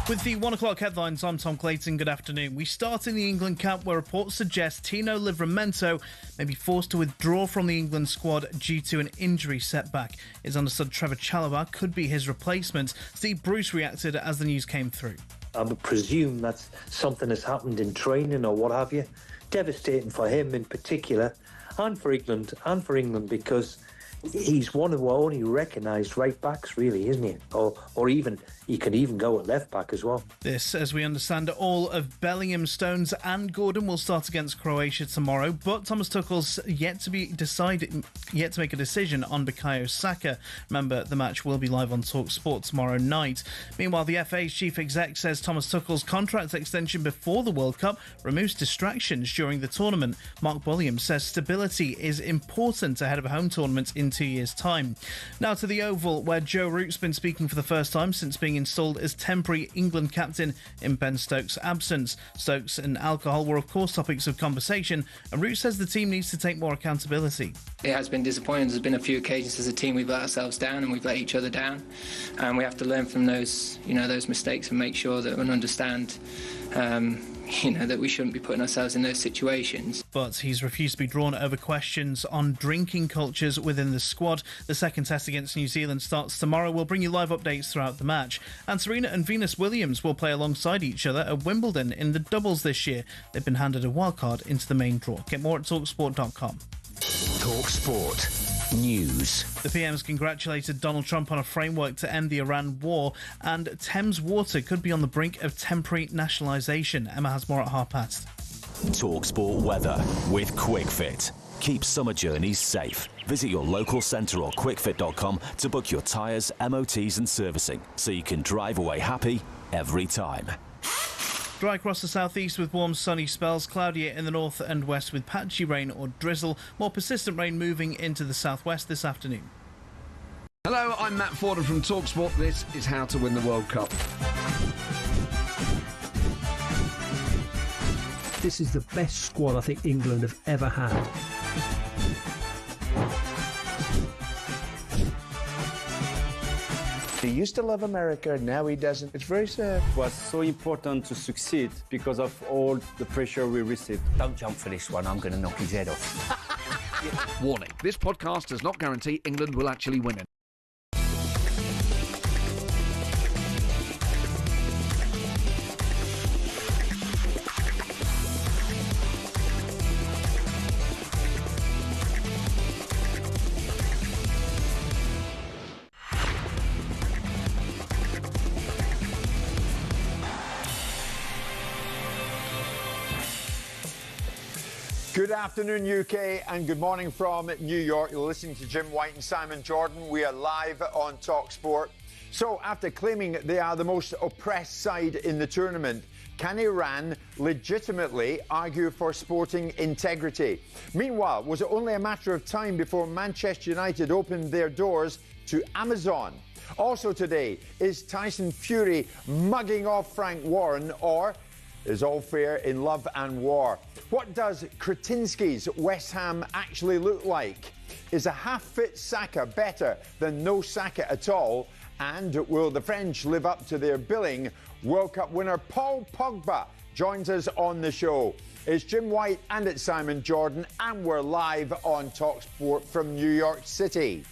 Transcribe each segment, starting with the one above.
With the 1 o'clock headlines, I'm Tom Clayton. Good afternoon. We start in the England camp where reports suggest Tino Livramento may be forced to withdraw from the England squad due to an injury setback. It's understood Trevor Chalobah could be his replacement. Steve Bruce reacted as the news came through. I would presume that's something that's happened in training or what have you. Devastating for him in particular, and for England because he's one of our only recognised right backs, really, isn't he? Or even he could even go at left back as well. This, as we understand, all of Bellingham, Stones and Gordon will start against Croatia tomorrow, but Thomas Tuchel's yet to make a decision on Bukayo Saka. Remember, the match will be live on talkSPORT tomorrow night. Meanwhile, the FA's chief exec says Thomas Tuchel's contract extension before the World Cup removes distractions during the tournament. Mark Williams says stability is important ahead of a home tournament in 2 years' time. Now to the Oval, where Joe Root's been speaking for the first time since being installed as temporary England captain in Ben Stokes' absence. Stokes and alcohol were of course topics of conversation, and Root says the team needs to take more accountability. It has been disappointing. There's been a few occasions as a team we've let ourselves down and we've let each other down, and we have to learn from those mistakes and make sure that we understand that we shouldn't be putting ourselves in those situations. But he's refused to be drawn over questions on drinking cultures within the squad. The second test against New Zealand starts tomorrow. We'll bring you live updates throughout the match. And Serena and Venus Williams will play alongside each other at Wimbledon in the doubles this year. They've been handed a wildcard into the main draw. Get more at talksport.com. talkSPORT News. The PM's congratulated Donald Trump on a framework to end the Iran war, and Thames Water could be on the brink of temporary nationalisation. Emma has more at past. talkSPORT weather with QuickFit. Keep summer journeys safe. Visit your local centre or quickfit.com to book your tyres, MOTs and servicing so you can drive away happy every time. Dry across the southeast with warm sunny spells, cloudier in the north and west with patchy rain or drizzle, more persistent rain moving into the southwest this afternoon. Hello, I'm Matt Forden from talkSPORT. This is how to win the World Cup. This is the best squad I think England have ever had. He used to love America, now he doesn't. It's very sad. It was so important to succeed because of all the pressure we received. Don't jump for this one, I'm going to knock his head off. Warning, this podcast does not guarantee England will actually win it. Good afternoon, UK, and good morning from New York. You're listening to Jim White and Simon Jordan. We are live on talkSPORT. So, after claiming they are the most oppressed side in the tournament, can Iran legitimately argue for sporting integrity? Meanwhile, was it only a matter of time before Manchester United opened their doors to Amazon? Also today, is Tyson Fury mugging off Frank Warren, or is all fair in love and war? What does Kretinsky's West Ham actually look like? Is a half-fit Saka better than no Saka at all? And will the French live up to their billing? World Cup winner Paul Pogba joins us on the show. It's Jim White and it's Simon Jordan, and we're live on talkSPORT from New York City.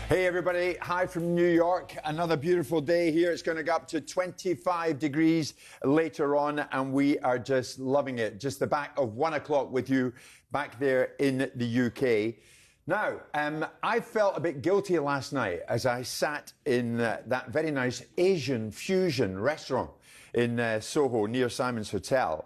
Hey everybody, hi from New York. Another beautiful day here. It's going to go up to 25 degrees later on, and we are just loving it. Just the back of 1 o'clock with you back there in the UK. Now, I felt a bit guilty last night as I sat in that very nice Asian fusion restaurant in Soho near Simon's Hotel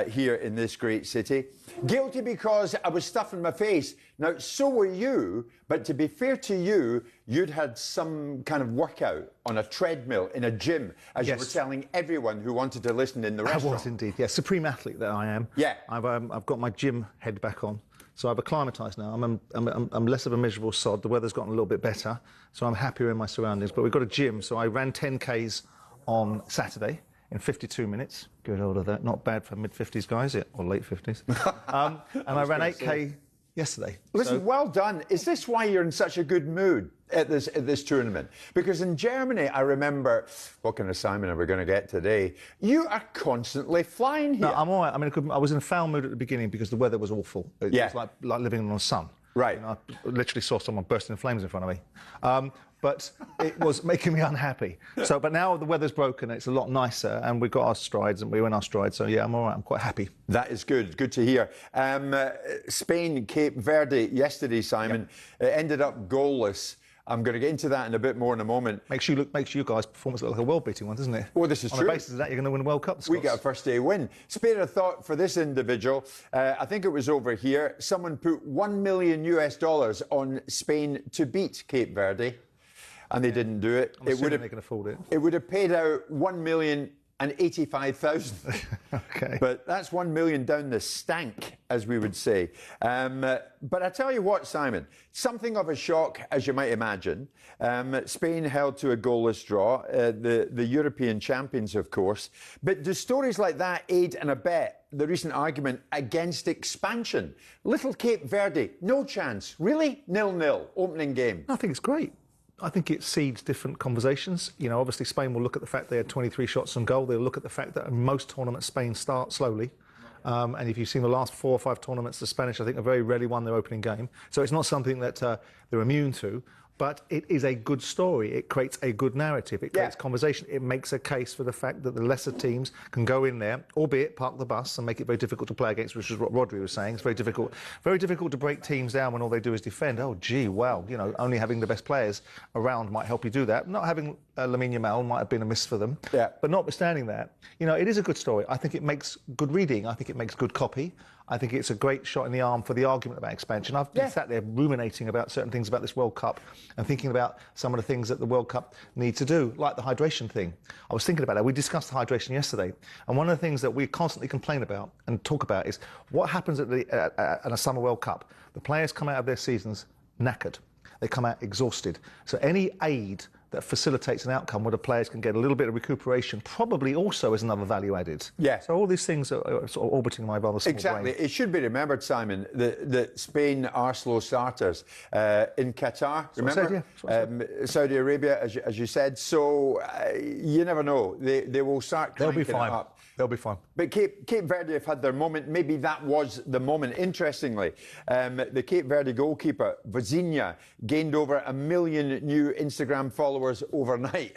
here in this great city. Guilty because I was stuffing my face. Now, so were you, but to be fair to you, you'd had some kind of workout on a treadmill in a gym, as you were telling everyone who wanted to listen in the restaurant. I was indeed, yes. Supreme athlete that I am. Yeah. I've got my gym head back on. So I've acclimatised now. I'm less of a miserable sod. The weather's gotten a little bit better, so I'm happier in my surroundings. But we've got a gym, so I ran 10Ks on Saturday in 52 minutes. Good old of that. Not bad for mid-50s guys, or late 50s. And I ran 8K yesterday. Listen, well done. Is this why you're in such a good mood? at this tournament? Because in Germany, I remember, what kind of Simon are we going to get today? You are constantly flying here. No, I'm all right. I mean, I was in a foul mood at the beginning because the weather was awful. It was like living in the sun. Right. You know, I literally saw someone bursting in flames in front of me. But it was making me unhappy. But now the weather's broken, it's a lot nicer, and we've got our strides, and we're in our strides. So, yeah, I'm all right. I'm quite happy. That is good. Good to hear. Spain, Cape Verde yesterday, Simon, it ended up goalless. I'm going to get into that in a bit more in a moment. Makes you guys' performance look like a world-beating one, doesn't it? Well, this is true. On the basis of that, you're going to win a World Cup. We get a first-day win. Spare a thought for this individual. I think it was over here. Someone put $1 million on Spain to beat Cape Verde, and they didn't do it. I'm assuming they can afford it. It would have paid out $1,085,000. Okay. But that's 1 million down the stank, as we would say. But I tell you what, Simon, something of a shock, as you might imagine. Spain held to a goalless draw, the European champions, of course. But do stories like that aid and abet the recent argument against expansion? Little Cape Verde, no chance. Really? 0-0, opening game. I think it's great. I think it seeds different conversations. You know, obviously Spain will look at the fact they had 23 shots on goal. They'll look at the fact that in most tournaments Spain start slowly. And if you've seen the last 4 or 5 tournaments, the Spanish, I think, have very rarely won their opening game. So it's not something that they're immune to. But it is a good story. It creates a good narrative. It creates conversation. It makes a case for the fact that the lesser teams can go in there, albeit park the bus and make it very difficult to play against, which is what Rodri was saying. It's very difficult to break teams down when all they do is defend. Oh, gee, wow, you know, only having the best players around might help you do that. Not having Lamine Yamal might have been a miss for them. Yeah. But notwithstanding that, you know, it is a good story. I think it makes good reading. I think it makes good copy. I think it's a great shot in the arm for the argument about expansion. I've been sat there ruminating about certain things about this World Cup and thinking about some of the things that the World Cup needs to do, like the hydration thing. I was thinking about that. We discussed hydration yesterday. And one of the things that we constantly complain about and talk about is what happens at a Summer World Cup. The players come out of their seasons knackered. They come out exhausted. So any aid that facilitates an outcome where the players can get a little bit of recuperation probably also is another value added. Yeah. So all these things are sort of orbiting my rather small Exactly. brain. It should be remembered, Simon, that Spain are slow starters. In Qatar, remember? Saudi Arabia, as you said. So you never know. They will start cranking it up. They'll be fine. But Cape Verde have had their moment. Maybe that was the moment. Interestingly, the Cape Verde goalkeeper, Vozinha, gained over 1 million new Instagram followers overnight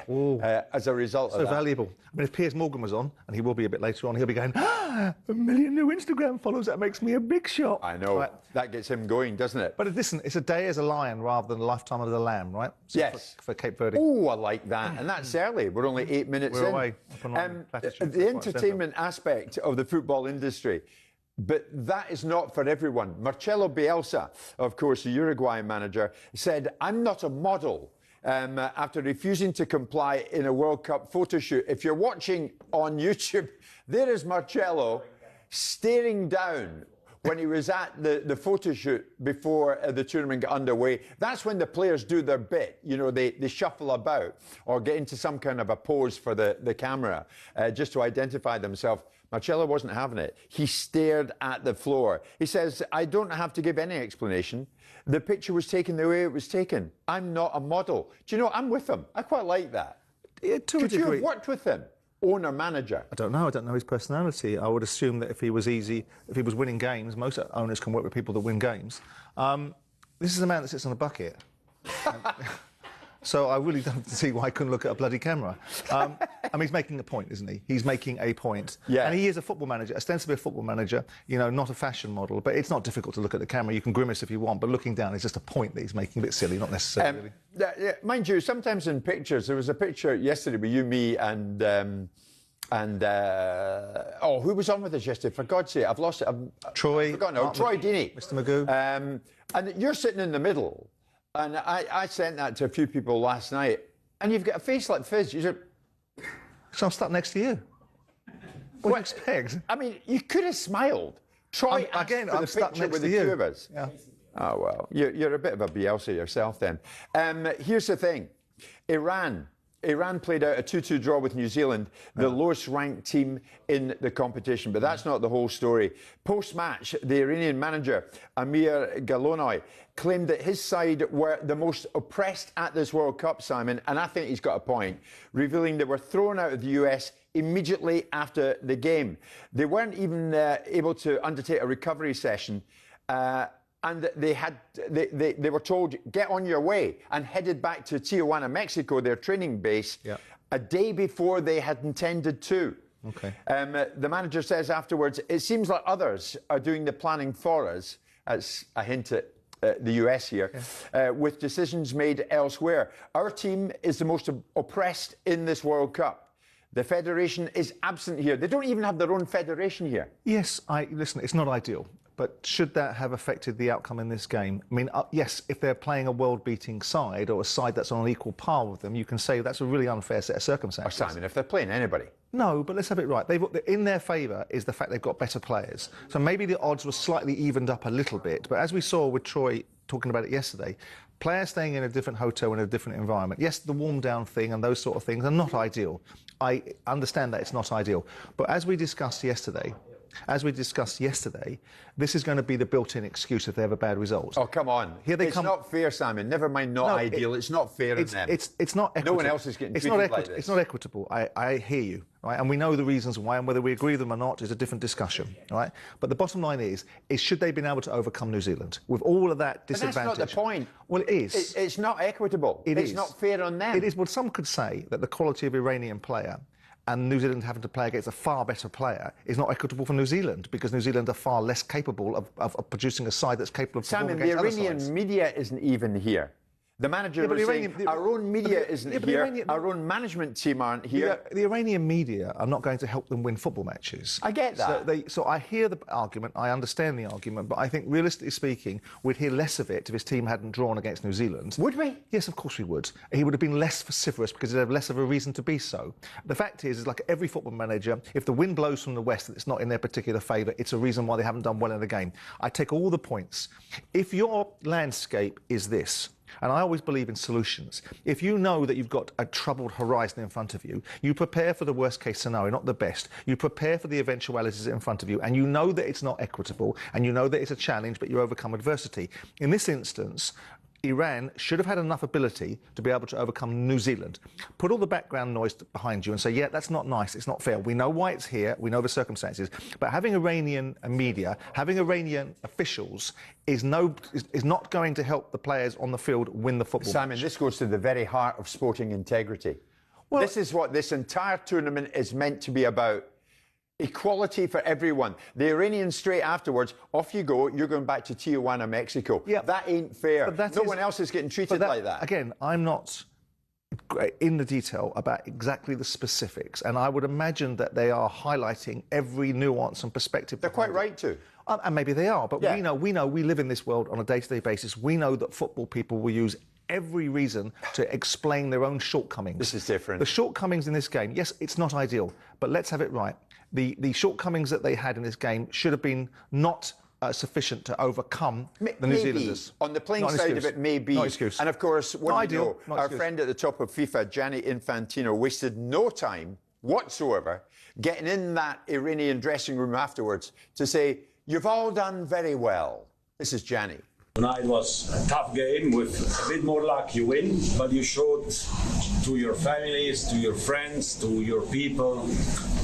as a result of that. So valuable. I mean, if Piers Morgan was on, and he will be a bit later on, he'll be going, 1 million new Instagram followers, that makes me a big shot. I know. Right. That gets him going, doesn't it? But listen, it's a day as a lion rather than a lifetime as a lamb, right? So yes. For Cape Verde. Oh, I like that. And that's early. We're only 8 minutes in. We're away. The entertainment aspect of the football industry. But that is not for everyone. Marcelo Bielsa, of course, the Uruguayan manager, said, I'm not a model. After refusing to comply in a World Cup photo shoot. If you're watching on YouTube, there is Marcelo staring down when he was at the photo shoot before the tournament got underway. That's when the players do their bit. You know, they shuffle about or get into some kind of a pose for the camera just to identify themselves. Marcelo wasn't having it. He stared at the floor. He says, I don't have to give any explanation. The picture was taken the way it was taken. I'm not a model. Do you know, I'm with him. I quite like that. Yeah, Could you have worked with him? Owner, manager? I don't know. I don't know his personality. I would assume that if he was winning games, most owners can work with people that win games. This is a man that sits on a bucket. So I really don't see why I couldn't look at a bloody camera. I mean, he's making a point, isn't he? He's making a point. Yeah. And he is a football manager, ostensibly a football manager, you know, not a fashion model. But it's not difficult to look at the camera. You can grimace if you want, but looking down is just a point that he's making a bit silly, not necessarily. Mind you, sometimes in pictures, there was a picture yesterday with you, me, and who was on with us yesterday? For God's sake, I've lost it. Troy. Troy Deeney. Mr. Magoo. And you're sitting in the middle. And I sent that to a few people last night, and you've got a face like Fizz. You said, so I'm stuck next to you. What do you expect? I mean, you could have smiled. Troy I'm for the stuck picture next with to the you. two of us. Yeah. Oh, well, you're a bit of a Bielsa yourself then. Here's the thing. Iran Iran played out a 2-2 draw with New Zealand, the lowest ranked team in the competition. But that's not the whole story. Post-match, the Iranian manager, Amir Galonoy, claimed that his side were the most oppressed at this World Cup, Simon, and I think he's got a point, revealing they were thrown out of the US immediately after the game. They weren't even able to undertake a recovery session. And they were told, get on your way, and headed back to Tijuana, Mexico, their training base, a day before they had intended to. Okay. The manager says afterwards, it seems like others are doing the planning for us. That's a hint at the US here, with decisions made elsewhere. Our team is the most oppressed in this World Cup. The federation is absent here. They don't even have their own federation here. Yes, listen, it's not ideal. But should that have affected the outcome in this game? I mean, yes, if they're playing a world-beating side or a side that's on an equal par with them, you can say that's a really unfair set of circumstances. Simon, if they're playing anybody. No, but let's have it right. In their favour is the fact they've got better players. So maybe the odds were slightly evened up a little bit. But as we saw with Troy talking about it yesterday, players staying in a different hotel in a different environment. Yes, the warm-down thing and those sort of things are not ideal. I understand that it's not ideal. But as we discussed yesterday, this is going to be the built-in excuse if they have a bad result. Oh, come on. It's not fair, Simon. Never mind ideal. It's not fair in them. It's not equitable. No one else is getting treated like this. It's not equitable. I hear you, right? And we know the reasons why, and whether we agree with them or not is a different discussion, right? But the bottom line is should they have been able to overcome New Zealand with all of that disadvantage? But that's not the point. Well, it is. It's not equitable. It's not fair on them. It is. Well, some could say that the quality of Iranian player and New Zealand having to play against a far better player is not equitable for New Zealand because New Zealand are far less capable of producing a side that's capable of performing against other sides. Simon, the Iranian media isn't even here. The manager was saying, our own media isn't here, our own management team aren't here. The Iranian media are not going to help them win football matches. I get that. So I hear the argument, I understand the argument, but I think realistically speaking, we'd hear less of it if his team hadn't drawn against New Zealand. Would we? Yes, of course we would. He would have been less vociferous because he'd have less of a reason to be so. The fact is like every football manager, if the wind blows from the west and it's not in their particular favour, it's a reason why they haven't done well in the game. I take all the points. If your landscape is this, and I always believe in solutions. If you know that you've got a troubled horizon in front of you, you prepare for the worst case scenario, not the best. You prepare for the eventualities in front of you, and you know that it's not equitable, and you know that it's a challenge, but you overcome adversity. In this instance, Iran should have had enough ability to be able to overcome New Zealand. Put all the background noise behind you and say, yeah, that's not nice, it's not fair. We know why it's here, we know the circumstances. But having Iranian media, having Iranian officials is not going to help the players on the field win the football Simon, match. This goes to the very heart of sporting integrity. Well, this is what this entire tournament is meant to be about. Equality for everyone. The Iranians straight afterwards, off you go, you're going back to Tijuana, Mexico. Yeah. That ain't fair. No one else is getting treated like that. Again, I'm not in the detail about exactly the specifics, and I would imagine that they are highlighting every nuance and perspective. They're quite right to. And maybe they are, but we know we live in this world on a day-to-day basis. We know that football people will use every reason to explain their own shortcomings. This is different. The shortcomings in this game, yes, it's not ideal, but let's have it right. The shortcomings that they had in this game should have been not sufficient to overcome the New Zealanders. On the playing side of it, maybe. No excuse. And of course, what do you know? Our excuse. friend at the top of FIFA, Gianni Infantino, wasted no time whatsoever getting in that Iranian dressing room afterwards to say, you've all done very well. This is Gianni. Tonight was a tough game. With a bit more luck, you win. But you showed to your families, to your friends, to your people,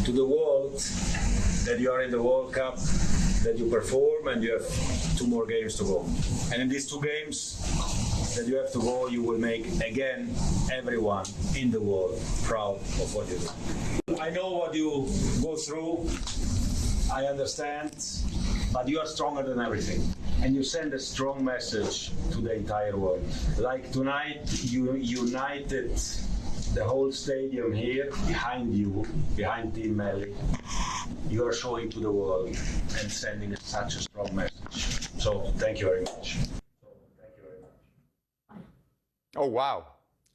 to the world that you are in the World Cup, that you perform, and you have 2 more games to go. And in these 2 games that you have to go, you will make, again, everyone in the world proud of what you do. I know what you go through. I understand. But you are stronger than everything. And you send a strong message to the entire world. Like tonight, you united the whole stadium here behind you, behind Team Melli. You are showing to the world and sending such a strong message. So thank you very much. Oh, wow.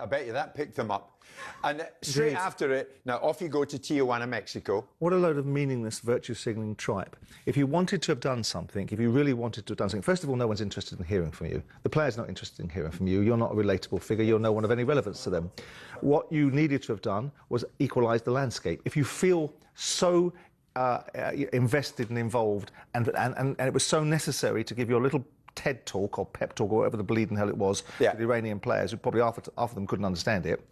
I bet you that picked them up. And straight Indeed. after it, now off you go to Tijuana, Mexico. What a load of meaningless virtue signalling tripe. If you wanted to have done something, if you really wanted to have done something, first of all, no one's interested in hearing from you. The player's not interested in hearing from you. You're not a relatable figure. You're no one of any relevance to them. What you needed to have done was equalise the landscape. If you feel so invested and involved, and it was so necessary to give your little TED talk or pep talk or whatever the bleeding hell it was to the Iranian players, who probably half of them couldn't understand it,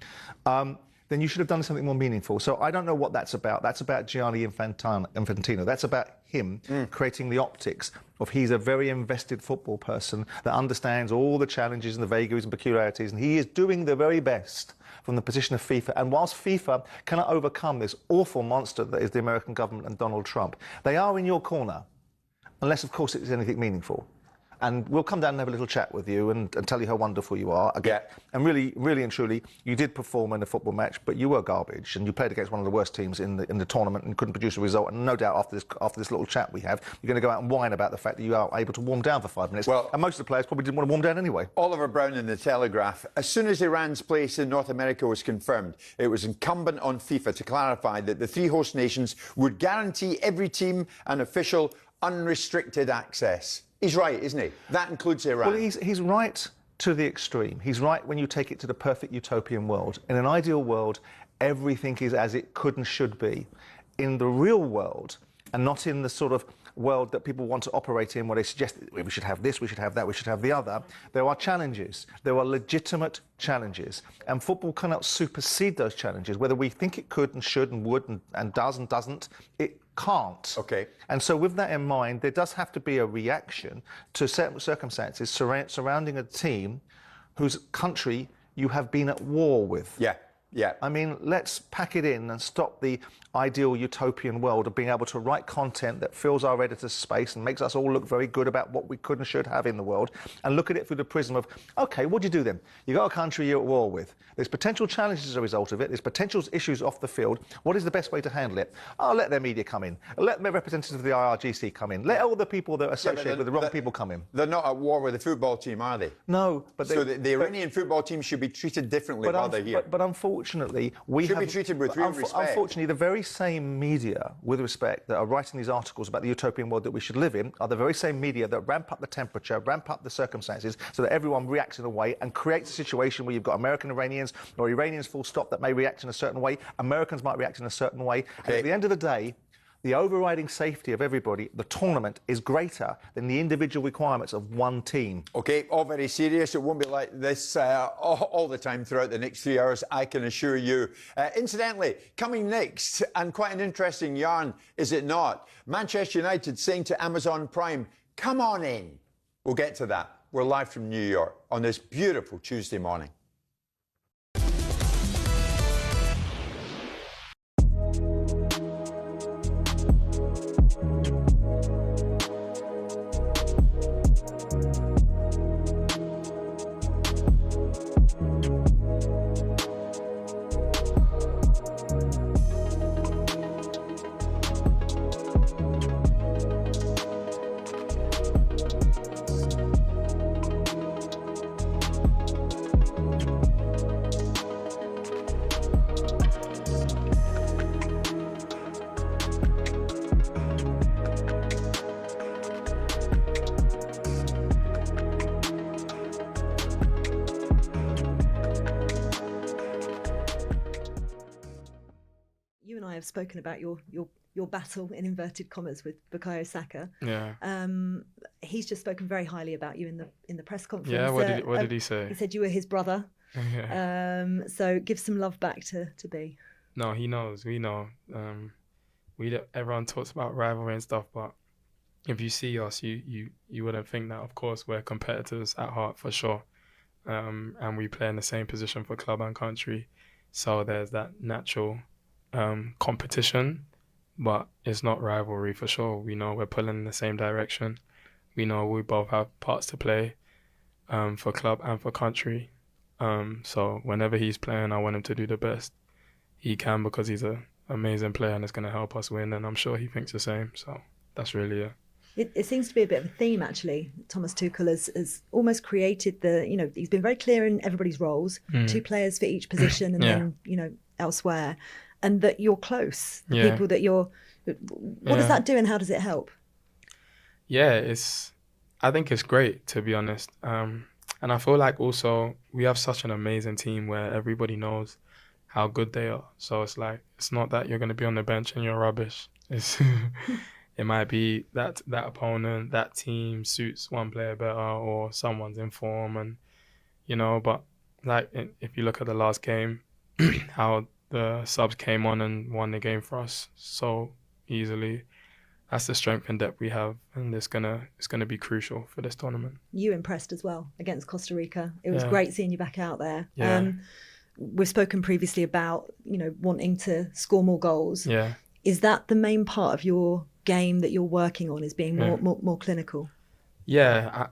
then you should have done something more meaningful. So I don't know what that's about. That's about Gianni Infantino. That's about him creating the optics of he's a very invested football person that understands all the challenges and the vagaries and peculiarities, and he is doing the very best from the position of FIFA. And whilst FIFA cannot overcome this awful monster that is the American government and Donald Trump, they are in your corner, unless, of course, it is anything meaningful. And we'll come down and have a little chat with you and tell you how wonderful you are again. Yeah. And really and truly, you did perform in a football match, but you were garbage, and you played against one of the worst teams in the tournament and couldn't produce a result. And no doubt after this little chat we have, you're going to go out and whine about the fact that you are able to warm down for 5 minutes. Well, and most of the players probably didn't want to warm down anyway. Oliver Brown in the Telegraph. As soon as Iran's place in North America was confirmed, it was incumbent on FIFA to clarify that the 3 host nations would guarantee every team and official unrestricted access. He's right, isn't he? That includes Iran. Well, he's right to the extreme. He's right when you take it to the perfect utopian world. In an ideal world, everything is as it could and should be. In the real world, and not in the sort of world that people want to operate in, where they suggest we should have this, we should have that, we should have the other, there are challenges. There are legitimate challenges. And football cannot supersede those challenges. Whether we think it could and should and would and does and doesn't, it can't. Okay. And so with that in mind, there does have to be a reaction to certain circumstances surrounding a team whose country you have been at war with. Yeah. Yeah. I mean, let's pack it in and stop the ideal utopian world of being able to write content that fills our editor's space and makes us all look very good about what we could and should have in the world, and look at it through the prism of, OK, what do you do then? You've got a country you're at war with. There's potential challenges as a result of it. There's potential issues off the field. What is the best way to handle it? Oh, let their media come in. Let the representatives of the IRGC come in. Let all the people that are associated with the wrong people come in. They're not at war with the football team, are they? No, but so the Iranian football team should be treated differently while they're here. But unfortunately, we should be treated with real respect. Unfortunately, the very same media, with respect, that are writing these articles about the utopian world that we should live in are the very same media that ramp up the temperature, ramp up the circumstances, so that everyone reacts in a way and creates a situation where you've got American Iranians or Iranians full stop that may react in a certain way, Americans might react in a certain way. Okay. And at the end of the day, the overriding safety of everybody, the tournament, is greater than the individual requirements of one team. OK, all very serious. It won't be like this all the time throughout the next 3 hours, I can assure you. Incidentally, coming next, and quite an interesting yarn, is it not? Manchester United saying to Amazon Prime, come on in. We'll get to that. We're live from New York on this beautiful Tuesday morning. Have spoken about your battle in inverted commas with Bukayo Saka. Yeah. He's just spoken very highly about you in the press conference. Yeah. What did he say? He said you were his brother. Yeah. So give some love back to B. No, he knows. We know. Everyone talks about rivalry and stuff, but if you see us, you wouldn't think that. Of course, we're competitors at heart for sure, and we play in the same position for club and country. So there's that natural competition, but it's not rivalry for sure. We know we're pulling in the same direction. We know we both have parts to play for club and for country. So whenever he's playing, I want him to do the best he can, because he's an amazing player and it's going to help us win, and I'm sure he thinks the same. So that's really it. It seems to be a bit of a theme, actually. Thomas Tuchel has almost created he's been very clear in everybody's roles, 2 players for each position and then, elsewhere, and that you're close, the people that you're... What does that do and how does it help? Yeah, I think it's great, to be honest. And I feel like also we have such an amazing team where everybody knows how good they are. So it's like, it's not that you're going to be on the bench and you're rubbish. It might be that opponent, that team suits one player better, or someone's in form, and but like if you look at the last game, how the subs came on and won the game for us so easily. That's the strength and depth we have, and it's gonna be crucial for this tournament. You impressed as well against Costa Rica. It was great seeing you back out there. Yeah. We've spoken previously about wanting to score more goals. Yeah. Is that the main part of your game that you're working on, is being more clinical? Yeah,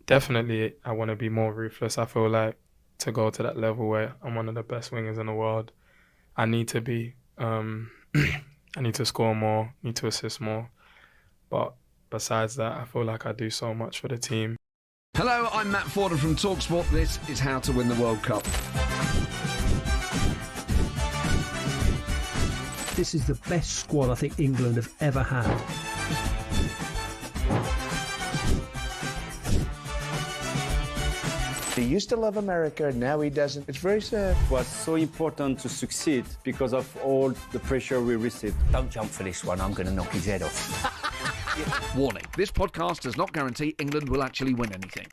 definitely. I want to be more ruthless. I feel like to go to that level where I'm one of the best wingers in the world, I need to be. I need to score more, need to assist more. But besides that, I feel like I do so much for the team. Hello, I'm Matt Forden from talkSPORT. This is How to Win the World Cup. This is the best squad I think England have ever had. He used to love America, now he doesn't. It's very sad. It was so important to succeed because of all the pressure we received. Don't jump for this one, I'm going to knock his head off. Warning, this podcast does not guarantee England will actually win anything.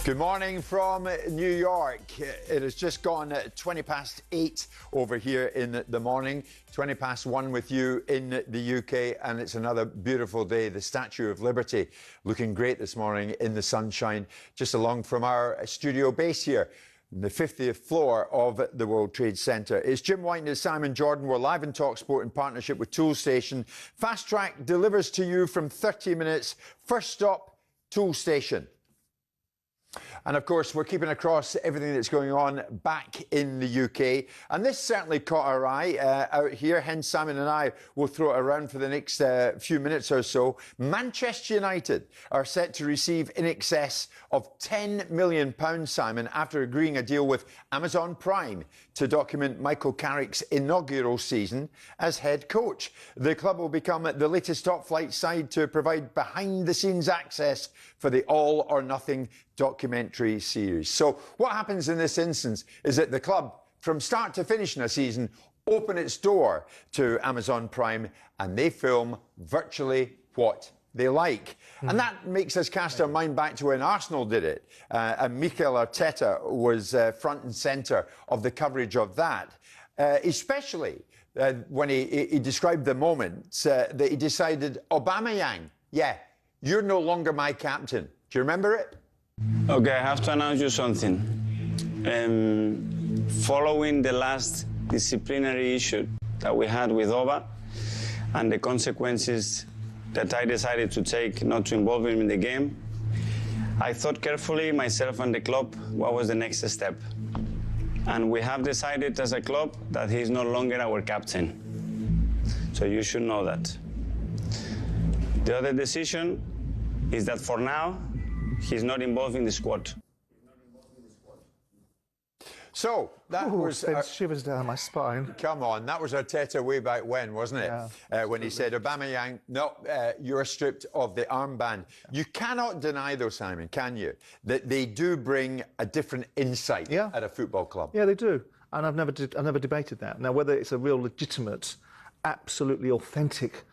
Good morning from New York. It has just gone 20 past 8 over here in the morning, 20 past 1 with you in the UK, and it's another beautiful day. The Statue of Liberty looking great this morning in the sunshine, just along from our studio base here, the 50th floor of the World Trade Center. It's Jim White and it's Simon Jordan. We're live in talkSPORT in partnership with Toolstation. Fast Track delivers to you from 30 minutes. First stop, Toolstation. And of course, we're keeping across everything that's going on back in the UK. And this certainly caught our eye out here. Hence, Simon and I will throw it around for the next few minutes or so. Manchester United are set to receive in excess of £10 million, Simon, after agreeing a deal with Amazon Prime to document Michael Carrick's inaugural season as head coach. The club will become the latest top-flight side to provide behind-the-scenes access for the All or Nothing documentary series. So what happens in this instance is that the club, from start to finish in a season, open its door to Amazon Prime and they film virtually what they like. And that makes us cast our mind back to when Arsenal did it. And Mikel Arteta was front and centre of the coverage of that, especially when he described the moment that he decided, Aubameyang, yeah, you're no longer my captain. Do you remember it? Okay, I have to announce you something. Following the last disciplinary issue that we had with Oba and the consequences that I decided to take not to involve him in the game, I thought carefully, myself and the club, what was the next step. And we have decided as a club that he is no longer our captain. So you should know that. The other decision is that for now, he's not involved in the squad. So that was sent shivers down my spine. Come on, that was Arteta way back when, wasn't it? Yeah, when he said, Aubameyang, no, you're stripped of the armband. You cannot deny, though, Simon, can you, that they do bring a different insight at a football club? Yeah, they do, and I've never debated that. Now, whether it's a real legitimate, absolutely authentic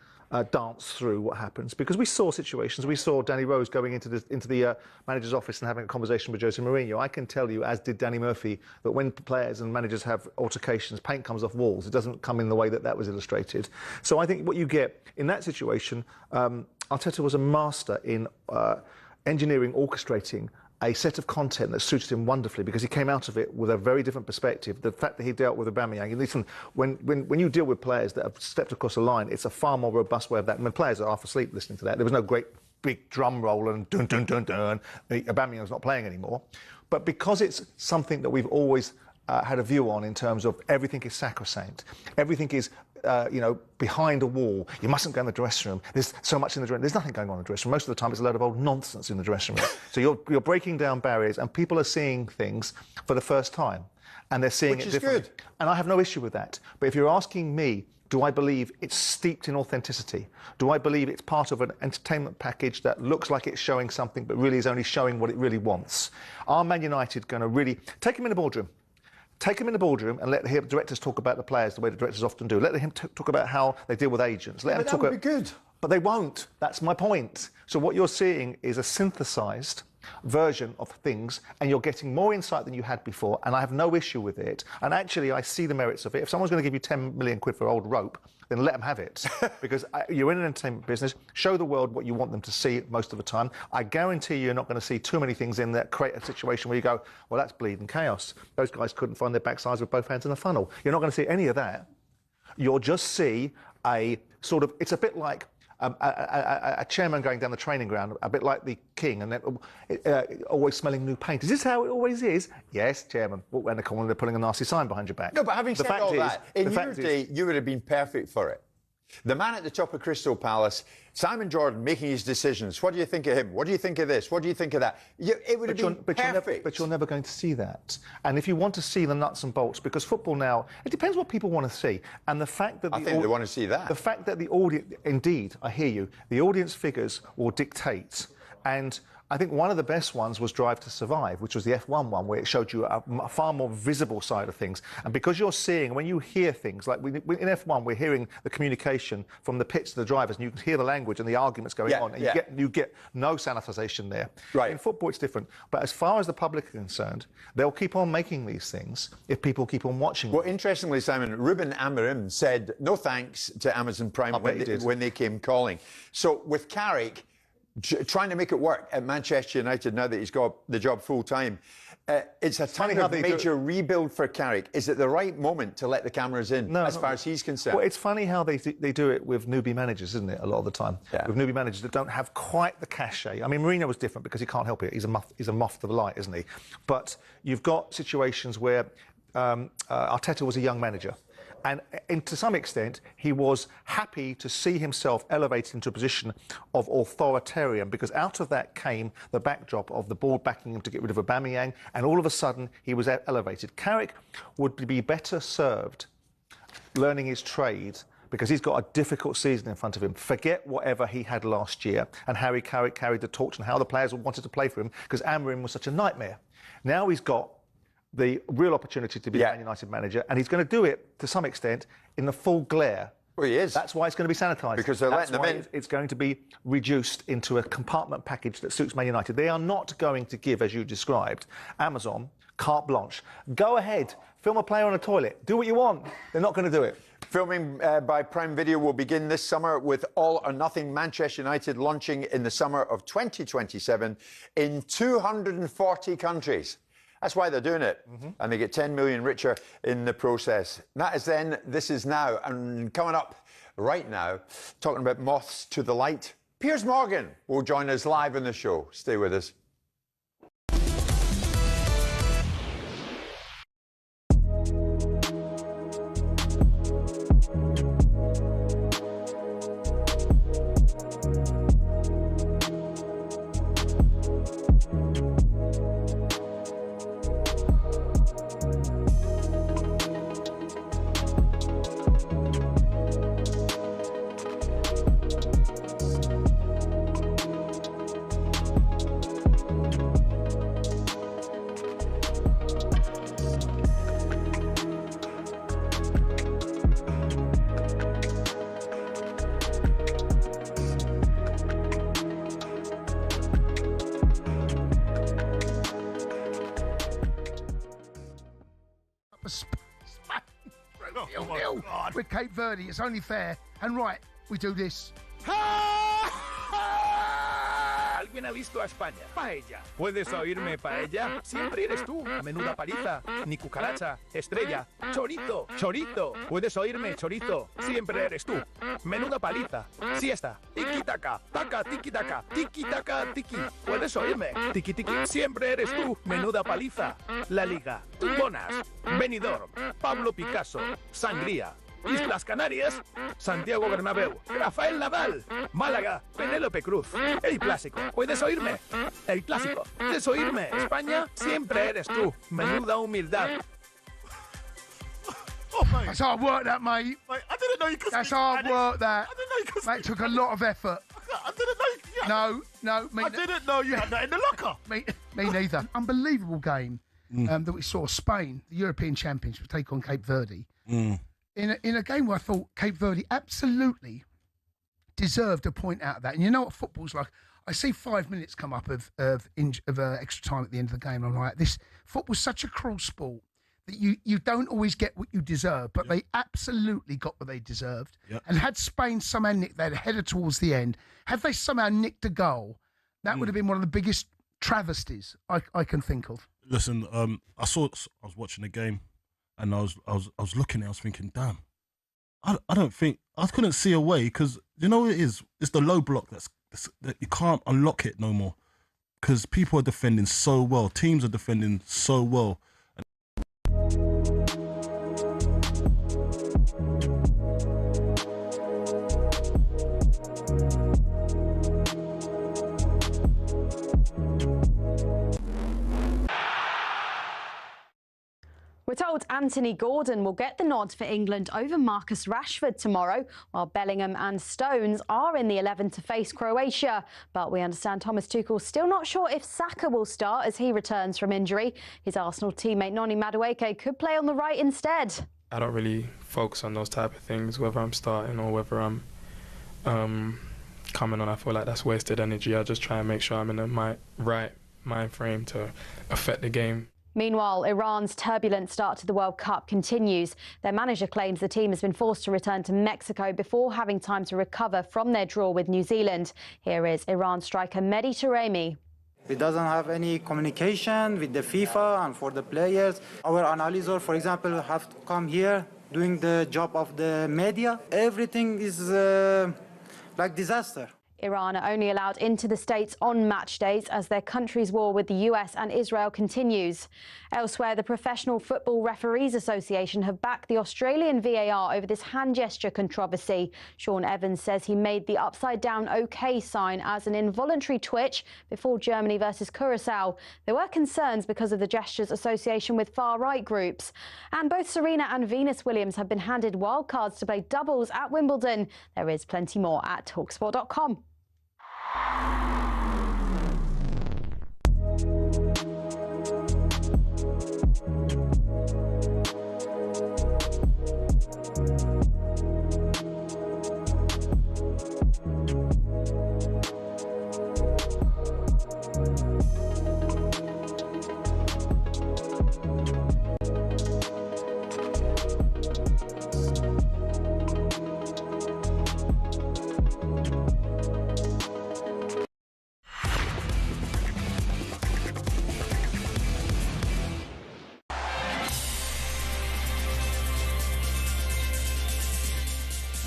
dance through what happens, because we saw situations. We saw Danny Rose going into the manager's office and having a conversation with Jose Mourinho. I can tell you, as did Danny Murphy, that when players and managers have altercations, paint comes off walls. It doesn't come in the way that was illustrated. So I think what you get in that situation, Arteta was a master in engineering, orchestrating a set of content that suited him wonderfully, because he came out of it with a very different perspective. The fact that he dealt with Aubameyang, and listen, when you deal with players that have stepped across the line, it's a far more robust way of that. When players are half asleep listening to that, there was no great big drum roll and dun dun dun dun. Aubameyang's not playing anymore, but because it's something that we've always had a view on in terms of everything is sacrosanct, everything is behind a wall. You mustn't go in the dressing room. There's so much in the dressing room. There's nothing going on in the dressing room. Most of the time, it's a load of old nonsense in the dressing room. So you're breaking down barriers, and people are seeing things for the first time, and they're seeing it differently. Which is good. And I have no issue with that. But if you're asking me, do I believe it's steeped in authenticity? Do I believe it's part of an entertainment package that looks like it's showing something, but really is only showing what it really wants? Are Man United going to really take him in the boardroom? Take him in the boardroom and let the directors talk about the players the way the directors often do. Let him talk about how they deal with agents. Let them talk that would be good. But they won't. That's my point. So what you're seeing is a synthesised version of things, and you're getting more insight than you had before, and I have no issue with it. And actually, I see the merits of it. If someone's going to give you 10 million quid for old rope, then let them have it. Because you're in an entertainment business. Show the world what you want them to see most of the time. I guarantee you're not going to see too many things in that create a situation where you go, well, that's bleeding chaos. Those guys couldn't find their backsides with both hands in a funnel. You're not going to see any of that. You'll just see a sort of, it's a bit like a chairman going down the training ground, a bit like the king, and then always smelling new paint. Is this how it always is? Yes, chairman. Walk round the corner, they're pulling a nasty sign behind your back. No, but having said all that, in your day, you would have been perfect for it. The man at the top of Crystal Palace, Simon Jordan, making his decisions. What do you think of him? What do you think of this? What do you think of that? It would have been perfect. But you're never going to see that. And if you want to see the nuts and bolts, because football now, it depends what people want to see. And the fact that I think they want to see that. The fact that the audience, indeed, I hear you, the audience figures will dictate. And I think one of the best ones was Drive to Survive, which was the F1 one, where it showed you a far more visible side of things. And because you're seeing, when you hear things, like in F1, we're hearing the communication from the pits to the drivers, and you can hear the language and the arguments going on, and you get no sanitisation there. Right. In football, it's different. But as far as the public are concerned, they'll keep on making these things if people keep on watching them. Well, interestingly, Simon, Ruben Amorim said no thanks to Amazon Prime when they came calling. So with Carrick trying to make it work at Manchester United now that he's got the job full-time, it's a time of major rebuild for Carrick. Is it the right moment to let the cameras in, as far as he's concerned? Well, it's funny how they do it with newbie managers, isn't it, a lot of the time? Yeah. With newbie managers that don't have quite the cachet. I mean, Mourinho was different because he can't help it. He's a moth to the light, isn't he? But you've got situations where Arteta was a young manager. And to some extent, he was happy to see himself elevated into a position of authoritarian, because out of that came the backdrop of the board backing him to get rid of Aubameyang, and all of a sudden he was elevated. Carrick would be better served learning his trade, because he's got a difficult season in front of him. Forget whatever he had last year and how he carried the torch and how the players wanted to play for him, because Amorim was such a nightmare. Now he's got the real opportunity to be a Man United manager, and he's going to do it, to some extent, in the full glare. Well, he is. That's why it's going to be sanitised. Because they're letting them in. It's going to be reduced into a compartment package that suits Man United. They are not going to give, as you described, Amazon carte blanche. Go ahead, film a player on a toilet, do what you want. They're not going to do it. Filming by Prime Video will begin this summer, with All or Nothing Manchester United launching in the summer of 2027 in 240 countries. That's why they're doing it. And they get 10 million richer in the process. That is then, this is now. And coming up right now, talking about moths to the light, Piers Morgan will join us live in the show. Stay with us. Cape Verde. It's only fair and right we do this. ¿Alguien ha visto a España? Paella. ¿Puedes oírme, paella? Siempre eres tú. Menuda paliza. Ni cucaracha. Estrella. Chorizo. Chorizo. ¿Puedes oírme, chorizo? Siempre eres tú. Menuda paliza. Siesta. Tiki-taka. Taka, tiki-taka. Tiki-taka, tiki. ¿Puedes oírme? Tiki-tiki. Siempre eres tú. Menuda paliza. La Liga. Tumbonas. Benidorm. Pablo Picasso. Sangría. Islas Canarias, Santiago Bernabéu, Rafael Nadal, Málaga, Penélope Cruz, El Clásico, ¿puedes oírme? El Clásico, ¿puedes oírme? España, siempre eres tú, menuda humildad. Oh, mate. That's hard work, that, mate. I didn't know you could That's speak hard Spanish. work, that. I didn't know you could Mate, took a lot of effort. I didn't know. No, me I didn't know you had that in the locker. Me neither. Unbelievable game that we saw. Spain, the European champions, would take on Cape Verde. In a game where I thought Cape Verde absolutely deserved a point out of that. And you know what football's like? I see 5 minutes come up of extra time at the end of the game. I'm like, this football's such a cruel sport that you don't always get what you deserve, but they absolutely got what they deserved. And had Spain somehow nicked that header towards the end, had they somehow nicked a goal, that would have been one of the biggest travesties I can think of. Listen, I was watching the game. And I was looking at it, I was thinking, damn, I couldn't see a way, because you know what it is? It's the low block that you can't unlock it no more, because people are defending so well, teams are defending so well. We're told Anthony Gordon will get the nod for England over Marcus Rashford tomorrow, while Bellingham and Stones are in the 11 to face Croatia. But we understand Thomas Tuchel's still not sure if Saka will start as he returns from injury. His Arsenal teammate Noni Madueke could play on the right instead. I don't really focus on those type of things, whether I'm starting or whether I'm coming on. I feel like that's wasted energy. I just try and make sure I'm in my right mind frame to affect the game. Meanwhile, Iran's turbulent start to the World Cup continues. Their manager claims the team has been forced to return to Mexico before having time to recover from their draw with New Zealand. Here is Iran striker Mehdi Taremi. We doesn't have any communication with the FIFA and for the players. Our analyzer, for example, have to come here doing the job of the media. Everything is like disaster. Iran are only allowed into the States on match days as their country's war with the US and Israel continues. Elsewhere, the Professional Football Referees Association have backed the Australian VAR over this hand gesture controversy. Sean Evans says he made the upside-down OK sign as an involuntary twitch before Germany versus Curaçao. There were concerns because of the gesture's association with far-right groups. And both Serena and Venus Williams have been handed wildcards to play doubles at Wimbledon. There is plenty more at talkSPORT.com.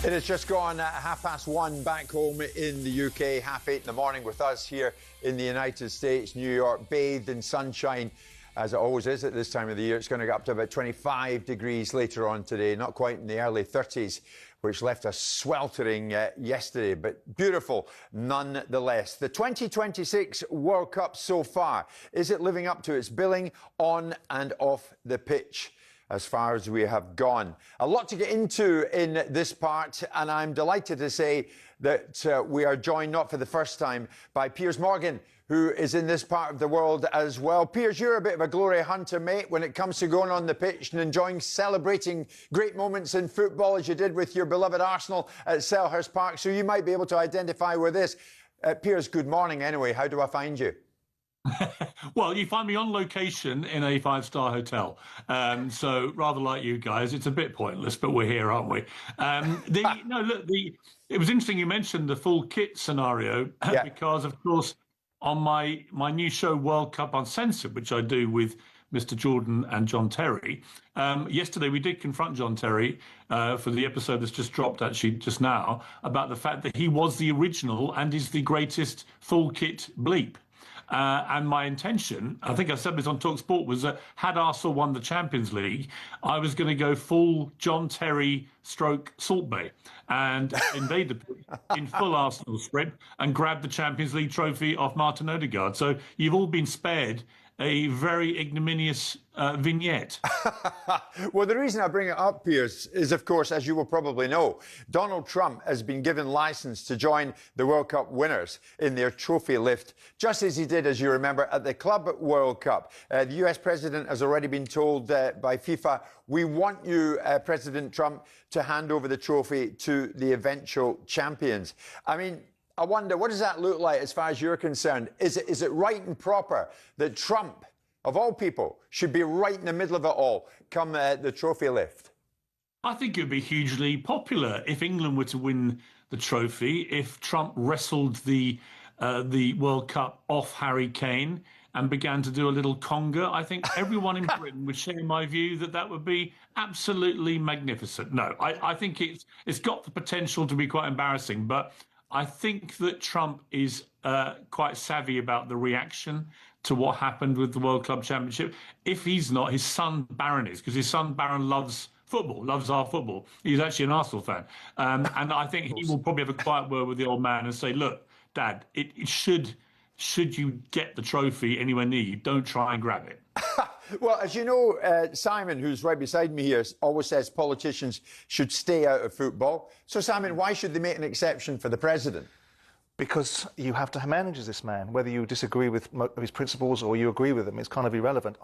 It has just gone 1:30 back home in the UK, 8:30 in the morning with us here in the United States, New York, bathed in sunshine, as it always is at this time of the year. It's going to go up to about 25 degrees later on today, not quite in the early 30s, which left us sweltering yesterday, but beautiful nonetheless. The 2026 World Cup so far, is it living up to its billing on and off the pitch? As far as we have gone. A lot to get into in this part, and I'm delighted to say that we are joined, not for the first time, by Piers Morgan, who is in this part of the world as well. Piers, you're a bit of a glory hunter, mate, when it comes to going on the pitch and enjoying celebrating great moments in football, as you did with your beloved Arsenal at Selhurst Park, so you might be able to identify with this. Piers, good morning anyway. How do I find you? Well, you find me on location in a five-star hotel. So rather like you guys, it's a bit pointless, but we're here, aren't we? No, look, it was interesting you mentioned the full kit scenario because, of course, on my new show, World Cup Uncensored, which I do with Mr. Jordan and John Terry, yesterday we did confront John Terry for the episode that's just dropped, actually, just now, about the fact that he was the original and is the greatest full kit bleep. And my intention, I think I said this on talkSPORT, was that had Arsenal won the Champions League, I was going to go full John Terry stroke Salt Bay and invade the pitch in full Arsenal script and grab the Champions League trophy off Martin Odegaard. So you've all been spared a very ignominious vignette. Well, the reason I bring it up, Piers, is, of course, as you will probably know, Donald Trump has been given license to join the World Cup winners in their trophy lift, just as he did, as you remember, at the Club World Cup. The US president has already been told by FIFA, we want you, President Trump, to hand over the trophy to the eventual champions. I mean, I wonder, what does that look like as far as you're concerned? Is it right and proper that Trump, of all people, should be right in the middle of it all come the trophy lift? I think it would be hugely popular if England were to win the trophy, if Trump wrestled the World Cup off Harry Kane and began to do a little conga. I think everyone in Britain would share my view that that would be absolutely magnificent. No, I think it's got the potential to be quite embarrassing, but I think that Trump is quite savvy about the reaction to what happened with the World Club Championship. If he's not, his son Barron is, because his son Barron loves football, loves our football. He's actually an Arsenal fan. And I think he will probably have a quiet word with the old man and say, look, Dad, it should you get the trophy anywhere near you, don't try and grab it. Well, as you know, Simon, who's right beside me here, always says politicians should stay out of football. So, Simon, why should they make an exception for the president? Because you have to manage this man. Whether you disagree with his principles or you agree with them, it's kind of irrelevant.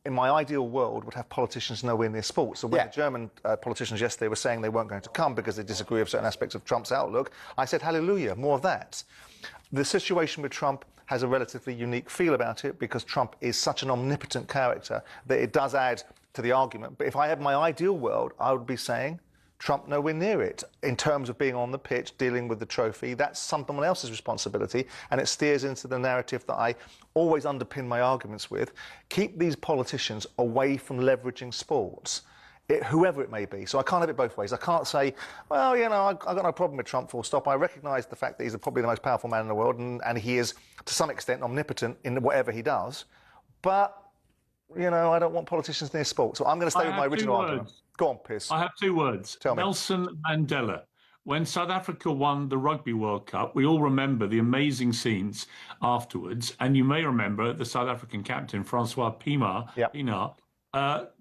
In my ideal world, would have politicians nowhere near sports. So when the German politicians yesterday were saying they weren't going to come because they disagree with certain aspects of Trump's outlook, I said, hallelujah, more of that. The situation with Trump has a relatively unique feel about it because Trump is such an omnipotent character that it does add to the argument. But if I had my ideal world, I would be saying Trump nowhere near it. In terms of being on the pitch, dealing with the trophy, that's someone else's responsibility, and it steers into the narrative that I always underpin my arguments with. Keep these politicians away from leveraging sports. Whoever it may be. So I can't have it both ways. I can't say, well, you know, I've got no problem with Trump, full stop. I recognise the fact that he's probably the most powerful man in the world and he is, to some extent, omnipotent in whatever he does. But, you know, I don't want politicians near sport. So I'm going to stay with my original argument. Go on, Piers. I have two words. Tell me. Nelson Mandela. When South Africa won the Rugby World Cup, we all remember the amazing scenes afterwards. And you may remember the South African captain, Francois Pienaar,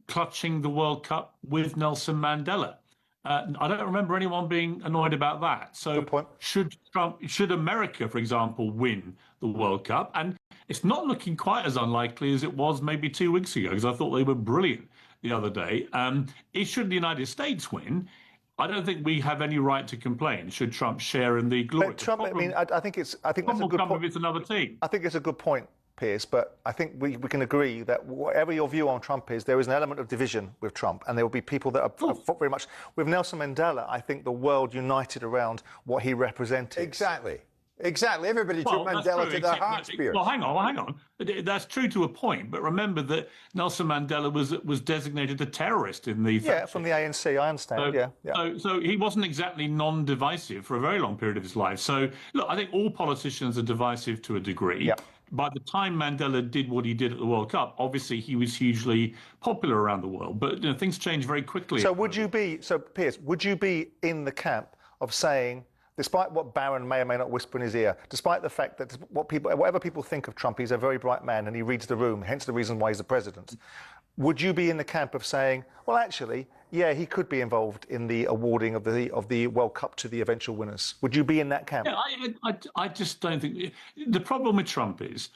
clutching the World Cup with Nelson Mandela. I don't remember anyone being annoyed about that. So should America, for example, win the World Cup? And it's not looking quite as unlikely as it was maybe 2 weeks ago, because I thought they were brilliant the other day. Should the United States win, I don't think we have any right to complain. Should Trump share in the glory? But Trump, I mean, I think that's a good point. It's another team. I think it's a good point, Piers, but I think we can agree that whatever your view on Trump is, there is an element of division with Trump, and there will be people that are very much... With Nelson Mandela, I think the world united around what he represented. Exactly. Everybody took Mandela to their hearts, Piers. Well, hang on. That's true to a point, but remember that Nelson Mandela was designated a terrorist in the... Yeah, from the ANC, I understand, So he wasn't exactly non-divisive for a very long period of his life. So, look, I think all politicians are divisive to a degree. Yeah. By the time Mandela did what he did at the World Cup, obviously he was hugely popular around the world. But things change very quickly. So Piers, would you be in the camp of saying, despite what Barron may or may not whisper in his ear, despite the fact that whatever people think of Trump, he's a very bright man and he reads the room, hence the reason why he's the president, would you be in the camp of saying, well, actually, yeah, he could be involved in the awarding of the World Cup to the eventual winners? Would you be in that camp? Yeah, I just don't think... The problem with Trump is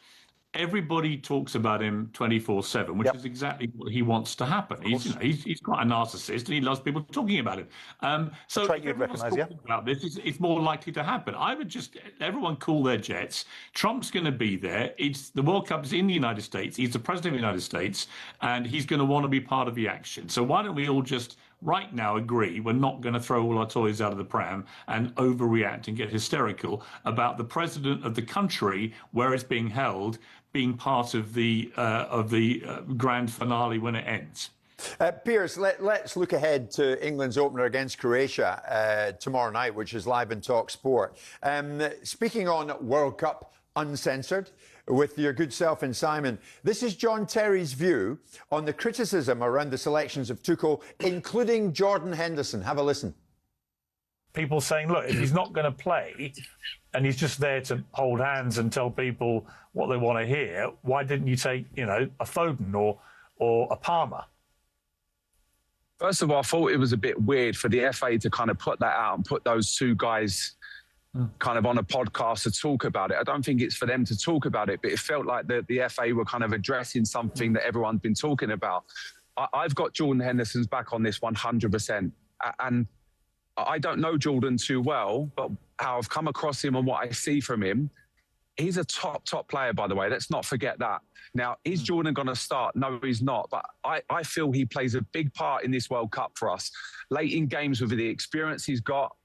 everybody talks about him 24/7, which is exactly what he wants to happen. He's quite a narcissist, and he loves people talking about him. So if everyone's talking about this, it's more likely to happen. I would just everyone cool their jets. Trump's going to be there. It's the World Cup is in the United States. He's the president of the United States, and he's going to want to be part of the action. So why don't we all just right now agree we're not going to throw all our toys out of the pram and overreact and get hysterical about the president of the country where it's being held being part of the grand finale when it ends. Piers, let's look ahead to England's opener against Croatia tomorrow night, which is live in talkSPORT. Speaking on World Cup Uncensored, with your good self and Simon, this is John Terry's view on the criticism around the selections of Tuchel, including Jordan Henderson. Have a listen. People saying, look, if he's not going to play and he's just there to hold hands and tell people what they want to hear, why didn't you take, a Foden or a Palmer? First of all, I thought it was a bit weird for the FA to kind of put that out and put those two guys kind of on a podcast to talk about it. I don't think it's for them to talk about it, but it felt like the FA were kind of addressing something that everyone's been talking about. I've got Jordan Henderson's back on this 100%. And I don't know Jordan too well, but how I've come across him and what I see from him, he's a top player, by the way. Let's not forget that. Now, is Jordan going to start? No, he's not. But I feel he plays a big part in this World Cup for us. Late in games with the experience he's got,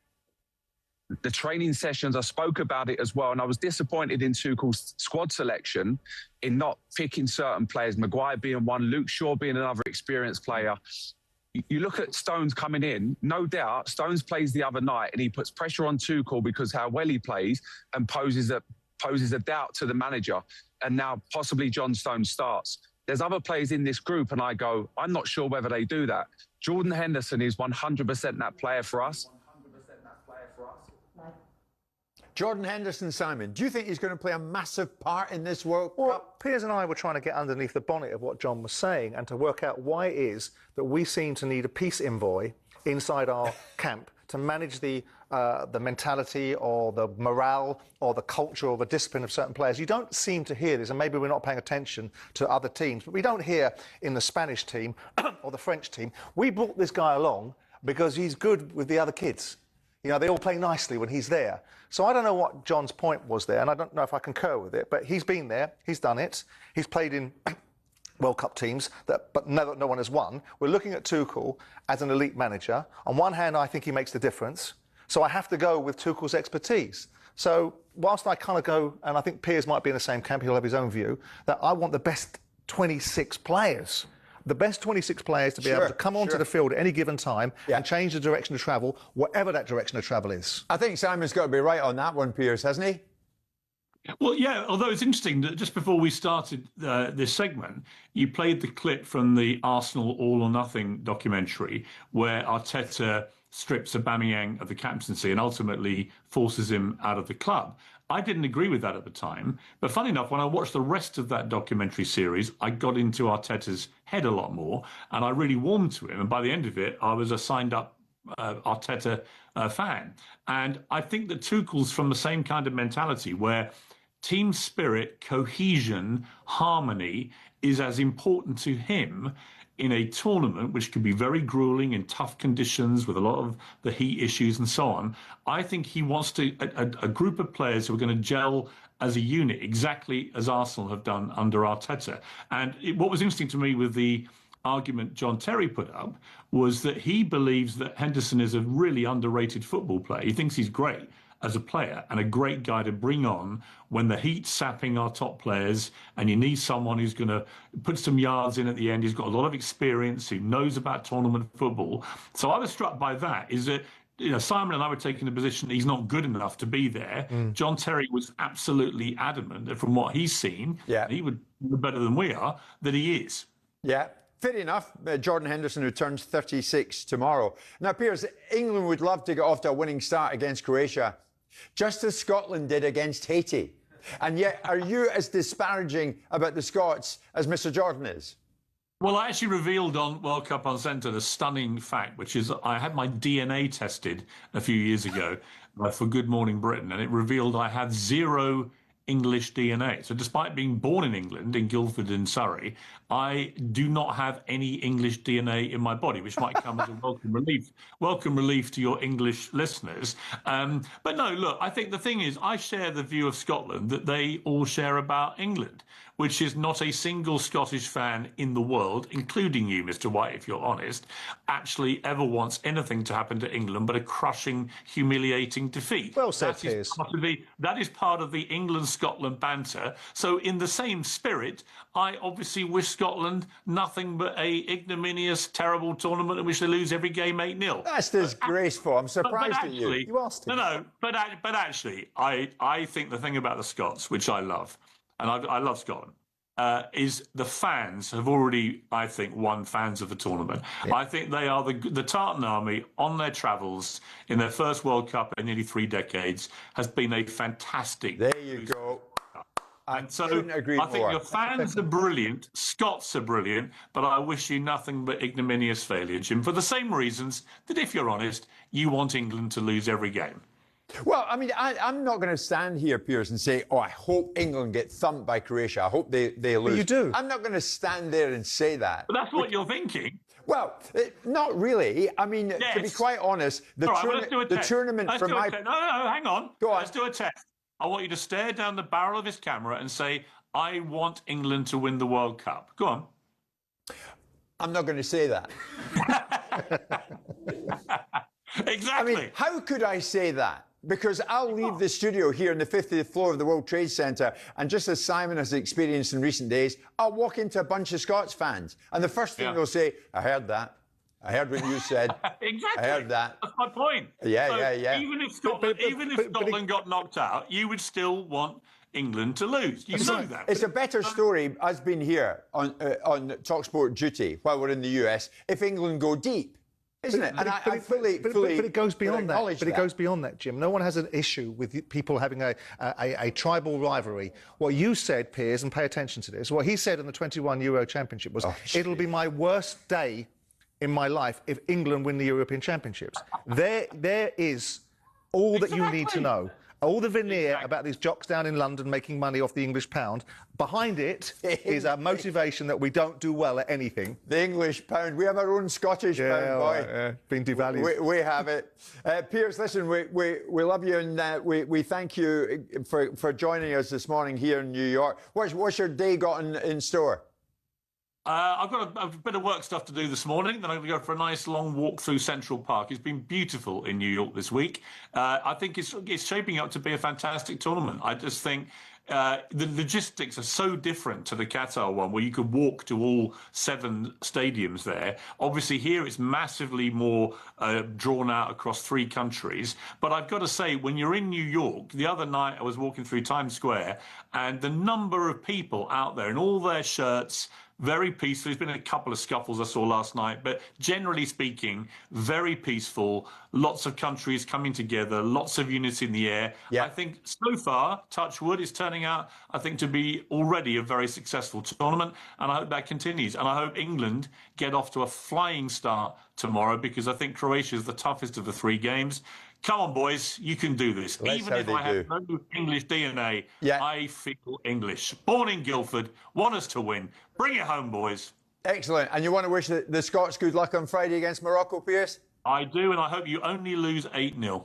the training sessions, I spoke about it as well. And I was disappointed in Tuchel's squad selection in not picking certain players, Maguire being one, Luke Shaw being another experienced player. You look at Stones coming in, no doubt, Stones plays the other night and he puts pressure on Tuchel because how well he plays and poses a doubt to the manager. And now possibly John Stones starts. There's other players in this group and I go, I'm not sure whether they do that. Jordan Henderson is 100% that player for us. Jordan Henderson, Simon, do you think he's going to play a massive part in this World Cup? Piers and I were trying to get underneath the bonnet of what John was saying and to work out why it is that we seem to need a peace envoy inside our camp to manage the mentality or the morale or the culture or the discipline of certain players. You don't seem to hear this, and maybe we're not paying attention to other teams, but we don't hear in the Spanish team or the French team, we brought this guy along because he's good with the other kids. They all play nicely when he's there. So I don't know what John's point was there, and I don't know if I concur with it, but he's been there, he's done it, he's played in World Cup teams, but no one has won. We're looking at Tuchel as an elite manager. On one hand, I think he makes the difference, so I have to go with Tuchel's expertise. So whilst I kind of go, and I think Piers might be in the same camp, he'll have his own view, that I want the best 26 players. The best 26 players to be able to come onto the field at any given time and change the direction of travel, whatever that direction of travel is. I think Simon's got to be right on that one, Piers, hasn't he? Well, yeah, although it's interesting that just before we started this segment, you played the clip from the Arsenal All or Nothing documentary where Arteta strips Aubameyang of the captaincy and ultimately forces him out of the club. I didn't agree with that at the time, but funny enough, when I watched the rest of that documentary series, I got into Arteta's head a lot more, and I really warmed to him. And by the end of it, I was a signed-up Arteta fan. And I think that Tuchel's from the same kind of mentality where team spirit, cohesion, harmony is as important to him in a tournament, which can be very grueling in tough conditions with a lot of the heat issues and so on. I think he wants a group of players who are going to gel as a unit, exactly as Arsenal have done under Arteta. And what was interesting to me with the argument John Terry put up was that he believes that Henderson is a really underrated football player. He thinks he's great as a player and a great guy to bring on when the heat's sapping our top players and you need someone who's going to put some yards in at the end. He's got a lot of experience, who knows about tournament football. So I was struck by that, is that Simon and I were taking the position that he's not good enough to be there. John Terry was absolutely adamant that from what he's seen, he would be better than we are, that he is. Yeah. Fair enough. Jordan Henderson, who turns 36 tomorrow. Now, Piers, England would love to get off to a winning start against Croatia, just as Scotland did against Haiti. And yet, are you as disparaging about the Scots as Mr. Jordan is? Well, I actually revealed on World Cup Uncensored a stunning fact, which is I had my DNA tested a few years ago for Good Morning Britain, and it revealed I have 0 English DNA. So despite being born in England, in Guildford in Surrey, I do not have any English DNA in my body, which might come as a welcome relief to your English listeners. But no, look, I think the thing is, I share the view of Scotland that they all share about England, which is not a single Scottish fan in the world, including you, Mr. White, if you're honest, actually ever wants anything to happen to England but a crushing, humiliating defeat. Well said, Piers. That is part of the England-Scotland banter. So in the same spirit, I obviously wish Scotland nothing but a ignominious, terrible tournament in which they lose every game 8-0. That's disgraceful. I'm surprised but at you. actually, You asked him. No, but actually, I think the thing about the Scots, which I love, and I love Scotland, is the fans have already, I think, won fans of the tournament. Yeah. I think they are the Tartan Army on their travels in their first World Cup in nearly 3 decades has been a fantastic. There you go. And so I think your fans are brilliant, Scots are brilliant, but I wish you nothing but ignominious failure, Jim, for the same reasons that, if you're honest, you want England to lose every game. Well, I mean, I'm not going to stand here, Piers, and say, oh, I hope England get thumped by Croatia. I hope they lose. But you do. I'm not going to stand there and say that. But that's what you're thinking. Well, not really. I mean, yes. To be quite honest, the tournament for my... No, hang on. Go on. Let's do a test. I want you to stare down the barrel of his camera and say, I want England to win the World Cup. Go on. I'm not going to say that. Exactly. I mean, how could I say that? Because I'll leave the studio here on the 50th floor of the World Trade Centre, and just as Simon has experienced in recent days, I'll walk into a bunch of Scots fans, and the first thing they'll say, I heard that. I heard what you said. Exactly. I heard that. That's my point. Yeah. Even if Scotland got knocked out, you would still want England to lose. You know that. It's a better story, as been here on talkSPORT duty while we're in the US, if England go deep. Isn't it? And I fully but it goes beyond that. But it goes beyond that, Jim. No one has an issue with people having a tribal rivalry. What you said, Piers, and pay attention to this, what he said in the 21 Euro Championship was, it'll be my worst day in my life if England win the European Championships. There is all that you need to know. All the veneer about these jocks down in London making money off the English pound, behind it is a motivation that we don't do well at anything. The English pound. We have our own Scottish pound, boy. Been devalued. We have it. Piers, listen, we love you, and we thank you for joining us this morning here in New York. What's your day got in store? I've got a bit of work stuff to do this morning. Then I'm going to go for a nice long walk through Central Park. It's been beautiful in New York this week. I think it's shaping up to be a fantastic tournament. I just think the logistics are so different to the Qatar one, where you could walk to all 7 stadiums there. Obviously, here it's massively more drawn out across 3 countries. But I've got to say, when you're in New York, the other night I was walking through Times Square, and the number of people out there in all their shirts, very peaceful. There's been a couple of scuffles I saw last night, but generally speaking, very peaceful. Lots of countries coming together, lots of units in the air. Yeah. I think so far, touch wood, is turning out, I think, to be already a very successful tournament, and I hope that continues. And I hope England get off to a flying start tomorrow, because I think Croatia is the toughest of the 3 games. Come on, boys, you can do this. Even if I have no English DNA, I feel English. Born in Guildford, want us to win. Bring it home, boys. Excellent. And you want to wish the Scots good luck on Friday against Morocco, Piers? I do, and I hope you only lose 8-0.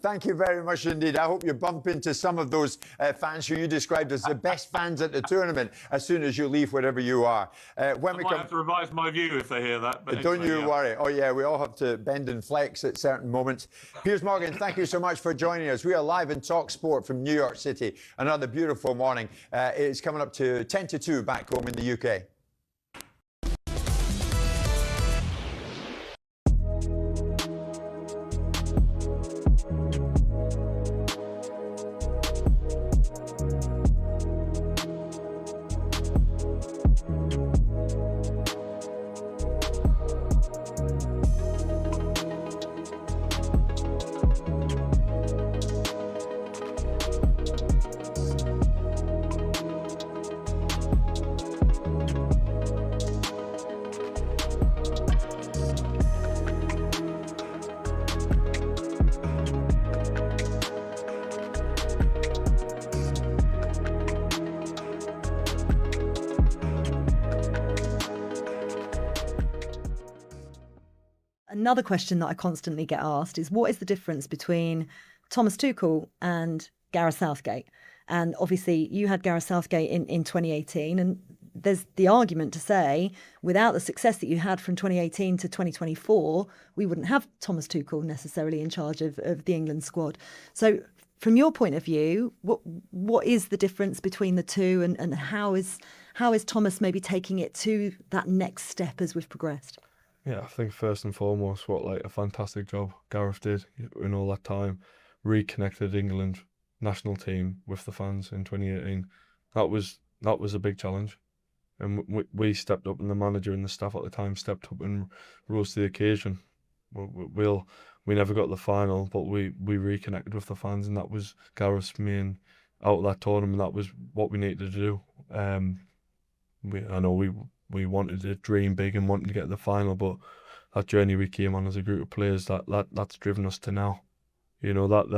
Thank you very much indeed. I hope you bump into some of those fans who you described as the best fans at the tournament as soon as you leave wherever you are. I might have to revise my view if they hear that. But don't you worry. Oh, yeah, we all have to bend and flex at certain moments. Piers Morgan, thank you so much for joining us. We are live in talkSPORT from New York City. Another beautiful morning. It's coming up to 10 to 2 back home in the UK. Another question that I constantly get asked is, what is the difference between Thomas Tuchel and Gareth Southgate? And obviously you had Gareth Southgate in 2018, and there's the argument to say, without the success that you had from 2018 to 2024, we wouldn't have Thomas Tuchel necessarily in charge of the England squad. So from your point of view, what is the difference between the two, and how is Thomas maybe taking it to that next step as we've progressed? Yeah, I think first and foremost, what a fantastic job Gareth did in all that time, reconnected England national team with the fans in 2018. That was a big challenge, and we stepped up, and the manager and the staff at the time stepped up and rose to the occasion. We never got the final, but we reconnected with the fans, and that was Gareth's main out of that tournament. That was what we needed to do. I know we wanted to dream big and wanted to get the final, but that journey we came on as a group of players, that's driven us to now. You know, that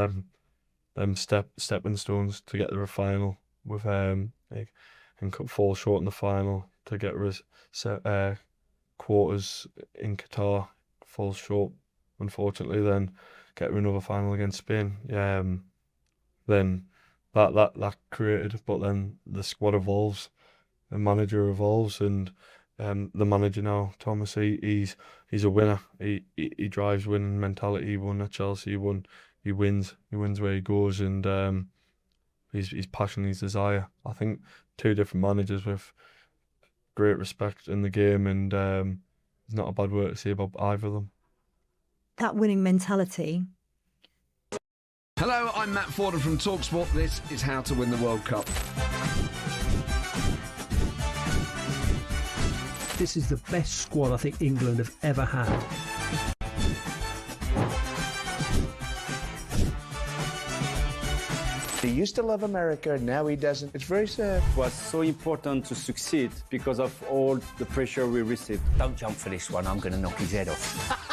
them stepping stones to get to the final with and fall short in the final, to get quarters in Qatar, fall short unfortunately, then get another final against Spain. Then that created, but then the squad evolves, the manager evolves, and the manager now, Thomas, he's a winner. He drives winning mentality. He won at Chelsea. He wins where he goes, and his passion, his desire. I think two different managers with great respect in the game, and there's not a bad word to say about either of them. That winning mentality. Hello, I'm Matt Forden from talkSPORT. This is How to Win the World Cup. This is the best squad I think England have ever had. He used to love America, now he doesn't. It's very sad. It was so important to succeed because of all the pressure we received. Don't jump for this one, I'm going to knock his head off.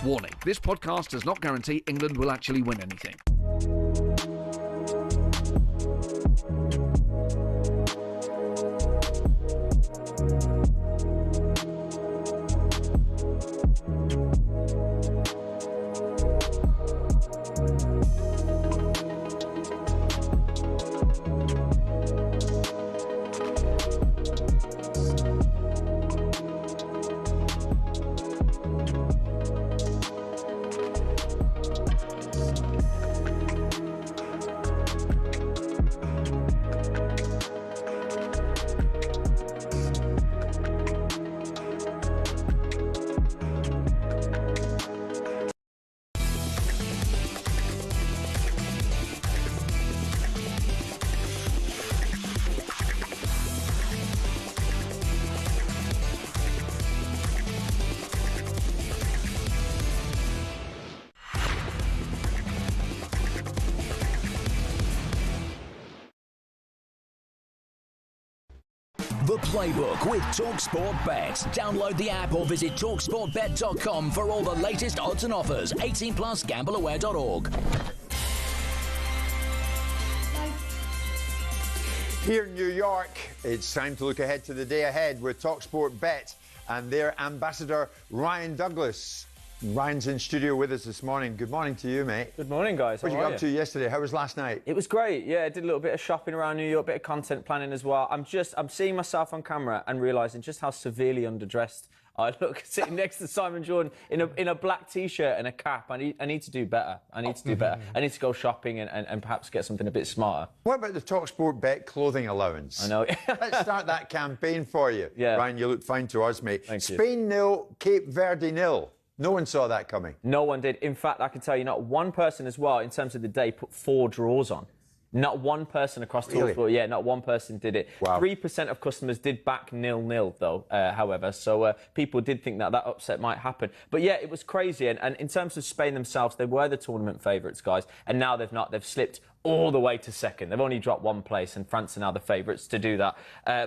Warning, this podcast does not guarantee England will actually win anything. The Playbook with talkSPORT Bet. Download the app or visit talksportbet.com for all the latest odds and offers. 18 plus gambleaware.org. Here in New York, it's time to look ahead to the day ahead with talkSPORT Bet and their ambassador, Ryan Douglas. Ryan's in studio with us this morning. Good morning to you, mate. Good morning, guys. What did you get up to yesterday? How was last night? It was great. Yeah, I did a little bit of shopping around New York, bit of content planning as well. I'm seeing myself on camera and realising just how severely underdressed I look sitting next to Simon Jordan in a black T-shirt and a cap. I need to do better. I need to go shopping and perhaps get something a bit smarter. What about the talkSPORT Bet clothing allowance? I know. Let's start that campaign for you. Yeah. Ryan, you look fine to us, mate. Thank you. Spain 0, Cape Verde 0. No one saw that coming. No one did. In fact, I can tell you, not one person as well, in terms of the day, put 4 draws on. Not one person across Really? talkSPORT. Yeah, not one person did it. Wow. 3% of customers did back 0-0, though, however. So people did think that upset might happen. But yeah, it was crazy. And in terms of Spain themselves, they were the tournament favourites, guys. And now they've not. They've slipped all the way to second. They've only dropped 1 place, and France are now the favourites to do that.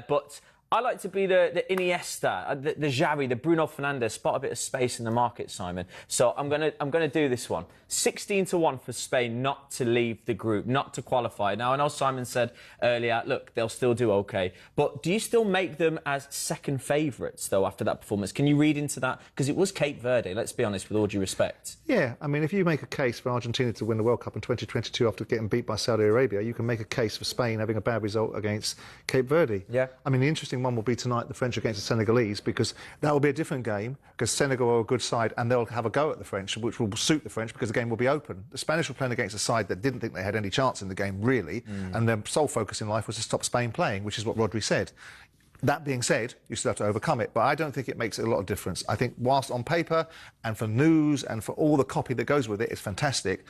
But I like to be the Iniesta, the Xavi, the Bruno Fernandes, spot a bit of space in the market, Simon. So I'm gonna do this one. 16-1 for Spain not to leave the group, not to qualify. Now I know Simon said earlier, look, they'll still do okay, but do you still make them as second favourites though after that performance? Can you read into that? Because it was Cape Verde. Let's be honest, with all due respect. Yeah, I mean, if you make a case for Argentina to win the World Cup in 2022 after getting beat by Saudi Arabia, you can make a case for Spain having a bad result against Cape Verde. Yeah. I mean, the interesting one will be tonight, the French against the Senegalese, because that will be a different game, because Senegal are a good side and they'll have a go at the French, which will suit the French because the game will be open. The Spanish were playing against a side that didn't think they had any chance in the game, really, and their sole focus in life was to stop Spain playing, which is what Rodri said. That being said, you still have to overcome it, but I don't think it makes a lot of difference. I think whilst on paper and for news and for all the copy that goes with it, it's fantastic.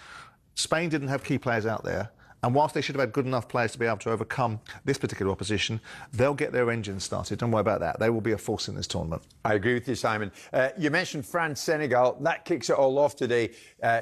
Spain didn't have key players out there, and whilst they should have had good enough players to be able to overcome this particular opposition, they'll get their engines started. Don't worry about that. They will be a force in this tournament. I agree with you, Simon. You mentioned France-Senegal. That kicks it all off today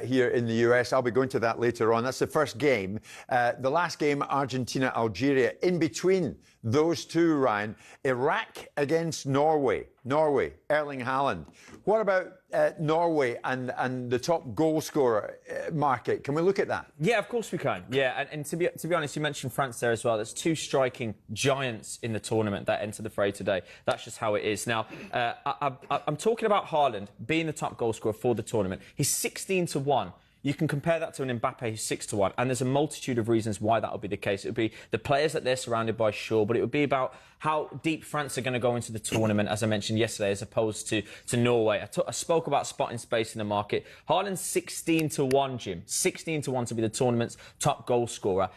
here in the US. I'll be going to that later on. That's the first game. The last game, Argentina-Algeria. In between those two, Ryan, Iraq against Norway. Norway, Erling Haaland. What about Norway and the top goal scorer market? Can we look at that? Yeah, of course we can. Yeah, and to be honest, you mentioned France there as well. There's two striking giants in the tournament that enter the fray today. That's just how it is. Now, I'm talking about Haaland being the top goal scorer for the tournament. He's 16-1. You can compare that to an Mbappe who's 6-1, and there's a multitude of reasons why that would be the case. It would be the players that they're surrounded by, sure, but it would be about how deep France are going to go into the tournament, as I mentioned yesterday, as opposed to Norway. I spoke about spotting space in the market. Haaland's 16-1, Jim. 16-1 to be the tournament's top goal scorer.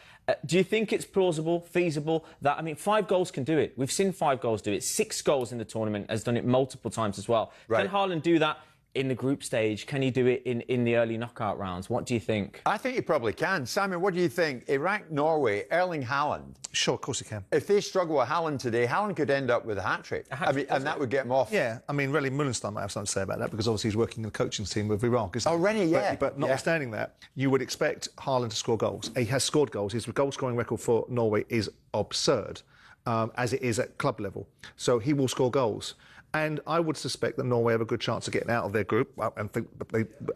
Do you think it's plausible, feasible that, I mean, 5 goals can do it. We've seen 5 goals do it. 6 goals in the tournament, has done it multiple times as well. Right. Can Haaland do that in the group stage? Can he do it in the early knockout rounds? What do you think? I think he probably can. Simon, what do you think? Iraq, Norway, Erling Haaland. Sure, of course he can. If they struggle with Haaland today, Haaland could end up with a hat-trick. And that would get him off. Yeah, I mean, really, Mullenstein might have something to say about that because obviously he's working in the coaching team with Iraq. Oh, Rennie, yeah. But notwithstanding that, you would expect Haaland to score goals. He has scored goals. His goal-scoring record for Norway is absurd, as it is at club level. So he will score goals. And I would suspect that Norway have a good chance of getting out of their group, and think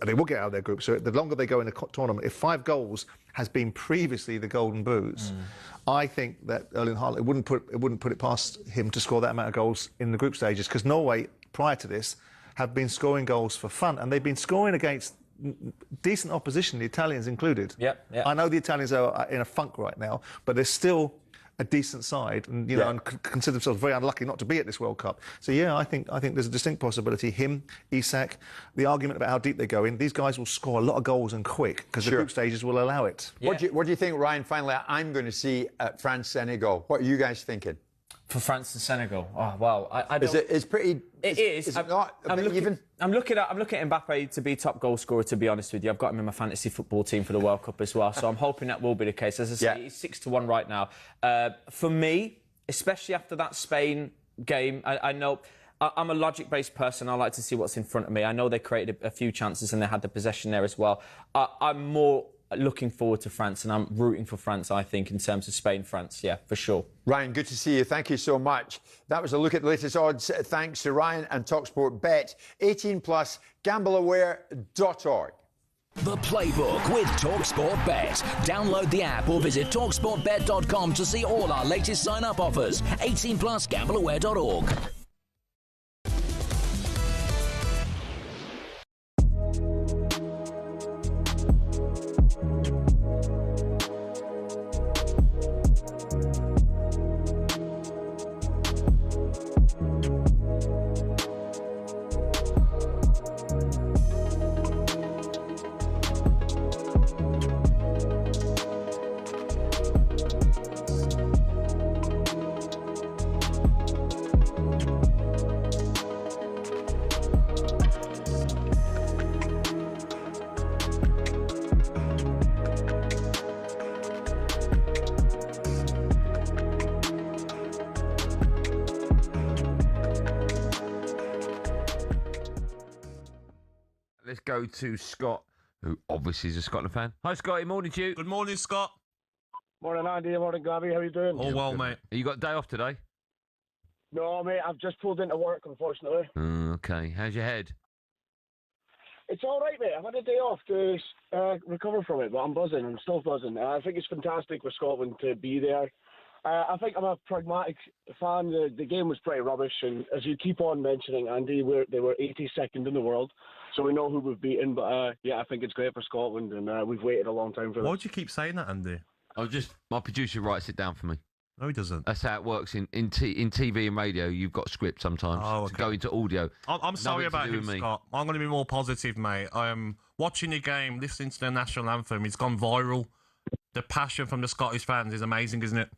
they will get out of their group. So the longer they go in a tournament, if 5 goals has been previously the golden boots, I think that Erling Haaland, it wouldn't put it past him to score that amount of goals in the group stages, because Norway, prior to this, have been scoring goals for fun, and they've been scoring against decent opposition, the Italians included. Yep. I know the Italians are in a funk right now, but they're still a decent side, and you know, and consider themselves very unlucky not to be at this World Cup. So yeah, I think there's a distinct possibility. Him, Isak, the argument about how deep they go in, these guys will score a lot of goals and quick because the group stages will allow it. Yeah. What do you think, Ryan? Finally, I'm going to see at France-Senegal. What are you guys thinking? For France and Senegal, oh wow! I don't. It's pretty. It is. Is it not a bit even? I'm looking at Mbappe to be top goal scorer. To be honest with you, I've got him in my fantasy football team for the World Cup as well. So I'm hoping that will be the case. As I say, he's 6-1 right now. For me, especially after that Spain game, I know I'm a logic-based person. I like to see what's in front of me. I know they created a few chances and they had the possession there as well. I'm more looking forward to France, and I'm rooting for France, I think, in terms of Spain-France, yeah, for sure. Ryan, good to see you. Thank you so much. That was a look at the latest odds. Thanks to Ryan and talkSPORT Bet. 18+, gambleaware.org. The Playbook with talkSPORT Bet. Download the app or visit talksportbet.com to see all our latest sign-up offers. 18+, gambleaware.org. Let's go to Scott, who obviously is a Scotland fan. Hi, Scotty. Morning to you. Good morning, Scott. Morning, Andy. Morning, Gabby. How are you doing? All well, mate. You got a day off today? No, mate, I've just pulled into work, unfortunately. Okay. How's your head? It's all right, mate. I've had a day off to recover from it, but I'm buzzing. I'm still buzzing. I think it's fantastic for Scotland to be there. I think I'm a pragmatic fan. The game was pretty rubbish, and as you keep on mentioning, Andy, they were 82nd in the world, so we know who we've beaten. But yeah, I think it's great for Scotland, and we've waited a long time for Why this. would you keep saying that, Andy? My producer writes it down for me. No, he doesn't. That's how it works in TV and radio. You've got scripts sometimes to go into audio. I'm sorry Nothing to about do him, with me. Scott. I'm going to be more positive, mate. I am watching the game, listening to the national anthem. It's gone viral. The passion from the Scottish fans is amazing, isn't it?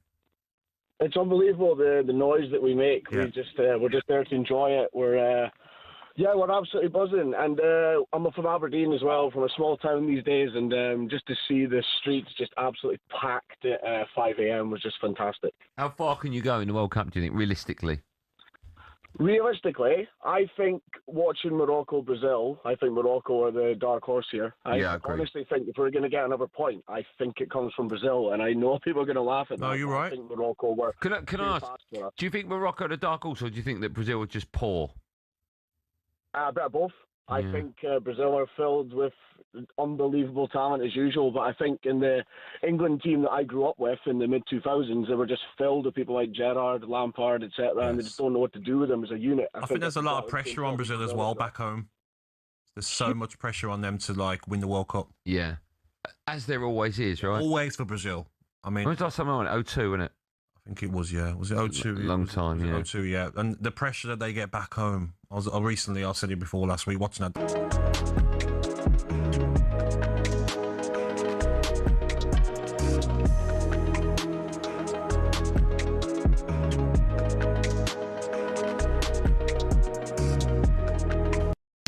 It's unbelievable the noise that we make. Yeah. We're just there to enjoy it. We're absolutely buzzing, and I'm from Aberdeen as well, from a small town these days, and just to see the streets just absolutely packed at 5 a.m. was just fantastic. How far can you go in the World Cup, do you think, realistically? Realistically, I think watching Morocco-Brazil, I think Morocco are the dark horse here. I agree. honestly think if we're going to get another point, I think it comes from Brazil, and I know people are going to laugh at that. No, you're but right. I think Morocco were. Can I ask, do you think Morocco are the dark horse, or do you think that Brazil are just poor? A bit of both. I Yeah. think Brazil are filled with unbelievable talent as usual, but I think in the England team that I grew up with in the mid-2000s, they were just filled with people like Gerrard, Lampard, etc., and they just don't know what to do with them as a unit. I think there's a lot of pressure on Brazil as well back home. There's so much pressure on them to win the World Cup. Yeah. As there always is, right? Always for Brazil. I mean, when was the last time I went? 02, wasn't it? I think it was, yeah. Was it 02? Long time, yeah. 02, yeah. And the pressure that they get back home. I said it before last week, watching that.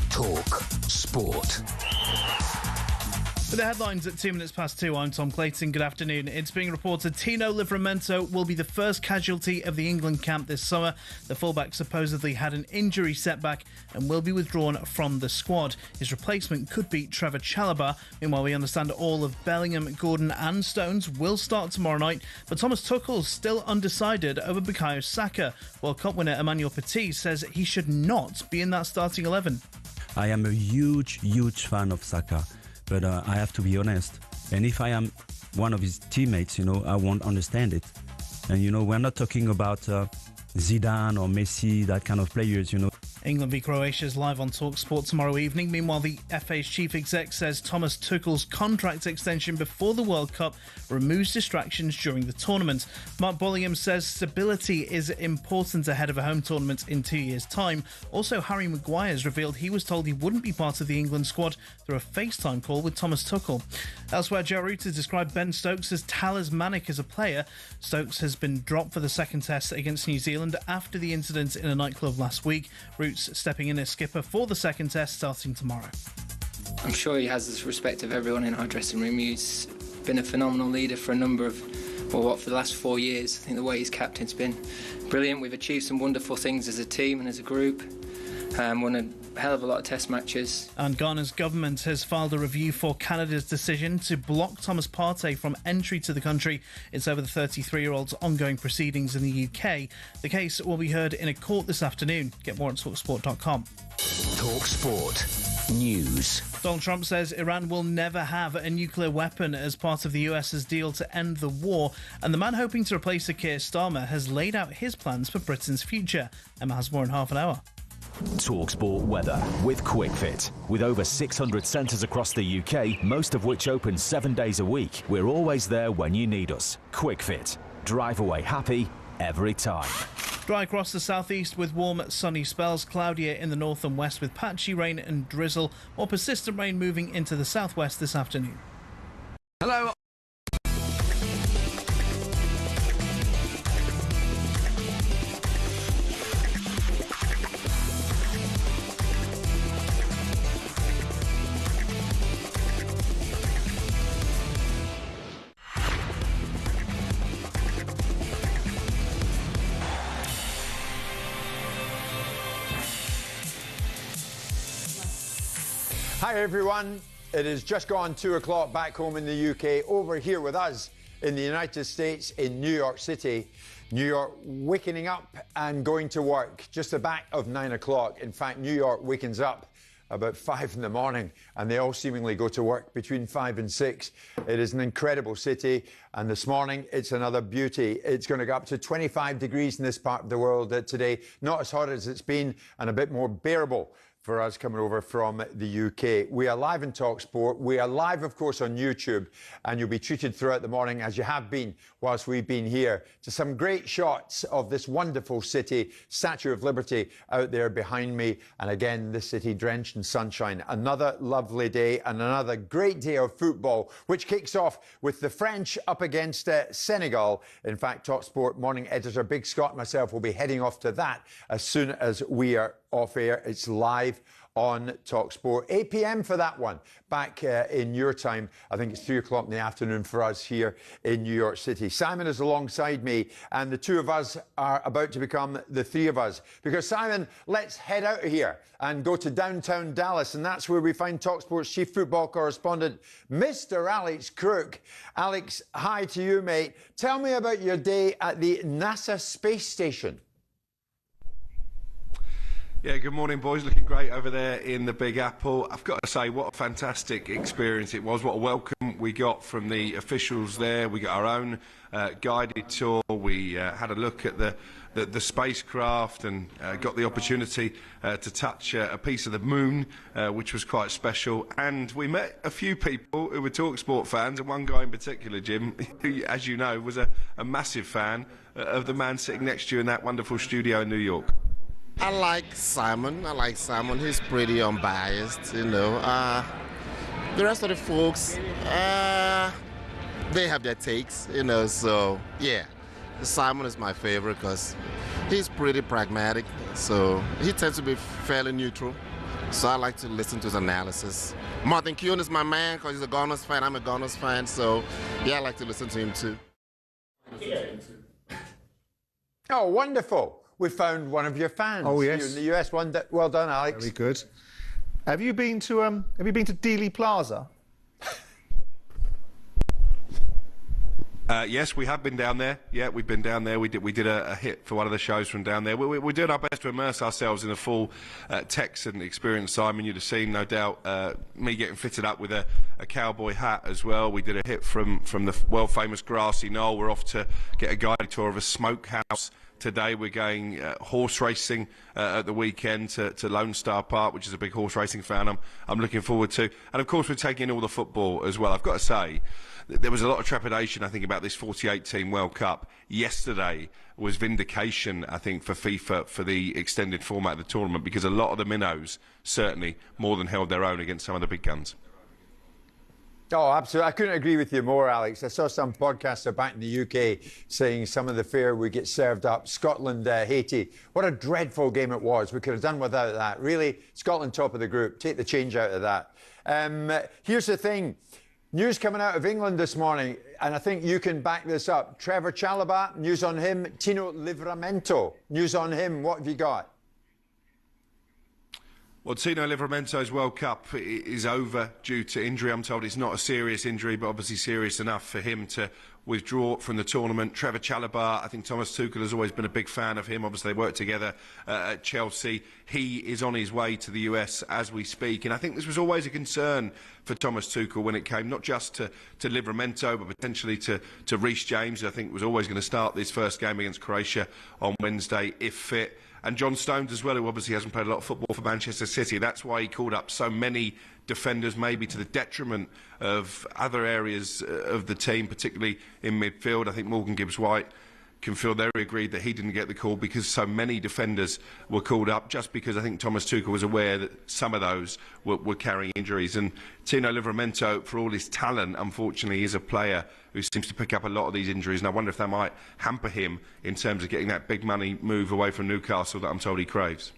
Talk Sport. With the headlines at 2 minutes past 2, I'm Tom Clayton. Good afternoon. It's being reported Tino Livramento will be the first casualty of the England camp this summer. The fullback supposedly had an injury setback and will be withdrawn from the squad. His replacement could be Trevor Chalobah. Meanwhile, we understand all of Bellingham, Gordon and Stones will start tomorrow night, but Thomas Tuchel's still undecided over Bukayo Saka. World Cup winner Emmanuel Petit says he should not be in that starting 11. I am a huge fan of Saka. But I have to be honest. And if I am one of his teammates, I won't understand it. And, we're not talking about Zidane or Messi, that kind of players, England v Croatia is live on talkSPORT tomorrow evening. Meanwhile, the FA's chief exec says Thomas Tuchel's contract extension before the World Cup removes distractions during the tournament. Mark Bullingham says stability is important ahead of a home tournament in 2 years' time. Also, Harry Maguire's revealed he was told he wouldn't be part of the England squad through a FaceTime call with Thomas Tuchel. Elsewhere, Joe Root has described Ben Stokes as talismanic as a player. Stokes has been dropped for the second test against New Zealand after the incident in a nightclub last week. Root's stepping in as skipper for the second test starting tomorrow. I'm sure he has the respect of everyone in our dressing room. He's been a phenomenal leader for for the last 4 years. I think the way he's captain's been brilliant. We've achieved some wonderful things as a team and as a group. Won a hell of a lot of test matches. And Ghana's government has filed a review for Canada's decision to block Thomas Partey from entry to the country. It's over the 33-year-old's ongoing proceedings in the UK. The case will be heard in a court this afternoon. Get more at talksport.com. talkSPORT News. Donald Trump says Iran will never have a nuclear weapon as part of the US's deal to end the war. And the man hoping to replace Keir Starmer has laid out his plans for Britain's future. Emma has more in half an hour. talkSPORT weather with QuickFit. With over 600 centres across the UK, most of which open 7 days a week, we're always there when you need us. QuickFit. Drive away happy every time. Dry across the southeast with warm, sunny spells. Cloudier in the north and west with patchy rain and drizzle, or persistent rain moving into the southwest this afternoon. Hello. Hi everyone. It is just gone 2 o'clock back home in the UK. Over here with us in the United States, in New York City. New York waking up and going to work just the back of 9 o'clock. In fact, New York wakens up about 5 in the morning, and they all seemingly go to work between 5 and 6. It is an incredible city, and this morning it's another beauty. It's going to go up to 25 degrees in this part of the world today. Not as hot as it's been, and a bit more bearable for us coming over from the UK. We are live in talkSPORT. We are live, of course, on YouTube, and you'll be treated throughout the morning, as you have been whilst we've been here, to some great shots of this wonderful city, Statue of Liberty out there behind me, and again, this city drenched in sunshine. Another lovely day and another great day of football, which kicks off with the French up against Senegal. In fact, talkSPORT morning editor Big Scott and myself will be heading off to that as soon as we are off air. It's live on talkSPORT. 8 p.m. for that one. Back in your time, I think it's 3 o'clock in the afternoon for us here in New York City. Simon is alongside me, and the two of us are about to become the three of us. Because, Simon, let's head out of here and go to downtown Dallas, and that's where we find talkSPORT's chief football correspondent, Mr. Alex Crook. Alex, hi to you, mate. Tell me about your day at the NASA space station. Yeah, good morning, boys. Looking great over there in the Big Apple. I've got to say, what a fantastic experience it was. What a welcome we got from the officials there. We got our own guided tour. We had a look at the spacecraft and got the opportunity to touch a piece of the moon, which was quite special. And we met a few people who were talkSPORT fans, and one guy in particular, Jim, who, as you know, was a massive fan of the man sitting next to you in that wonderful studio in New York. I like Simon. He's pretty unbiased, you know. The rest of the folks, they have their takes, you know. So, yeah, Simon is my favorite because he's pretty pragmatic. So he tends to be fairly neutral. So I like to listen to his analysis. Martin Kuhn is my man because he's a Gunners fan. I'm a Gunners fan. So, yeah, I like to listen to him too. Oh, wonderful. We found one of your fans. Oh, yes. Here in the US. Well done, Alex. Very good. Have you been to Dealey Plaza? Yes, we have been down there. Yeah, we've been down there. We did a hit for one of the shows from down there. We're doing our best to immerse ourselves in a full Texan experience, Simon. You'd have seen, no doubt, me getting fitted up with a cowboy hat as well. We did a hit from the world-famous grassy knoll. We're off to get a guided tour of a smokehouse. Today we're going horse racing at the weekend to Lone Star Park, which is a big horse racing fan I'm looking forward to. And, of course, we're taking in all the football as well. I've got to say, there was a lot of trepidation, I think, about this 48-team World Cup. Yesterday was vindication, I think, for FIFA for the extended format of the tournament, because a lot of the minnows certainly more than held their own against some of the big guns. Oh, absolutely. I couldn't agree with you more, Alex. I saw some podcaster back in the UK saying some of the fare would get served up. Scotland, Haiti. What a dreadful game it was. We could have done without that. Really, Scotland top of the group. Take the change out of that. Here's the thing. News coming out of England this morning, and I think you can back this up. Trevor Chalobah, news on him. Tino Livramento, news on him. What have you got? Well, Tino Livramento's World Cup is over due to injury. I'm told it's not a serious injury, but obviously serious enough for him to withdraw from the tournament. Trevor Chalobah, I think Thomas Tuchel has always been a big fan of him. Obviously, they worked together at Chelsea. He is on his way to the US as we speak. And I think this was always a concern for Thomas Tuchel when it came not just to Livramento, but potentially to Reece James, who I think was always going to start this first game against Croatia on Wednesday, if fit. And John Stones as well, who obviously hasn't played a lot of football for Manchester City. That's why he called up so many defenders, maybe to the detriment of other areas of the team, particularly in midfield. I think Morgan Gibbs-White can feel they agreed that he didn't get the call because so many defenders were called up, just because I think Thomas Tuchel was aware that some of those were carrying injuries. And Tino Livramento, for all his talent, unfortunately, is a player who seems to pick up a lot of these injuries, and I wonder if that might hamper him in terms of getting that big money move away from Newcastle that I'm told he craves.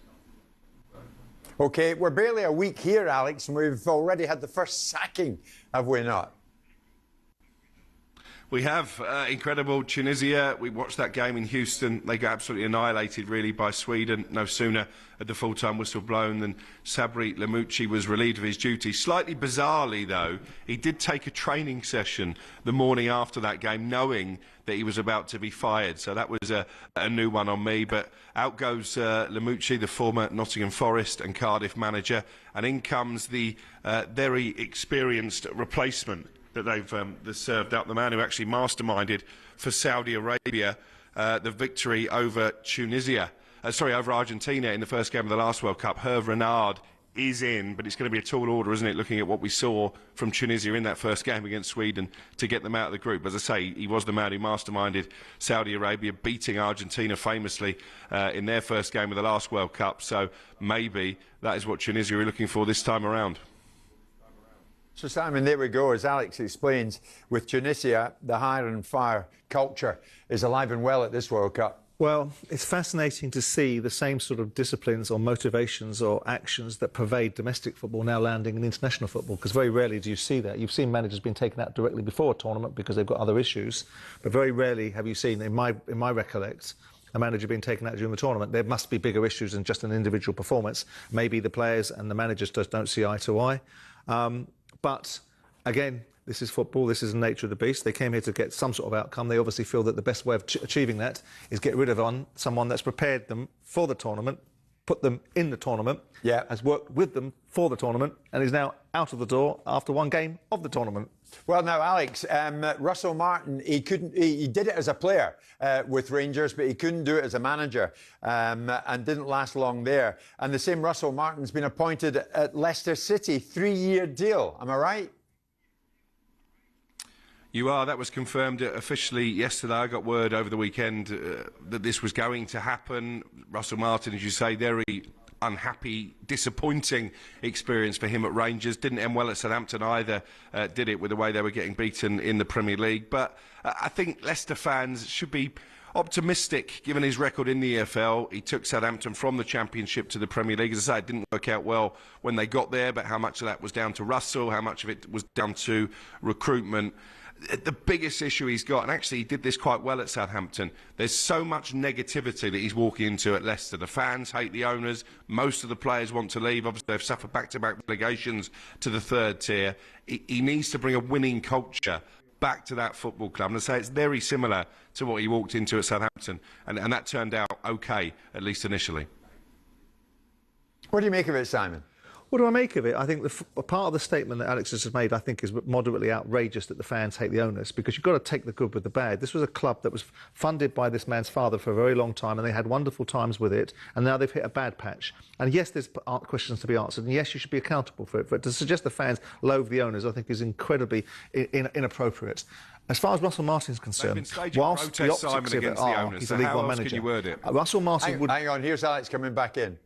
OK, we're barely a week here, Alex, and we've already had the first sacking, have we not? We have incredible Tunisia. We watched that game in Houston. They got absolutely annihilated, really, by Sweden. No sooner had the full-time whistle blown than Sabri Lamouchi was relieved of his duties. Slightly bizarrely, though, he did take a training session the morning after that game, knowing that he was about to be fired. So that was a new one on me. But out goes Lamouchi, the former Nottingham Forest and Cardiff manager, and in comes the very experienced replacement that they've served up, the man who actually masterminded for Saudi Arabia the victory over over Argentina in the first game of the last World Cup. Hervé Renard is in, but it's going to be a tall order, isn't it, looking at what we saw from Tunisia in that first game against Sweden to get them out of the group. As I say, he was the man who masterminded Saudi Arabia, beating Argentina famously in their first game of the last World Cup. So maybe that is what Tunisia are looking for this time around. So, Simon, there we go. As Alex explains, with Tunisia, the hire and fire culture is alive and well at this World Cup. Well, it's fascinating to see the same sort of disciplines or motivations or actions that pervade domestic football now landing in international football, because very rarely do you see that. You've seen managers being taken out directly before a tournament because they've got other issues, but very rarely have you seen, in my recollect, a manager being taken out during the tournament. There must be bigger issues than just an individual performance. Maybe the players and the managers just don't see eye to eye. But again, this is football, this is the nature of the beast. They came here to get some sort of outcome. They obviously feel that the best way of achieving that is get rid of someone that's prepared them for the tournament, put them in the tournament, has worked with them for the tournament, and is now out of the door after one game of the tournament. Well, now, Alex, Russell Martin, he did it as a player with Rangers, but he couldn't do it as a manager and didn't last long there. And the same Russell Martin's been appointed at Leicester City, 3-year deal. Am I right? You are. That was confirmed officially yesterday. I got word over the weekend that this was going to happen. Russell Martin, as you say, very unhappy, disappointing experience for him at Rangers. Didn't end well at Southampton either, did it, with the way they were getting beaten in the Premier League. But I think Leicester fans should be optimistic, given his record in the EFL. He took Southampton from the Championship to the Premier League. As I say, it didn't work out well when they got there, but how much of that was down to Russell, how much of it was down to recruitment. The biggest issue he's got, and actually he did this quite well at Southampton, there's so much negativity that he's walking into at Leicester. The fans hate the owners, most of the players want to leave. Obviously they've suffered back-to-back relegations to the third tier. He needs to bring a winning culture back to that football club. And I say it's very similar to what he walked into at Southampton, and that turned out okay, at least initially. What do you make of it, Simon? What do I make of it? I think a part of the statement that Alex has just made, I think, is moderately outrageous, that the fans hate the owners, because you've got to take the good with the bad. This was a club that was funded by this man's father for a very long time, and they had wonderful times with it, and now they've hit a bad patch. And yes, there's questions to be answered, and yes, you should be accountable for it. But to suggest the fans loathe the owners, I think, is incredibly inappropriate. As far as Russell Martin's concerned, whilst the optics of it are, he's a League One manager. Russell Martin would... Hang on, here's Alex coming back in.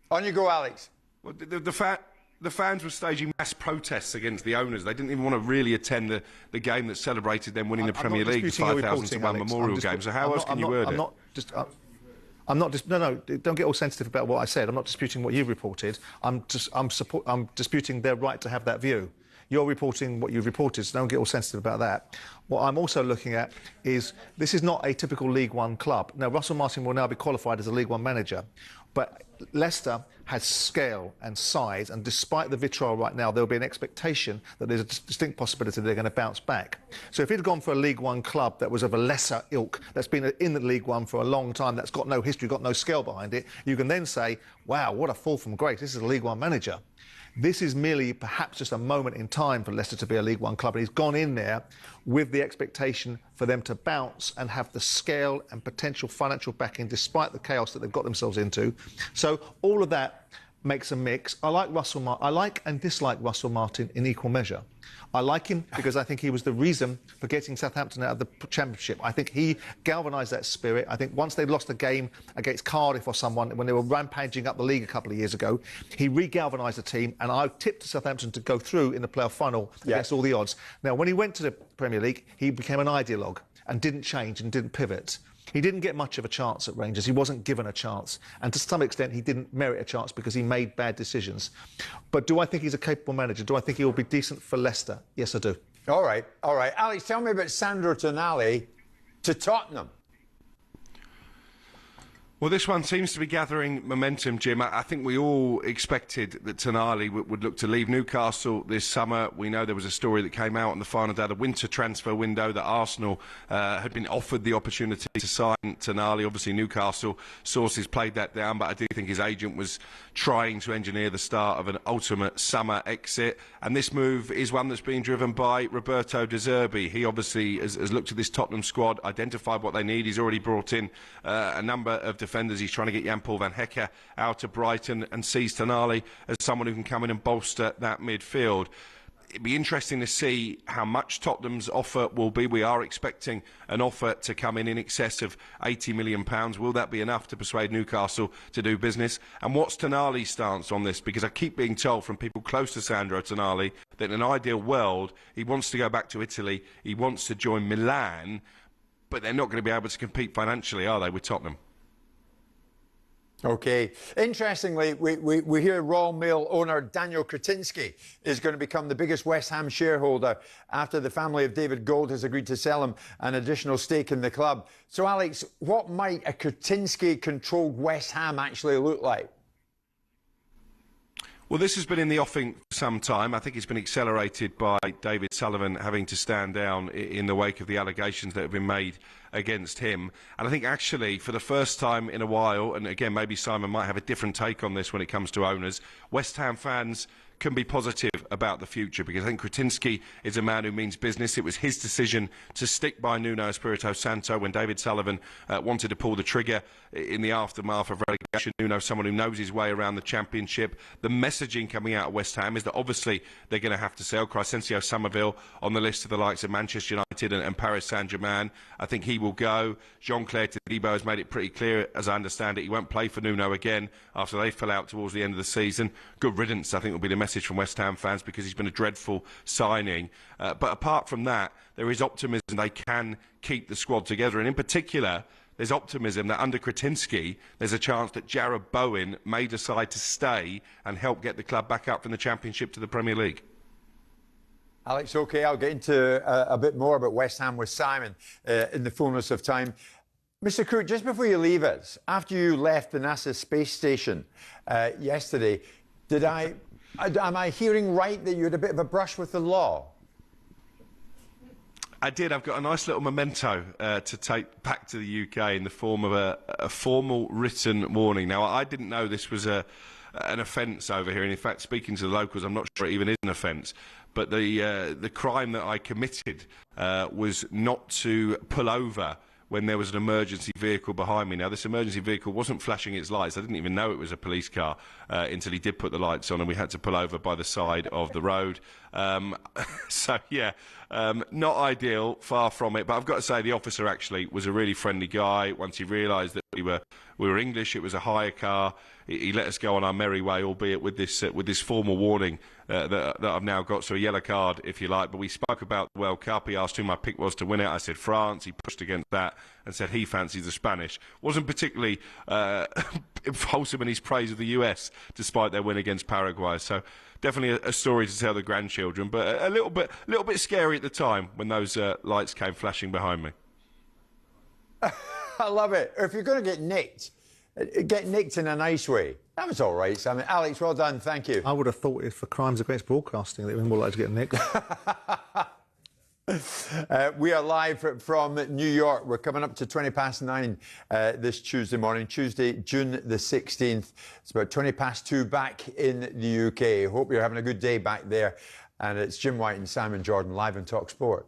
On you go, Alex. Well, the fans were staging mass protests against the owners. They didn't even want to really attend the game that celebrated them winning the Premier League, the 5,000-to-1 Memorial game. So how else can you word it? No, don't get all sensitive about what I said. I'm not disputing what you've reported. I'm disputing their right to have that view. You're reporting what you've reported, so don't get all sensitive about that. What I'm also looking at is this is not a typical League One club. Now, Russell Martin will now be qualified as a League One manager, but Leicester has scale and size, and despite the vitriol right now, there'll be an expectation that there's a distinct possibility they're going to bounce back. So if he'd gone for a League One club that was of a lesser ilk, that's been in the League One for a long time, that's got no history, got no scale behind it, you can then say, wow, what a fall from grace, this is a League One manager. This is merely perhaps just a moment in time for Leicester to be a League One club, and he's gone in there with the expectation for them to bounce and have the scale and potential financial backing despite the chaos that they've got themselves into. So all of that makes a mix. I like and dislike Russell Martin in equal measure. I like him because I think he was the reason for getting Southampton out of the Championship. I think he galvanised that spirit. I think once they lost a game against Cardiff or someone, when they were rampaging up the league a couple of years ago, he re-galvanised the team, and I tipped Southampton to go through in the playoff final against all the odds. Now, when he went to the Premier League, he became an ideologue and didn't change and didn't pivot. He didn't get much of a chance at Rangers. He wasn't given a chance. And to some extent, he didn't merit a chance because he made bad decisions. But do I think he's a capable manager? Do I think he will be decent for Leicester? Yes, I do. All right. Alex, tell me about Sandro Tonali to Tottenham. Well, this one seems to be gathering momentum, Jim. I think we all expected that Tonali would look to leave Newcastle this summer. We know there was a story that came out on the final day of the winter transfer window that Arsenal had been offered the opportunity to sign Tonali. Obviously, Newcastle sources played that down, but I do think his agent was trying to engineer the start of an ultimate summer exit. And this move is one that's been driven by Roberto De Zerbi. He obviously has looked at this Tottenham squad, identified what they need. He's already brought in a number of defenders. He's trying to get Jan-Paul van Hecke out of Brighton and sees Tonali as someone who can come in and bolster that midfield. It'd be interesting to see how much Tottenham's offer will be. We are expecting an offer to come in excess of £80 million. Will that be enough to persuade Newcastle to do business? And what's Tonali's stance on this? Because I keep being told from people close to Sandro Tonali that in an ideal world, he wants to go back to Italy, he wants to join Milan, but they're not going to be able to compete financially, are they, with Tottenham? Okay. Interestingly, we hear Royal Mail owner Daniel Kretinsky is going to become the biggest West Ham shareholder after the family of David Gold has agreed to sell him an additional stake in the club. So, Alex, what might a Kretinsky-controlled West Ham actually look like? Well, this has been in the offing for some time. I think it's been accelerated by David Sullivan having to stand down in the wake of the allegations that have been made against him. And I think actually, for the first time in a while, and again, maybe Simon might have a different take on this when it comes to owners, West Ham fans can be positive about the future, because I think Kretinsky is a man who means business. It was his decision to stick by Nuno Espirito Santo when David Sullivan wanted to pull the trigger in the aftermath of relegation. Nuno, someone who knows his way around the Championship. The messaging coming out of West Ham is that obviously they're going to have to sell. Crescencio Somerville on the list of the likes of Manchester United and Paris Saint-Germain. I think he will go. Jean-Claire Todibo has made it pretty clear, as I understand it, he won't play for Nuno again after they fell out towards the end of the season. Good riddance, I think, will be the message from West Ham fans, because he's been a dreadful signing. But apart from that, there is optimism they can keep the squad together. And in particular, there's optimism that under Kretinsky, there's a chance that Jarrod Bowen may decide to stay and help get the club back up from the Championship to the Premier League. Alex, OK, I'll get into a bit more about West Ham with Simon in the fullness of time. Mr. Crook, just before you leave us, after you left the NASA space station yesterday, am I hearing right that you had a bit of a brush with the law? I did. I've got a nice little memento to take back to the UK in the form of a formal written warning. Now, I didn't know this was an offence over here, and in fact, speaking to the locals, I'm not sure it even is an offence. But the crime that I committed was not to pull over when there was an emergency vehicle behind me. Now, this emergency vehicle wasn't flashing its lights. I didn't even know it was a police car until he did put the lights on, and we had to pull over by the side of the road. So, yeah, not ideal, far from it. But I've got to say, the officer actually was a really friendly guy. Once he realised that we were English, it was a hire car, he let us go on our merry way, albeit with this formal warning that I've now got, so a yellow card, if you like. But we spoke about the World Cup. He asked who my pick was to win it. I said France. He pushed against that and said he fancies the Spanish. Wasn't particularly wholesome in his praise of the US, despite their win against Paraguay. So definitely a story to tell the grandchildren, but a little bit scary at the time when those lights came flashing behind me. I love it. If you're going to get nicked in a nice way. That was all right, Simon. Alex, well done. Thank you. I would have thought for crimes against broadcasting that we're more likely to get nicked. We are live from New York. We're coming up to 9:20 this Tuesday morning, Tuesday, June the 16th. It's about 2:20 back in the UK. Hope you're having a good day back there. And it's Jim White and Simon Jordan live on talkSPORT.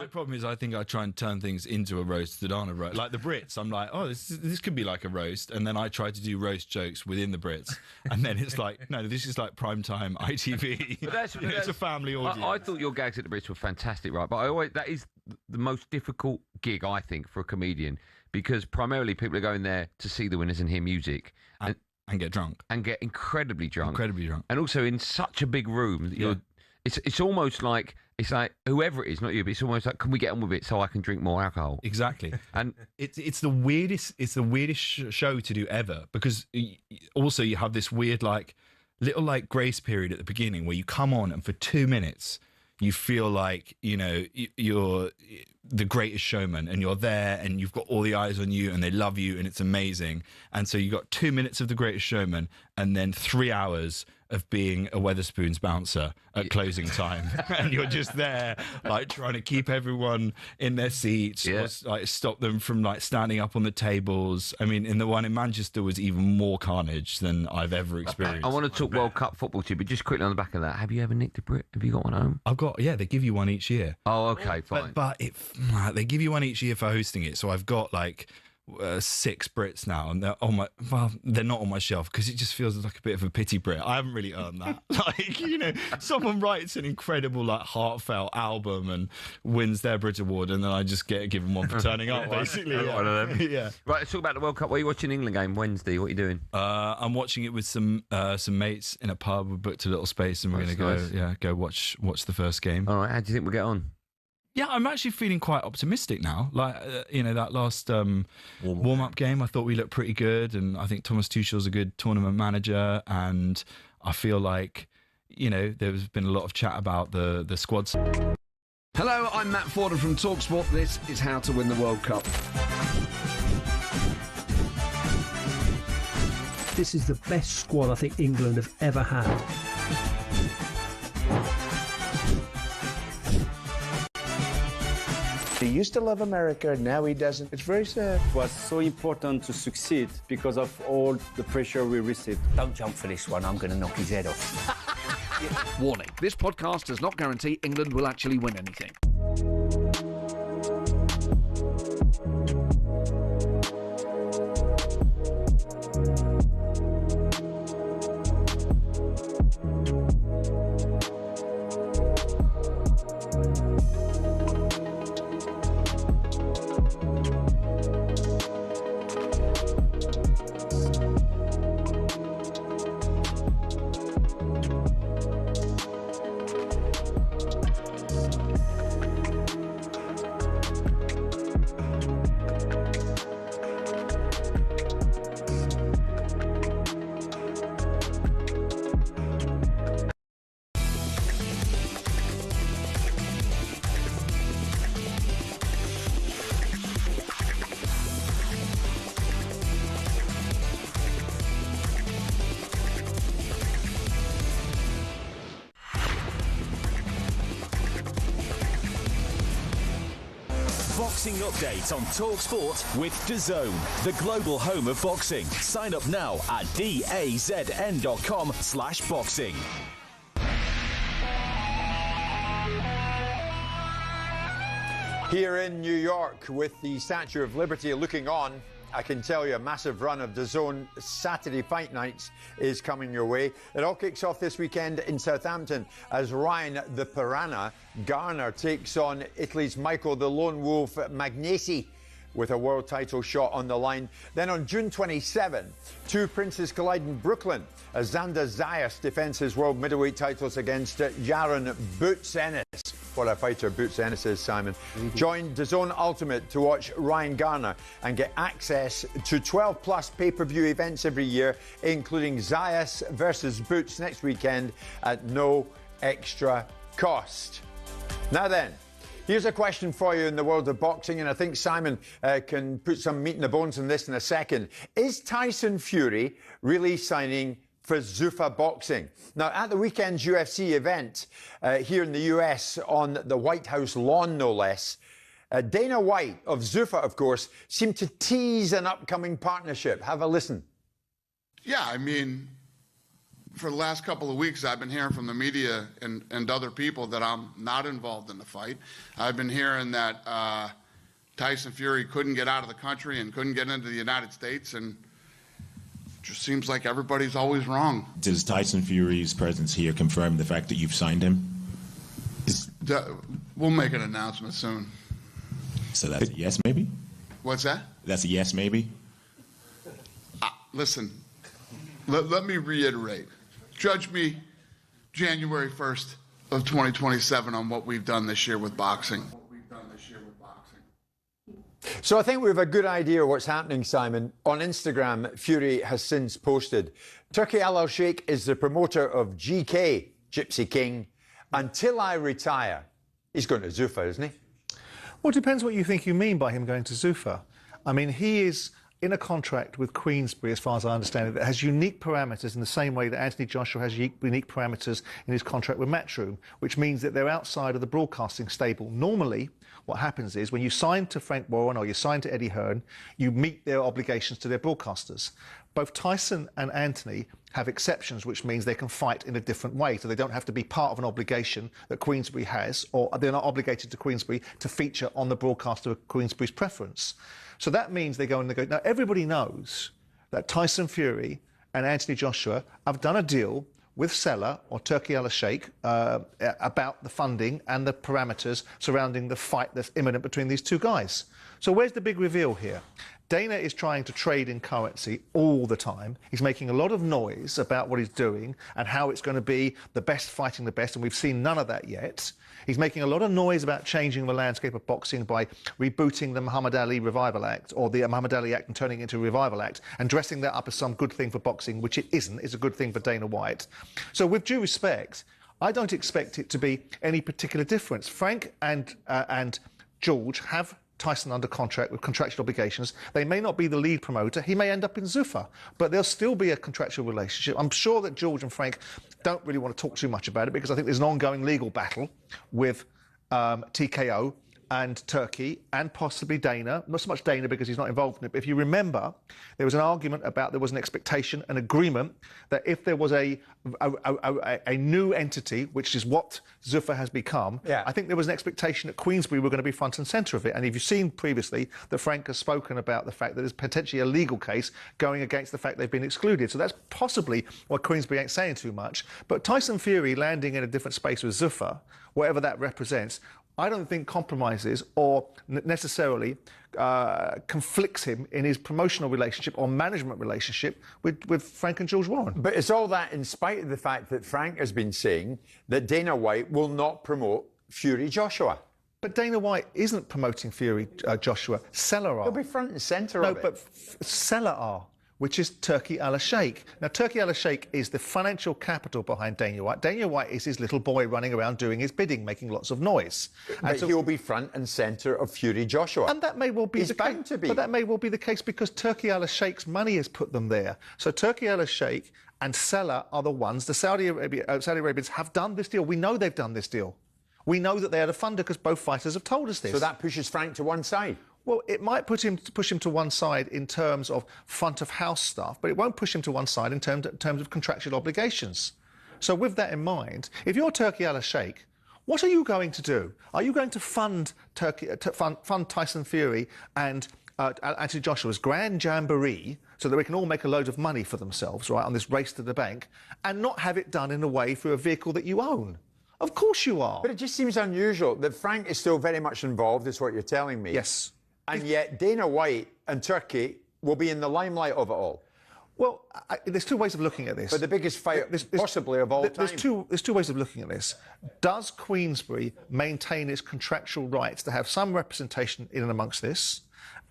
My problem is I think I try and turn things into a roast on a roast. Like the Brits, I'm like, oh, this could be like a roast. And then I try to do roast jokes within the Brits. And then it's like, no, this is like primetime ITV. But it's a family audience. I thought your gags at the Brits were fantastic, right? But that is the most difficult gig, I think, for a comedian, because primarily people are going there to see the winners and hear music. And get drunk. And get incredibly drunk. Incredibly drunk. And also in such a big room that it's almost like, it's like whoever it is, not you, but it's almost like, can we get on with it so I can drink more alcohol? Exactly. And it's the weirdest show to do ever, because also you have this weird little grace period at the beginning where you come on and for 2 minutes you feel like, you know, you're the greatest showman and you're there and you've got all the eyes on you and they love you and it's amazing. And so you got 2 minutes of the greatest showman and then 3 hours of being a Wetherspoons bouncer at closing time. And you're just there, like, trying to keep everyone in their seats, or, like, stop them from, like, standing up on the tables. I mean, in the one in Manchester was even more carnage than I've ever experienced. I want to talk World Cup football to you, but just quickly on the back of that, have you ever nicked a Brit? Have you got one at home? I've got, they give you one each year. Oh, okay, fine. But they give you one each year for hosting it. So I've got, like, 6 Brits now, and they're not on my shelf because it just feels like a bit of a pity Brit. I haven't really earned that. Like, you know, someone writes an incredible, like, heartfelt album and wins their Brit Award, and then I just get given one for turning up, basically. One of them. Yeah. Right, let's talk about the World Cup. What are you watching England game Wednesday? What are you doing? I'm watching it with some mates in a pub. We booked a little space, and we're going to go watch the first game. All right, how do you think we'll get on? Yeah, I'm actually feeling quite optimistic now. Like, you know, that last warm-up game, I thought we looked pretty good, and I think Thomas Tuchel's a good tournament manager, and I feel like, you know, there's been a lot of chat about the squads. Hello, I'm Matt Forden from talkSPORT. This is How to Win the World Cup. This is the best squad I think England have ever had. He used to love America, now he doesn't. It's very sad. It was so important to succeed because of all the pressure we received. Don't jump for this one, I'm going to knock his head off. Warning, this podcast does not guarantee England will actually win anything. Boxing update on talkSPORT with DAZN, the global home of boxing. Sign up now at dazn.com/boxing. Here in New York, with the Statue of Liberty looking on, I can tell you a massive run of DAZN Saturday fight nights is coming your way. It all kicks off this weekend in Southampton as Ryan the Piranha Garner takes on Italy's Michael the Lone Wolf Magnesi with a world title shot on the line. Then on June 27, 2 princes collide in Brooklyn as Xander Zayas defends his world middleweight titles against Jaron Boots Ennis. What a fighter Boots Ennis is, Simon. Join DAZN Ultimate to watch Ryan Garner and get access to 12+ pay-per-view events every year, including Zayas versus Boots next weekend at no extra cost. Now then, here's a question for you in the world of boxing, and I think Simon can put some meat in the bones on this in a second. Is Tyson Fury really signing for Zuffa Boxing? Now, at the weekend's UFC event here in the US on the White House lawn, no less, Dana White of Zuffa, of course, seemed to tease an upcoming partnership. Have a listen. Yeah, I mean, for the last couple of weeks, I've been hearing from the media and other people that I'm not involved in the fight. I've been hearing that Tyson Fury couldn't get out of the country and couldn't get into the United States, and it just seems like everybody's always wrong. Does Tyson Fury's presence here confirm the fact that you've signed him? We'll make an announcement soon. So that's a yes, maybe? What's that? That's a yes, maybe? Listen, let me reiterate. Judge me January 1st of 2027 on what we've done this year with boxing. So I think we have a good idea of what's happening, Simon. On Instagram, Fury has since posted, Turki Al Sheikh is the promoter of GK, Gypsy King, until I retire. He's going to Zuffa, isn't he? Well, it depends what you think you mean by him going to Zuffa. I mean, he is in a contract with Queensberry, as far as I understand it, that has unique parameters in the same way that Anthony Joshua has unique parameters in his contract with Matchroom, which means that they're outside of the broadcasting stable. Normally, what happens is when you sign to Frank Warren or you sign to Eddie Hearn, you meet their obligations to their broadcasters. Both Tyson and Anthony have exceptions, which means they can fight in a different way. So they don't have to be part of an obligation that Queensberry has, or they're not obligated to Queensberry to feature on the broadcast of Queensberry's preference. So that means they go and negotiate. Now, everybody knows that Tyson Fury and Anthony Joshua have done a deal with Seller or Turki Al Sheikh about the funding and the parameters surrounding the fight that's imminent between these two guys. So where's the big reveal here? Dana is trying to trade in currency all the time. He's making a lot of noise about what he's doing and how it's going to be the best fighting the best, and we've seen none of that yet. He's making a lot of noise about changing the landscape of boxing by rebooting the Muhammad Ali Revival Act, or the Muhammad Ali Act, and turning it into a Revival Act, and dressing that up as some good thing for boxing, which it isn't. It's a good thing for Dana White. So with due respect, I don't expect it to be any particular difference. Frank and George have Tyson under contract with contractual obligations. They may not be the lead promoter. He may end up in Zuffa, but there'll still be a contractual relationship. I'm sure that George and Frank don't really want to talk too much about it because I think there's an ongoing legal battle with TKO and Turkey and possibly Dana. Not so much Dana because he's not involved in it, but if you remember, there was an argument about there was an expectation, an agreement, that if there was a new entity, which is what Zuffa has become, I think there was an expectation that Queensberry were going to be front and centre of it. And if you've seen previously that Frank has spoken about the fact that there's potentially a legal case going against the fact they've been excluded. So that's possibly why Queensberry ain't saying too much. But Tyson Fury landing in a different space with Zuffa, whatever that represents, I don't think compromises or necessarily conflicts him in his promotional relationship or management relationship with Frank and George Warren. But it's all that in spite of the fact that Frank has been saying that Dana White will not promote Fury Joshua. But Dana White isn't promoting Fury Joshua. Seller are. He'll be front and centre of it. No, but Seller are, which is Turki Al Sheikh. Now, Turki Al Sheikh is the financial capital behind Dana White. Dana White is his little boy running around doing his bidding, making lots of noise. But so he'll be front and centre of Fury Joshua. And that may well be the case. To be. But that may well be the case because Turki Al Sheikh's money has put them there. So Turki Al Sheikh and Seller are the ones. The Saudi Arabians have done this deal. We know they've done this deal. We know that they are the funder because both fighters have told us this. So that pushes Frank to one side? Well, it might push him to one side in terms of front of house stuff, but it won't push him to one side in terms of contractual obligations. So with that in mind, if you're Turki Al Sheikh, what are you going to do? Are you going to fund Tyson Fury and Anthony Joshua's grand jamboree so that we can all make a load of money for themselves, right, on this race to the bank, and not have it done in a way through a vehicle that you own? Of course you are. But it just seems unusual that Frank is still very much involved, is what you're telling me. Yes. And yet Dana White and Turkey will be in the limelight of it all. Well, there's two ways of looking at this. But the biggest fight possibly of all time. There's two ways of looking at this. Does Queensberry maintain its contractual rights to have some representation in and amongst this?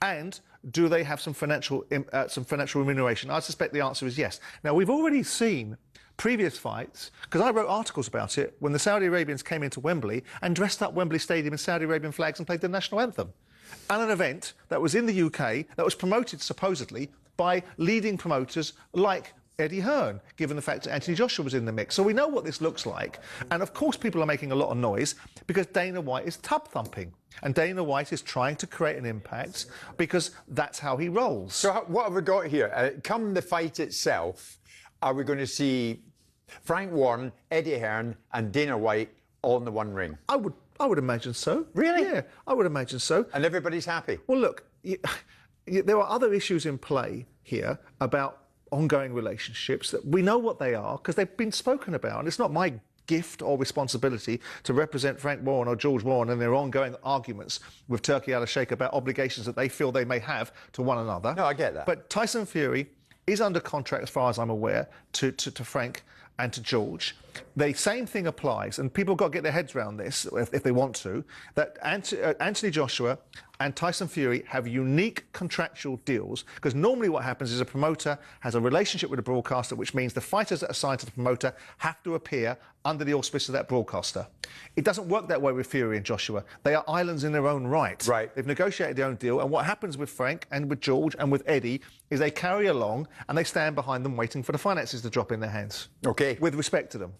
And do they have some financial remuneration? I suspect the answer is yes. Now, we've already seen previous fights, because I wrote articles about it when the Saudi Arabians came into Wembley and dressed up Wembley Stadium in Saudi Arabian flags and played the national anthem. And an event that was in the UK that was promoted supposedly by leading promoters like Eddie Hearn, given the fact that Anthony Joshua was in the mix. So we know what this looks like. And of course people are making a lot of noise because Dana White is tub thumping. And Dana White is trying to create an impact because that's how he rolls. So what have we got here? Come the fight itself, are we going to see Frank Warren, Eddie Hearn and Dana White all in the one ring? I would imagine so. Really? Yeah, I would imagine so. And everybody's happy? Well, look, there are other issues in play here about ongoing relationships that we know what they are because they've been spoken about. And it's not my gift or responsibility to represent Frank Warren or George Warren and their ongoing arguments with Turki Al-Sheikh about obligations that they feel they may have to one another. No, I get that. But Tyson Fury is under contract, as far as I'm aware, to Frank and to George. The same thing applies, and people have got to get their heads around this if they want to, that Anthony Joshua and Tyson Fury have unique contractual deals, because normally what happens is a promoter has a relationship with a broadcaster, which means the fighters that are signed to the promoter have to appear under the auspices of that broadcaster. It doesn't work that way with Fury and Joshua. They are islands in their own right. Right. They've negotiated their own deal, and what happens with Frank and with George and with Eddie is they carry along and they stand behind them waiting for the finances to drop in their hands. Okay. With respect to them.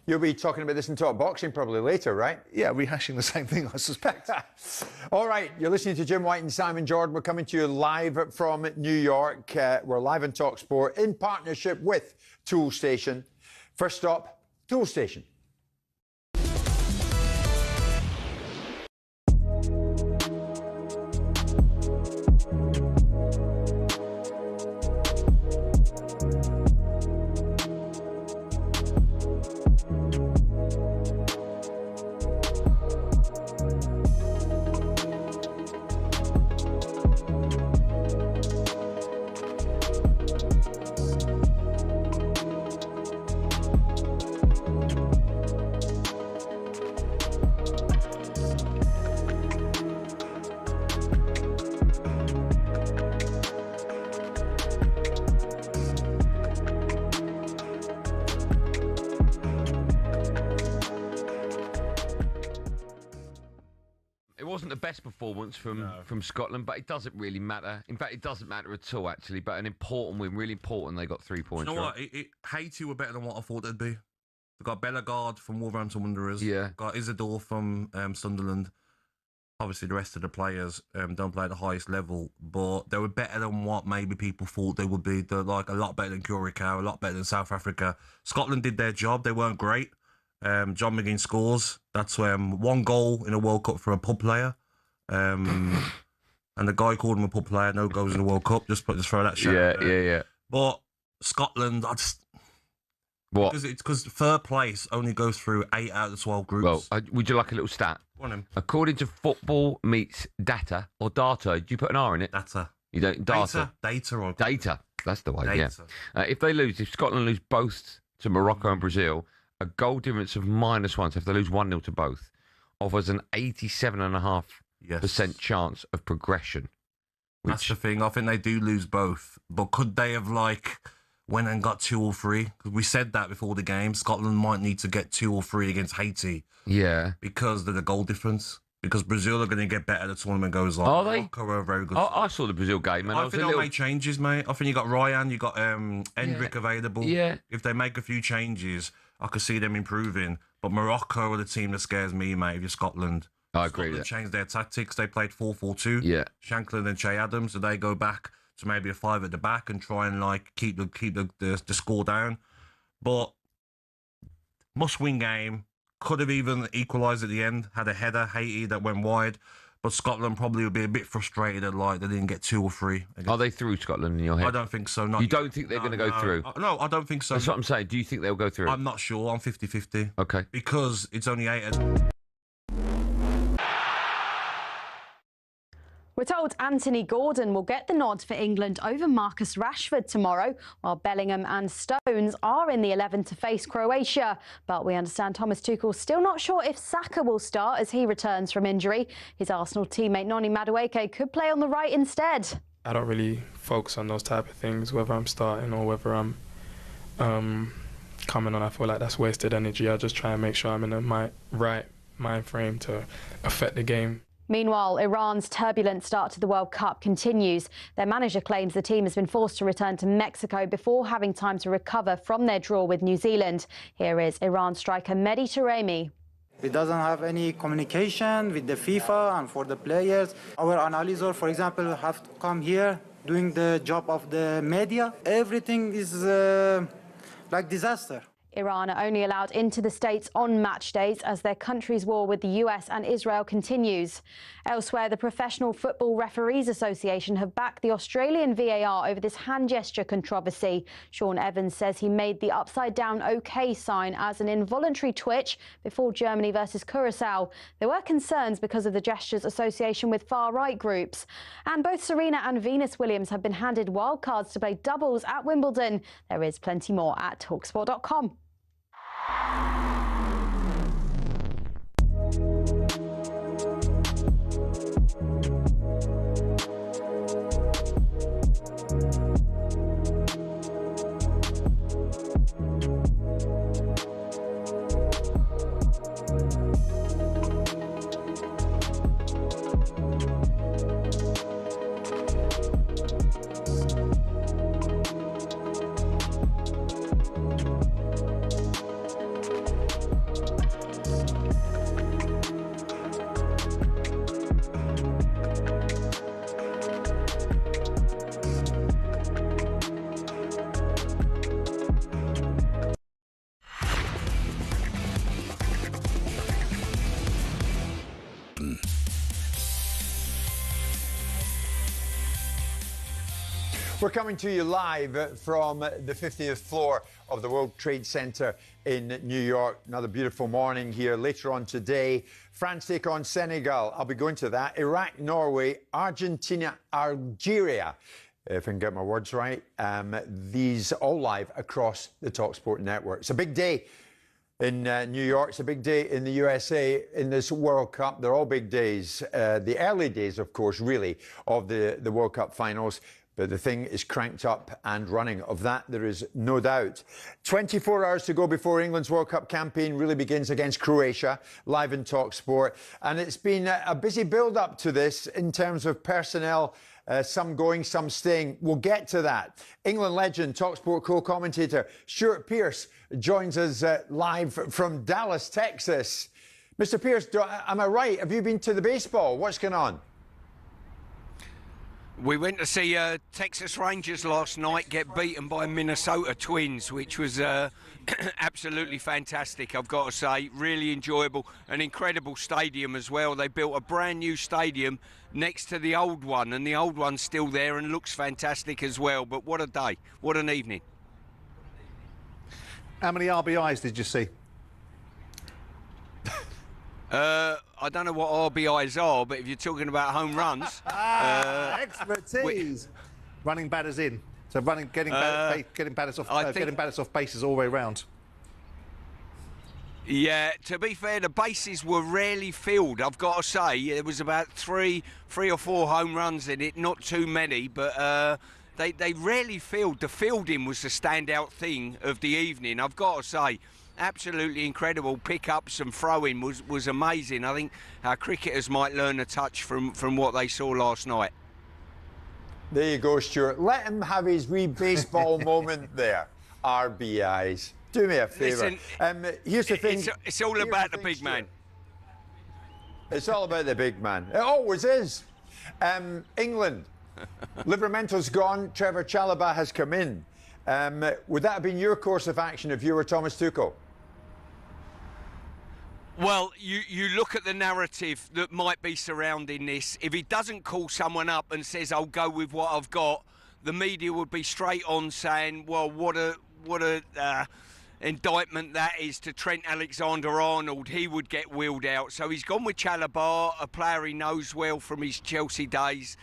You'll be talking about this in Talk Boxing probably later, right? Yeah, rehashing the same thing, I suspect. All right, you're listening to Jim White and Simon Jordan. We're coming to you live from New York. We're live on talkSPORT in partnership with Tool Station. First stop, Tool Station. Wasn't the best performance from Scotland, but it doesn't really matter. In fact, it doesn't matter at all, actually. But an important win, really important. They got 3 points. You know right? what? Haiti were better than what I thought they'd be. They got Bellegarde from Wolverhampton Wanderers. Yeah. Got Isidore from Sunderland. Obviously, the rest of the players don't play at the highest level, but they were better than what maybe people thought they would be. They're like a lot better than Curacao, a lot better than South Africa. Scotland did their job. They weren't great. John McGinn scores. That's 1 goal in a World Cup for a pub player. And the guy called him a pub player. No goals in the World Cup. Just throw that shit out there. Yeah. But Scotland, What? Because third place only goes through 8 out of the 12 groups. Well, would you like a little stat? Go on, then. According to Football Meets Data, or Data, do you put an R in it? Data. You don't? Data. Data. That's the way, Data. yeah. If Scotland lose both to Morocco and Brazil, a goal difference of -1, so if they lose 1-0 to both, offers an 87.5% chance of progression. That's the thing. I think they do lose both. But could they have, went and got 2 or 3? Because we said that before the game. Scotland might need to get 2 or 3 against Haiti. Yeah. Because of the goal difference. Because Brazil are going to get better as the tournament goes on. Are they? Morocco are a very good. I saw the Brazil game, and I think they'll make changes, mate. I think you got Ryan, you got Hendrick available. Yeah. If they make a few changes, I could see them improving. But Morocco are the team that scares me, mate, if you're Scotland. I agree with Scotland that. changed their tactics. They played 4-4-2. Yeah. Shankland and Che Adams, so they go back to maybe a 5 at the back and try and keep the score down. But must-win game. Could have even equalised at the end. Had a header, Haiti, that went wide. But Scotland probably would be a bit frustrated that they didn't get 2 or 3. Are they through, Scotland, in your head? I don't think so. You don't think they're going to go through? No, I don't think so. That's what I'm saying. Do you think they'll go through? I'm not sure. I'm 50-50. Okay. Because it's only 8. We're told Anthony Gordon will get the nod for England over Marcus Rashford tomorrow, while Bellingham and Stones are in the 11 to face Croatia. But we understand Thomas Tuchel's still not sure if Saka will start as he returns from injury. His Arsenal teammate Noni Madueke could play on the right instead. I don't really focus on those type of things, whether I'm starting or whether I'm coming on. I feel like that's wasted energy. I just try and make sure I'm in the right mind frame to affect the game. Meanwhile, Iran's turbulent start to the World Cup continues. Their manager claims the team has been forced to return to Mexico before having time to recover from their draw with New Zealand. Here is Iran striker Mehdi Taremi. It doesn't have any communication with the FIFA and for the players. Our analyzer, for example, have to come here doing the job of the media. Everything is like disaster. Iran are only allowed into the States on match days as their country's war with the US and Israel continues. Elsewhere, the Professional Football Referees Association have backed the Australian VAR over this hand gesture controversy. Sean Evans says he made the upside-down OK sign as an involuntary twitch before Germany versus Curaçao. There were concerns because of the gesture's association with far-right groups. And both Serena and Venus Williams have been handed wildcards to play doubles at Wimbledon. There is plenty more at talkSPORT.com. We're coming to you live from the 50th floor of the World Trade Center in New York. Another beautiful morning here. Later on today, France take on Senegal. I'll be going to that. Iraq, Norway, Argentina, Algeria. If I can get my words right. These all live across the talkSPORT network. It's a big day in New York. It's a big day in the USA in this World Cup. They're all big days. The early days, of course, really, of the World Cup finals. But the thing is cranked up and running. Of that, there is no doubt. 24 hours to go before England's World Cup campaign really begins against Croatia, live in talkSPORT. And it's been a busy build-up to this in terms of personnel, some going, some staying. We'll get to that. England legend, talkSPORT co-commentator Stuart Pearce joins us live from Dallas, Texas. Mr. Pearce, am I right? Have you been to the baseball? What's going on? We went to see Texas Rangers last night get beaten by Minnesota Twins, which was absolutely fantastic, I've got to say. Really enjoyable. An incredible stadium as well. They built a brand new stadium next to the old one, and the old one's still there and looks fantastic as well. But what a day. What an evening. How many RBIs did you see? I don't know what RBIs are, but if you're talking about home runs... expertise! Running batters in. So getting batters off bases all the way round. Yeah, to be fair, the bases were rarely filled, I've got to say. There was about three or four home runs in it, not too many, but they rarely filled. The fielding was the standout thing of the evening, I've got to say. Absolutely incredible. Pickups and throwing was amazing. I think our cricketers might learn a touch from what they saw last night. There you go, Stuart. Let him have his wee baseball moment there. RBIs. Do me a favour. Here's the thing. It's all about the big man. It's all about the big man. It always is. England. Livramento's gone. Trevor Chalobah has come in. Would that have been your course of action if you were Thomas Tuchel? Well, you look at the narrative that might be surrounding this. If he doesn't call someone up and says, I'll go with what I've got, the media would be straight on saying, well, what a indictment that is to Trent Alexander-Arnold. He would get wheeled out. So he's gone with Chalobah, a player he knows well from his Chelsea days,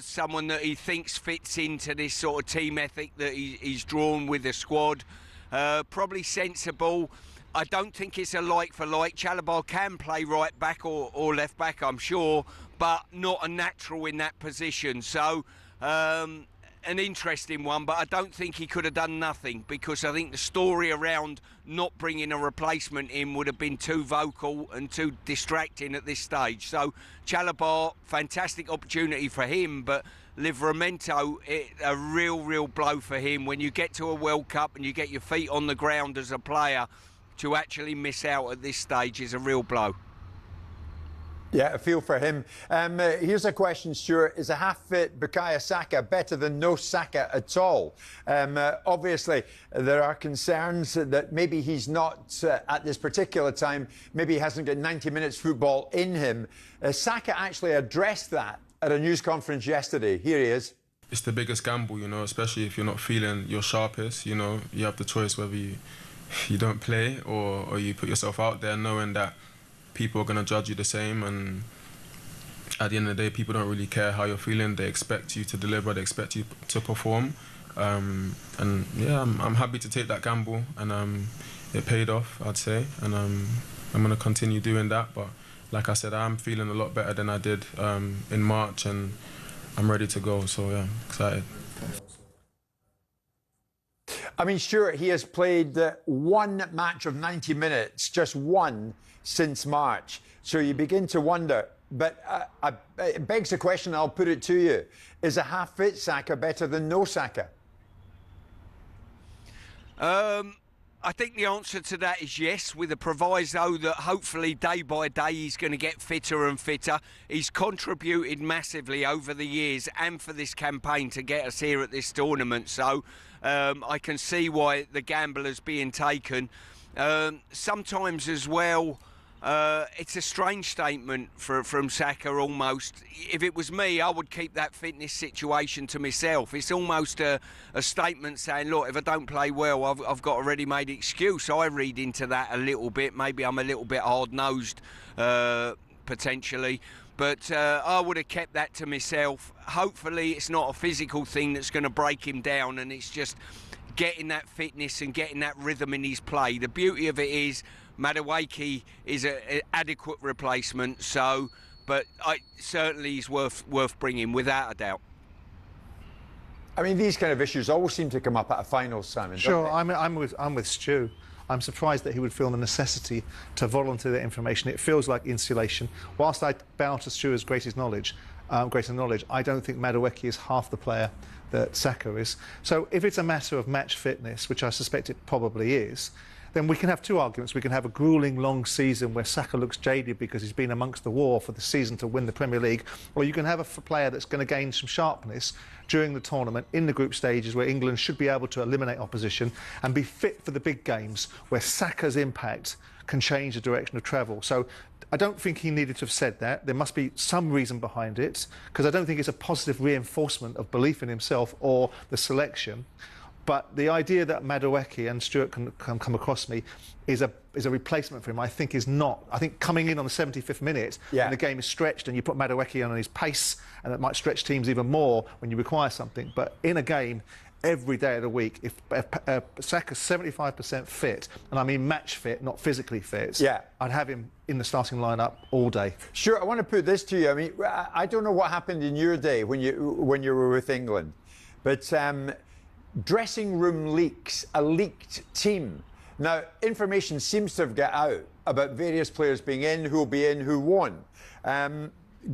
someone that he thinks fits into this sort of team ethic that he's drawn with the squad. Probably sensible. I don't think it's a like for like. Chalobah can play right back or left back, I'm sure, but not a natural in that position. So an interesting one, but I don't think he could have done nothing, because I think the story around not bringing a replacement in would have been too vocal and too distracting at this stage. So Chalobah, fantastic opportunity for him, but Livramento, a real blow for him. When you get to a World Cup and you get your feet on the ground as a player, to actually miss out at this stage is a real blow. Yeah, a feel for him. Here's a question, Stuart. Is a half-fit Bukayo Saka better than no Saka at all? Obviously, there are concerns that maybe he's not, at this particular time, maybe he hasn't got 90 minutes football in him. Saka actually addressed that at a news conference yesterday. Here he is. It's the biggest gamble, you know, especially if you're not feeling your sharpest. You know, you have the choice whether you don't play or you put yourself out there knowing that people are going to judge you the same, and at the end of the day, people don't really care how you're feeling. They expect you to deliver, they expect you to perform, and yeah, I'm happy to take that gamble, and it paid off, I'd say, and I'm going to continue doing that. But like I said, I'm feeling a lot better than I did in March, and I'm ready to go, so yeah, excited. I mean, Stuart, he has played one match of 90 minutes, just one, since March. So you begin to wonder, but it begs the question, I'll put it to you. Is a half-fit Saka better than no Saka? I think the answer to that is yes, with a proviso that hopefully day by day he's going to get fitter and fitter. He's contributed massively over the years and for this campaign to get us here at this tournament. So I can see why the gamble is being taken. Sometimes as well, it's a strange statement from Saka almost. If it was me, I would keep that fitness situation to myself. It's almost a statement saying, look, if I don't play well, I've got a ready-made excuse. I read into that a little bit. Maybe I'm a little bit hard-nosed, potentially. But I would have kept that to myself. Hopefully it's not a physical thing that's going to break him down, and it's just getting that fitness and getting that rhythm in his play. The beauty of it is Madueke is an adequate replacement, but certainly he's worth bringing, without a doubt. I mean, these kind of issues always seem to come up at a final, Simon. Sure, I'm with Stu. I'm surprised that he would feel the necessity to volunteer that information. It feels like insulation. Whilst I bow to Stu's greater knowledge, I don't think Madueke is half the player that Saka is. So if it's a matter of match fitness, which I suspect it probably is, then we can have two arguments. We can have a gruelling long season where Saka looks jaded because he's been amongst the war for the season to win the Premier League, or you can have a player that's going to gain some sharpness during the tournament in the group stages where England should be able to eliminate opposition and be fit for the big games where Saka's impact can change the direction of travel. So I don't think he needed to have said that. There must be some reason behind it, because I don't think it's a positive reinforcement of belief in himself or the selection. But the idea that Madueke, and Stuart can come across me, is a replacement for him, I think is not. I think coming in on the 75th minute, when the game is stretched and you put Madueke on his pace, and that might stretch teams even more when you require something. But in a game, every day of the week, if Saka's 75% fit, and I mean match fit, not physically fit, I'd have him in the starting lineup all day. Sure, I want to put this to you. I mean, I don't know what happened in your day when you were with England, but dressing room leaks, a leaked team. Now, information seems to have got out about various players being in, who'll be in, who won't.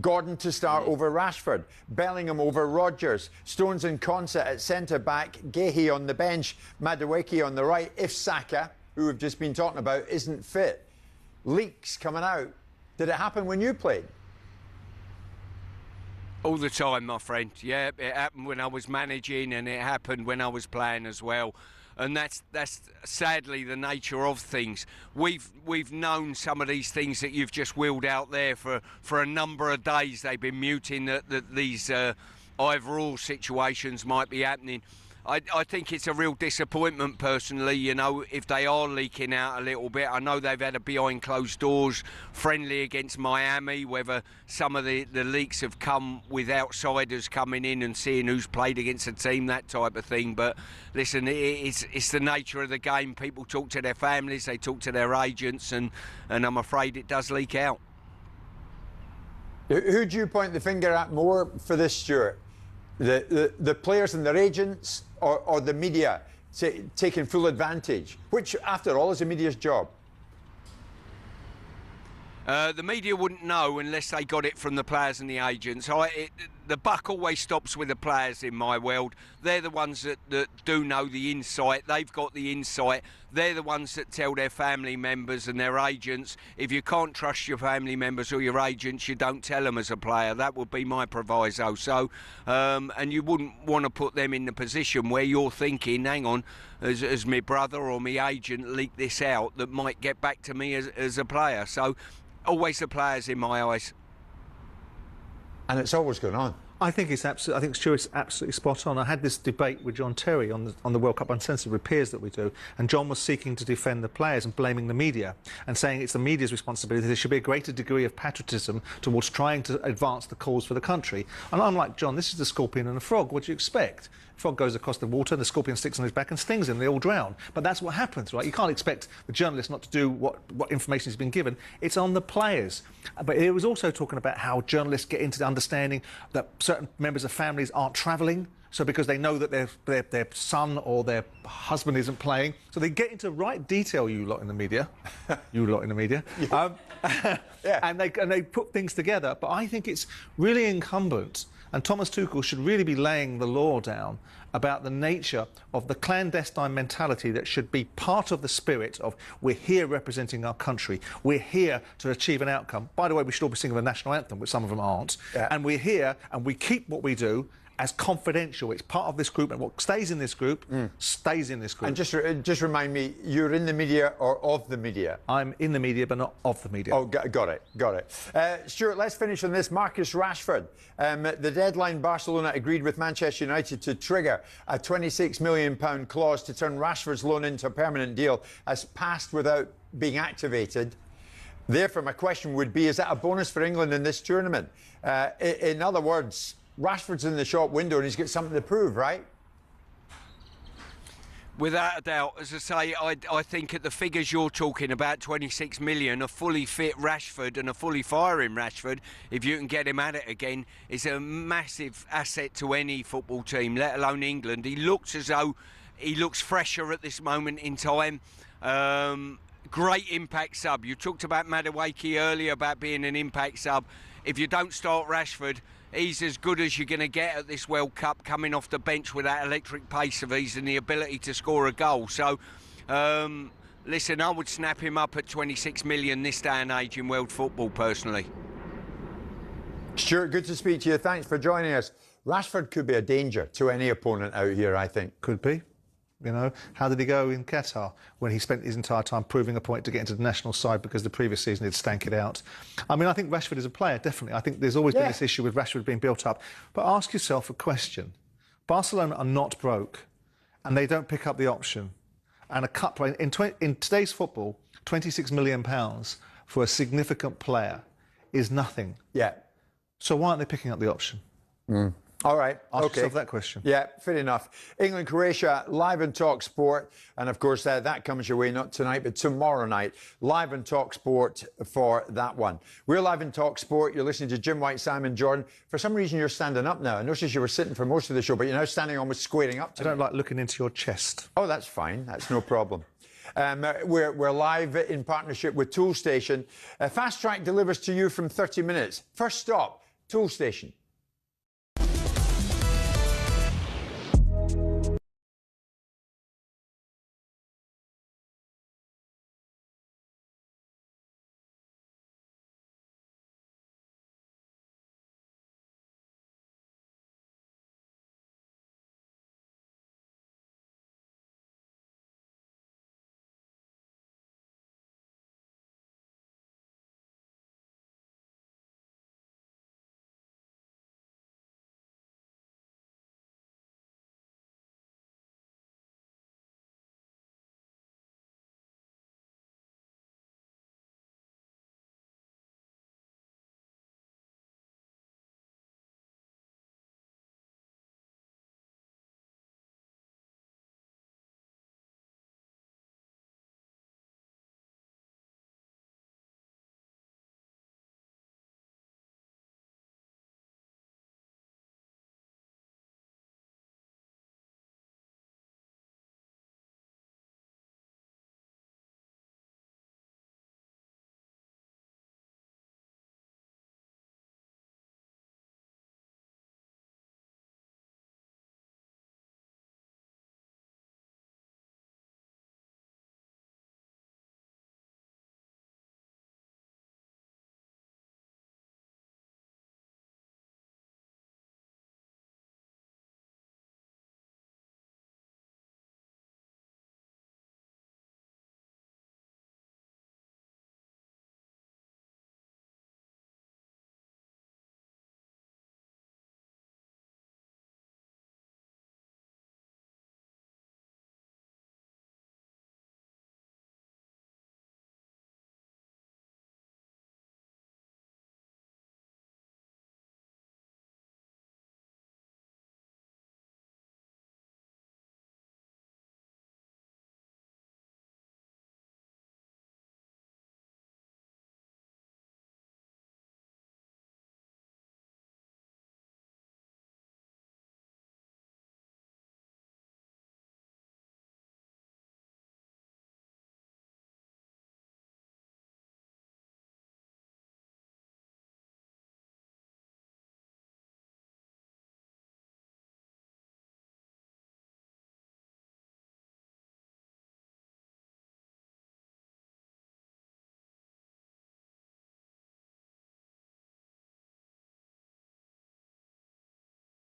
Gordon to start over Rashford, Bellingham over Rodgers, Stones and Konsa at centre-back, Guehi on the bench, Madueke on the right, if Saka, who we've just been talking about, isn't fit. Leaks coming out. Did it happen when you played? All the time, my friend. Yeah, it happened when I was managing, and it happened when I was playing as well. And that's sadly the nature of things. We've known some of these things that you've just wheeled out there for a number of days. They've been muting that these either-or situations might be happening. I think it's a real disappointment personally, you know, if they are leaking out a little bit. I know they've had a behind closed doors friendly against Miami, whether some of the leaks have come with outsiders coming in and seeing who's played against a team, that type of thing. But listen, it's the nature of the game. People talk to their families, they talk to their agents, and I'm afraid it does leak out. Who do you point the finger at more for this, Stuart? The players and their agents, or the media taking full advantage, which, after all, is the media's job? The media wouldn't know unless they got it from the players and the agents. The buck always stops with the players in my world. They're the ones that do know the insight. They've got the insight. They're the ones that tell their family members and their agents. If you can't trust your family members or your agents, you don't tell them as a player. That would be my proviso. So, and you wouldn't want to put them in the position where you're thinking, hang on, as my brother or my agent leaked this out that might get back to me as a player. So, always the players in my eyes. And it's always going on. I think it's absolutely. I think Stuart's absolutely spot on. I had this debate with John Terry on the World Cup Uncensored with peers that we do, and John was seeking to defend the players and blaming the media and saying it's the media's responsibility. There should be a greater degree of patriotism towards trying to advance the cause for the country. And I'm like, John, this is the scorpion and the frog. What do you expect? Frog goes across the water, the scorpion sticks on his back and stings him. They all drown. But that's what happens, right? You can't expect the journalist not to do what information has been given. It's on the players. But he was also talking about how journalists get into the understanding that certain members of families aren't travelling. So because they know that their son or their husband isn't playing, so they get into right detail. You lot in the media, you lot in the media, yeah. and they put things together. But I think it's really incumbent, and Thomas Tuchel should really be laying the law down about the nature of the clandestine mentality that should be part of the spirit of we're here representing our country, we're here to achieve an outcome. By the way, we should all be singing the national anthem, which some of them aren't, and we're here and we keep what we do as confidential. It's part of this group, and what stays in this group stays in this group. And just remind me, you're in the media or of the media? I'm in the media, but not of the media. Oh, got it. Stuart, let's finish on this. Marcus Rashford. The deadline, Barcelona agreed with Manchester United to trigger a £26 million clause to turn Rashford's loan into a permanent deal, has passed without being activated. Therefore, my question would be, is that a bonus for England in this tournament? In other words, Rashford's in the shop window and he's got something to prove, right? Without a doubt. As I say, I think at the figures you're talking about, 26 million, a fully fit Rashford and a fully firing Rashford, if you can get him at it again, is a massive asset to any football team, let alone England. He looks as though he looks fresher at this moment in time. Great impact sub. You talked about Madueke earlier about being an impact sub. If you don't start Rashford, he's as good as you're going to get at this World Cup, coming off the bench with that electric pace of his and the ability to score a goal. So, listen, I would snap him up at 26 million this day and age in world football, personally. Stuart, good to speak to you. Thanks for joining us. Rashford could be a danger to any opponent out here, I think. Could be. You know, how did he go in Qatar when he spent his entire time proving a point to get into the national side because the previous season he'd stank it out? I mean, I think Rashford is a player, definitely. I think there's always been this issue with Rashford being built up. But ask yourself a question. Barcelona are not broke, and they don't pick up the option. And a cut in today's football, £26 million for a significant player is nothing. Yeah. So why aren't they picking up the option? All right. Ask okay. yourself that question. Yeah, fair enough. England, Croatia, live on talkSPORT. And of course, that comes your way not tonight, but tomorrow night. Live on talkSPORT for that one. We're live on talkSPORT. You're listening to Jim White, Simon Jordan. For some reason, you're standing up now. I noticed you were sitting for most of the show, but you're now standing almost squaring up to I don't like looking into your chest. Oh, that's fine. That's no problem. We're live in partnership with Toolstation. Fast Track delivers to you from 30 minutes. First stop, Toolstation.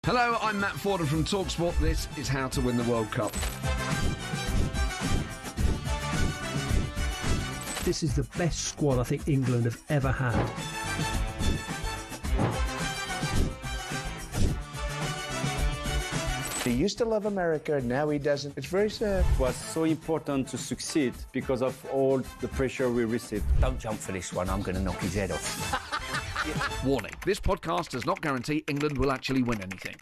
Hello, I'm Matt Forden from talkSPORT. This is How to Win the World Cup. This is the best squad I think England have ever had. He used to love America, now he doesn't. It's very sad. It was so important to succeed because of all the pressure we received. Don't jump for this one, I'm going to knock his head off. Warning, this podcast does not guarantee England will actually win anything.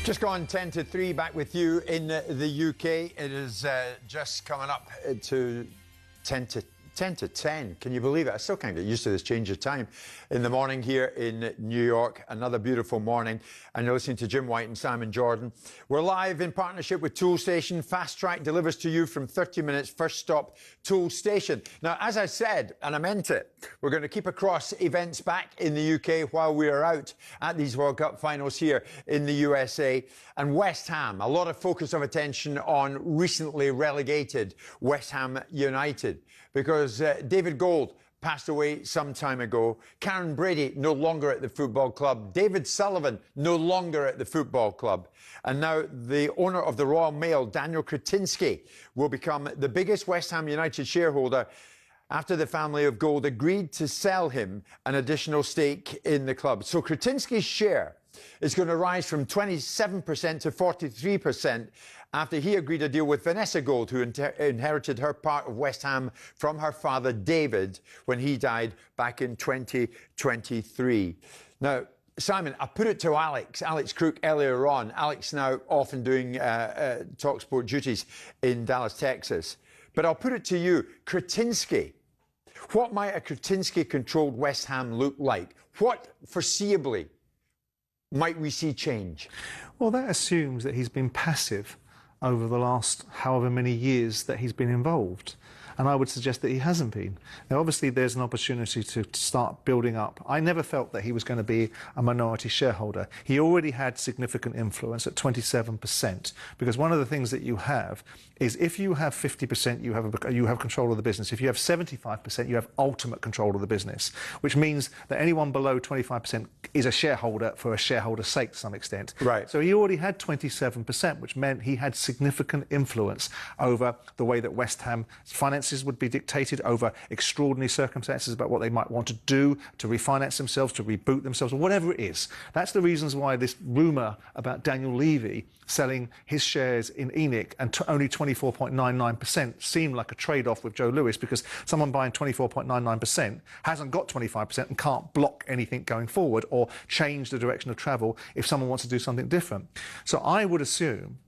Just gone 10 to 3, back with you in the UK. It is just coming up to 10 to 10. Can you believe it? I still can't get used to this change of time in the morning here in New York. Another beautiful morning. And you're listening to Jim White and Simon Jordan. We're live in partnership with Tool Station. Fast Track delivers to you from 30 minutes. First stop, Tool Station. Now, as I said, and I meant it, we're going to keep across events back in the UK while we are out at these World Cup finals here in the USA. And West Ham, a lot of focus of attention on recently relegated West Ham United, because David Gold passed away some time ago. Karen Brady no longer at the football club. David Sullivan no longer at the football club. And now the owner of the Royal Mail, Daniel Kretinsky, will become the biggest West Ham United shareholder after the family of Gold agreed to sell him an additional stake in the club. So Kretinsky's share is going to rise from 27% to 43% after he agreed a deal with Vanessa Gold, who inherited her part of West Ham from her father David when he died back in 2023. Now, Simon, I put it to Alex Crook earlier on. Alex now often doing talkSPORT duties in Dallas, Texas. But I'll put it to you, Kretinsky. What might a Kretinsky-controlled West Ham look like? What, foreseeably, might we see change? Well, that assumes that he's been passive over the last however many years that he's been involved. And I would suggest that he hasn't been. Now, obviously, there's an opportunity to start building up. I never felt that he was going to be a minority shareholder. He already had significant influence at 27%, because one of the things that you have is if you have 50%, you have control of the business. If you have 75%, you have ultimate control of the business, which means that anyone below 25% is a shareholder for a shareholder's sake to some extent. Right. So he already had 27%, which meant he had significant influence over the way that West Ham's finances would be dictated, over extraordinary circumstances about what they might want to do to refinance themselves, to reboot themselves, or whatever it is. That's the reasons why this rumour about Daniel Levy selling his shares in ENIC and only 24.99% seemed like a trade-off with Joe Lewis, because someone buying 24.99% hasn't got 25% and can't block anything going forward or change the direction of travel if someone wants to do something different. So I would assume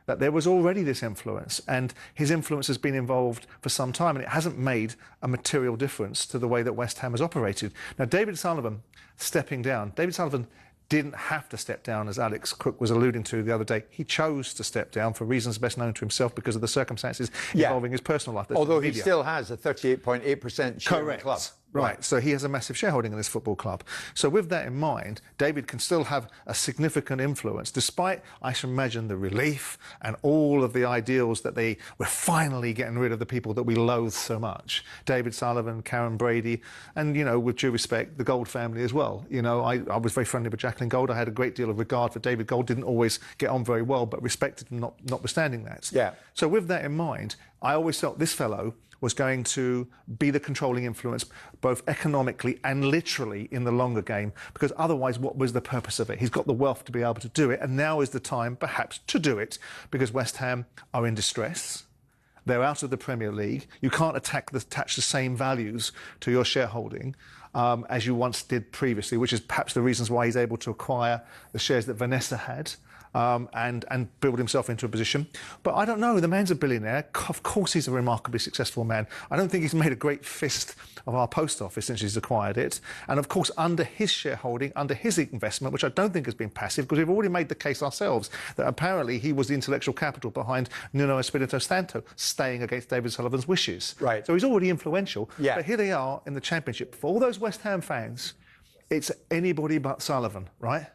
that there was already this influence, and his influence has been involved for some time, and it hasn't made a material difference to the way that West Ham has operated. Now, David Sullivan stepping down. David Sullivan didn't have to step down, as Alex Crook was alluding to the other day. He chose to step down for reasons best known to himself because of the circumstances involving his personal life. Although he still has a 38.8% share in the club. Right, so he has a massive shareholding in this football club. So with that in mind, David can still have a significant influence, despite, I should imagine, the relief and all of the ideals that we're finally getting rid of the people that we loathe so much. David Sullivan, Karen Brady, and, you know, with due respect, the Gold family as well. You know, I was very friendly with Jacqueline Gold. I had a great deal of regard for David Gold. Didn't always get on very well, but respected him notwithstanding that. Yeah. So with that in mind, I always felt this fellow was going to be the controlling influence, both economically and literally in the longer game, because otherwise, what was the purpose of it? He's got the wealth to be able to do it, and now is the time, perhaps, to do it, because West Ham are in distress. They're out of the Premier League. You can't attach the same values to your shareholding as you once did previously, which is perhaps the reasons why he's able to acquire the shares that Vanessa had. And build himself into a position. But I don't know, the man's a billionaire. Of course he's a remarkably successful man. I don't think he's made a great fist of our post office since he's acquired it. And of course, under his shareholding, under his investment, which I don't think has been passive, because we've already made the case ourselves that apparently he was the intellectual capital behind Nuno Espirito Santo staying against David Sullivan's wishes. Right. So he's already influential. Yeah. But here they are in the Championship. For all those West Ham fans, it's anybody but Sullivan, right?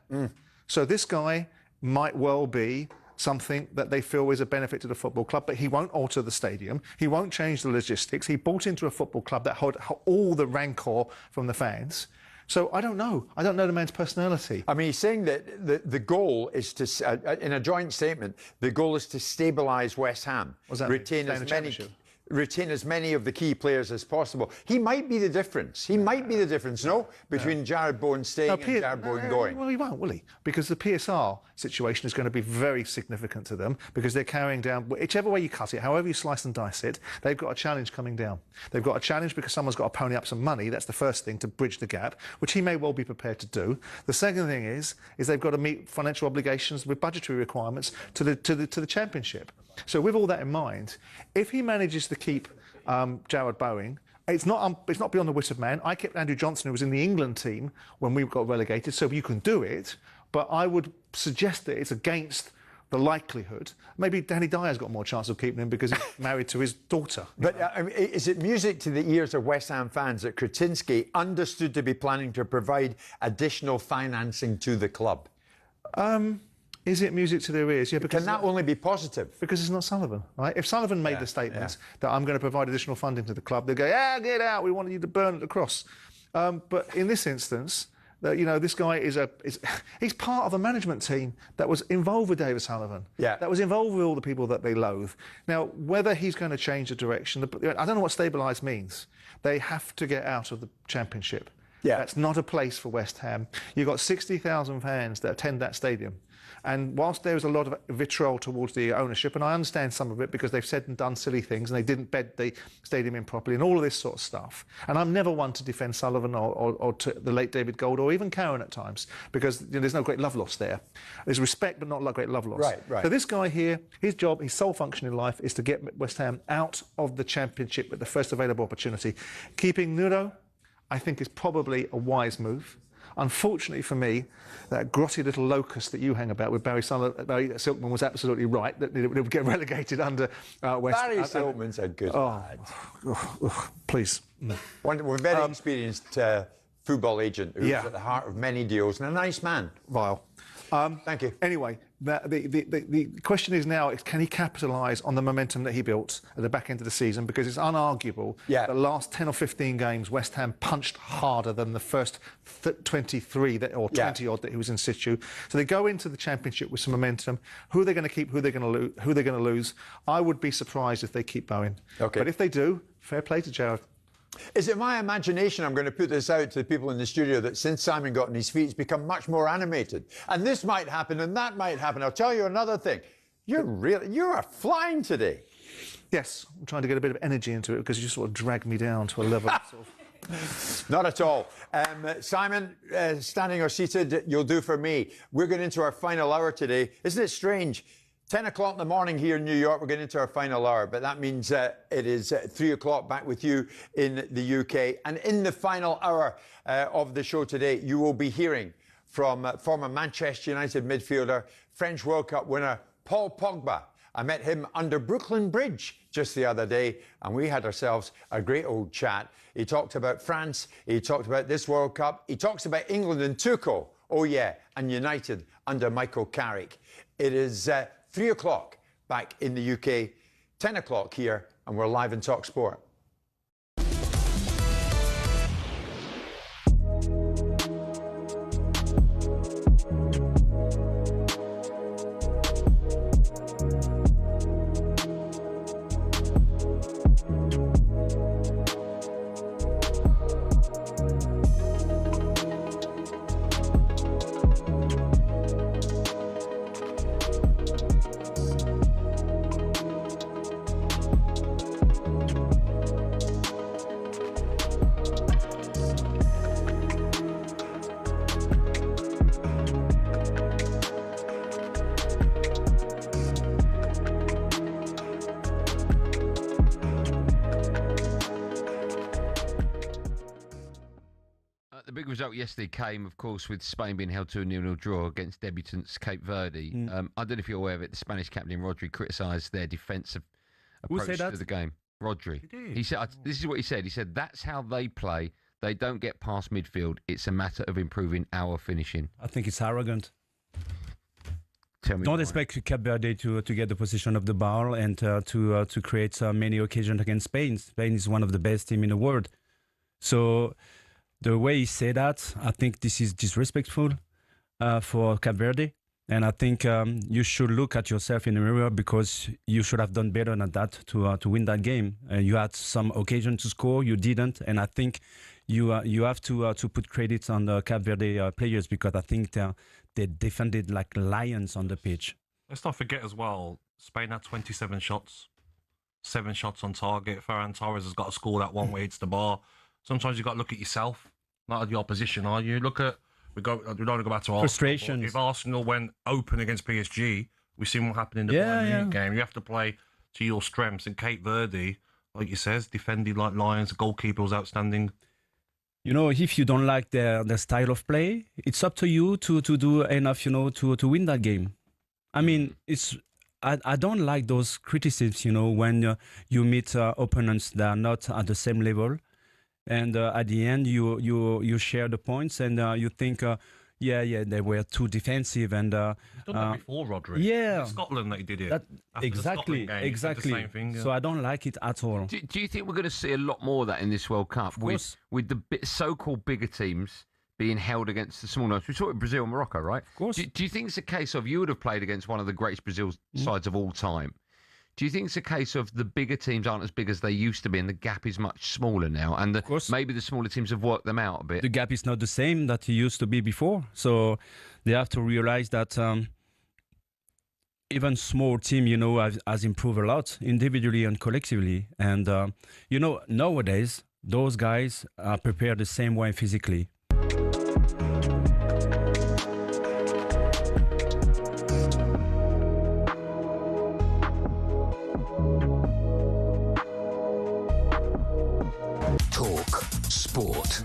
So this guy might well be something that they feel is a benefit to the football club, but he won't alter the stadium. He won't change the logistics. He bought into a football club that had all the rancour from the fans. So I don't know. I don't know the man's personality. I mean, he's saying that the goal is to, in a joint statement, the goal is to stabilise West Ham, retain as many of the key players as possible. He might be the difference. He might be the difference, between Jared Bowen staying and Jared Bowen going. Well, he won't, will he? Because the PSR situation is going to be very significant to them, because they're carrying down, whichever way you cut it, however you slice and dice it, they've got a challenge coming down. They've got a challenge because someone's got to pony up some money. That's the first thing, to bridge the gap, which he may well be prepared to do. The second thing is they've got to meet financial obligations with budgetary requirements to the Championship. So with all that in mind, if he manages to keep Jared Bowen, it's not beyond the wit of man. I kept Andrew Johnson, who was in the England team when we got relegated, so you can do it. But I would suggest that it's against the likelihood. Maybe Danny Dyer's got more chance of keeping him because he's married to his daughter. But I mean, is it music to the ears of West Ham fans that Kretinsky understood to be planning to provide additional financing to the club? Is it music to their ears? Yeah, because can that only be positive? Because it's not Sullivan, right? If Sullivan made the statements that I'm going to provide additional funding to the club, they'd go, get out, we wanted you to burn at the cross. But in this instance, this guy he's part of a management team that was involved with David Sullivan. Yeah. That was involved with all the people that they loathe. Now, whether he's going to change the direction, I don't know what stabilise means. They have to get out of the Championship. Yeah. That's not a place for West Ham. You've got 60,000 fans that attend that stadium. And whilst there is a lot of vitriol towards the ownership, and I understand some of it because they've said and done silly things and they didn't bed the stadium in properly and all of this sort of stuff. And I'm never one to defend Sullivan or to the late David Gold or even Karen at times, because there's no great love lost there. There's respect, but not like great love lost. Right. So this guy here, his job, his sole function in life is to get West Ham out of the Championship at the first available opportunity. Keeping Nuno, I think, is probably a wise move. Unfortunately for me, that grotty little locust that you hang about with Barry Silkman was absolutely right, that it would get relegated under West Ham. Barry Silkman's a good lad. Please. One very experienced football agent who's at the heart of many deals and a nice man. Vile. Thank you. Anyway, the question is now, can he capitalise on the momentum that he built at the back end of the season? Because it's unarguable that the last 10 or 15 games, West Ham punched harder than the first 23 or 20-odd that he was in situ. So they go into the Championship with some momentum. Who are they going to keep? Who are they going to lose? I would be surprised if they keep Bowen. Okay. But if they do, fair play to Jared. Is it my imagination, I'm going to put this out to the people in the studio, that since Simon got on his feet, he's become much more animated? And this might happen and that might happen. I'll tell you another thing. You're flying today. Yes, I'm trying to get a bit of energy into it because you sort of dragged me down to a level Not at all. Simon, standing or seated, you'll do for me. We're going into our final hour today. Isn't it strange? 10 o'clock in the morning here in New York, we're getting into our final hour, but that means it is 3 o'clock back with you in the UK. And in the final hour of the show today, you will be hearing from former Manchester United midfielder, French World Cup winner, Paul Pogba. I met him under Brooklyn Bridge just the other day, and we had ourselves a great old chat. He talked about France, he talked about this World Cup, he talks about England and Tuchel, oh yeah, and United under Michael Carrick. It is 3 o'clock back in the UK, 10 o'clock here, and we're live in talkSPORT. the big result yesterday came, of course, with Spain being held to a 0-0 draw against debutants Cape Verde. I don't know if you're aware of it. The Spanish captain Rodri criticised their defensive approach to the game. Rodri. He said, "This is what he said. He said that's how they play. They don't get past midfield. It's a matter of improving our finishing." I think it's arrogant. Tell me Don't why. expect Cape Verde to get the position of the ball and to create many occasions against Spain. Spain is one of the best teams in the world. So the way he said that, I think this is disrespectful for Cape Verde. And I think you should look at yourself in the mirror because you should have done better than that to win that game. You had some occasion to score, you didn't, and I think you have to put credit on the Cape Verde players because I think they defended like lions on the pitch. Let's not forget as well, Spain had 27 shots, 7 shots on target. Ferran Torres has got to score that one where he hits the bar. Sometimes you've got to look at yourself, not at the opposition, are you? Look at, we don't want to go back to Arsenal. Frustrations. If Arsenal went open against PSG, we've seen what happened in the Bayern Munich game. You have to play to your strengths. And Cape Verde, like you says, defended like lions. The goalkeeper was outstanding. You know, if you don't like their style of play, it's up to you to do enough, you know, to win that game. I mean, I don't like those criticisms, you know, when you meet opponents that are not at the same level. And at the end, you share the points and you think, they were too defensive. And He's done that before, Rodri. Yeah. Was it Scotland that he did it. Exactly. Game, exactly. the same thing, So I don't like it at all. Do you think we're going to see a lot more of that in this World Cup with the so-called bigger teams being held against the smaller ones? We saw it in Brazil and Morocco, right? Of course. Do you think it's a case of you would have played against one of the greatest Brazil sides of all time? Do you think it's a case of the bigger teams aren't as big as they used to be and the gap is much smaller now and maybe the smaller teams have worked them out a bit? The gap is not the same that it used to be before. So they have to realize that even small team, you know, has improved a lot individually and collectively. And, you know, nowadays, those guys are prepared the same way physically. Talk Sport.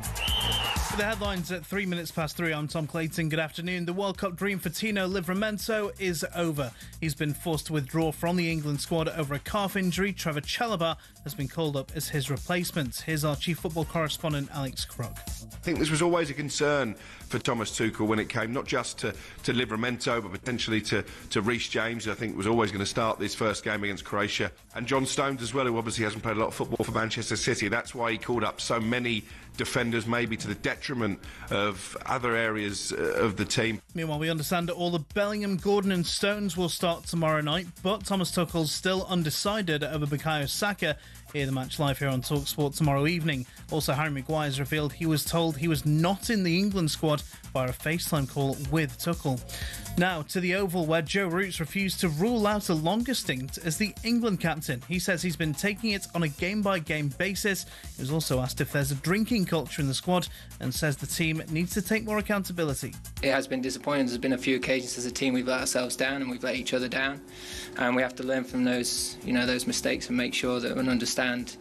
The headlines at 3 minutes past 3. I'm Tom Clayton. Good afternoon. The World Cup dream for Tino Livramento is over. He's been forced to withdraw from the England squad over a calf injury. Trevor Chalobah has been called up as his replacement. Here's our chief football correspondent, Alex Krug. I think this was always a concern for Thomas Tuchel when it came not just to Livramento but potentially to Reece James, who I think was always going to start this first game against Croatia, and John Stones as well, who obviously hasn't played a lot of football for Manchester City. That's why he called up so many defenders, maybe to the detriment of other areas of the team. Meanwhile, we understand that all the Bellingham, Gordon and Stones will start tomorrow night, but Thomas Tuchel's still undecided over Bukayo Saka. Hear the match live here on talkSPORT tomorrow evening. Also, Harry Maguire's revealed he was told he was not in the England squad via a FaceTime call with Tuchel. Now to the Oval, where Joe Root refused to rule out a longer stint as the England captain. He says he's been taking it on a game-by-game basis. He was also asked if there's a drinking culture in the squad and says the team needs to take more accountability. It has been disappointing. There's been a few occasions as a team we've let ourselves down and we've let each other down, and we have to learn from those mistakes and make sure that we understand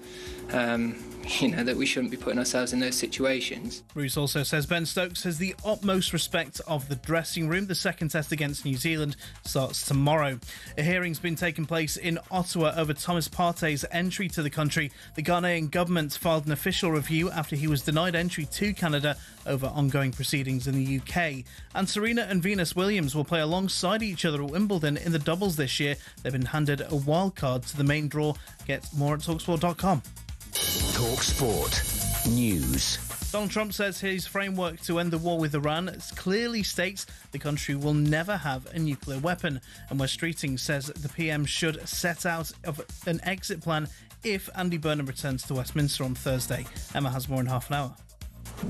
that we shouldn't be putting ourselves in those situations. Bruce also says Ben Stokes has the utmost respect of the dressing room. The second test against New Zealand starts tomorrow. A hearing's been taking place in Ottawa over Thomas Partey's entry to the country. The Ghanaian government filed an official review after he was denied entry to Canada over ongoing proceedings in the UK. And Serena and Venus Williams will play alongside each other at Wimbledon in the doubles this year. They've been handed a wild card to the main draw. Get more at talksport.com. talkSPORT News. Donald Trump says his framework to end the war with Iran clearly states the country will never have a nuclear weapon. And Wes Streeting says the PM should set out an exit plan if Andy Burnham returns to Westminster on Thursday. Emma has more in half an hour.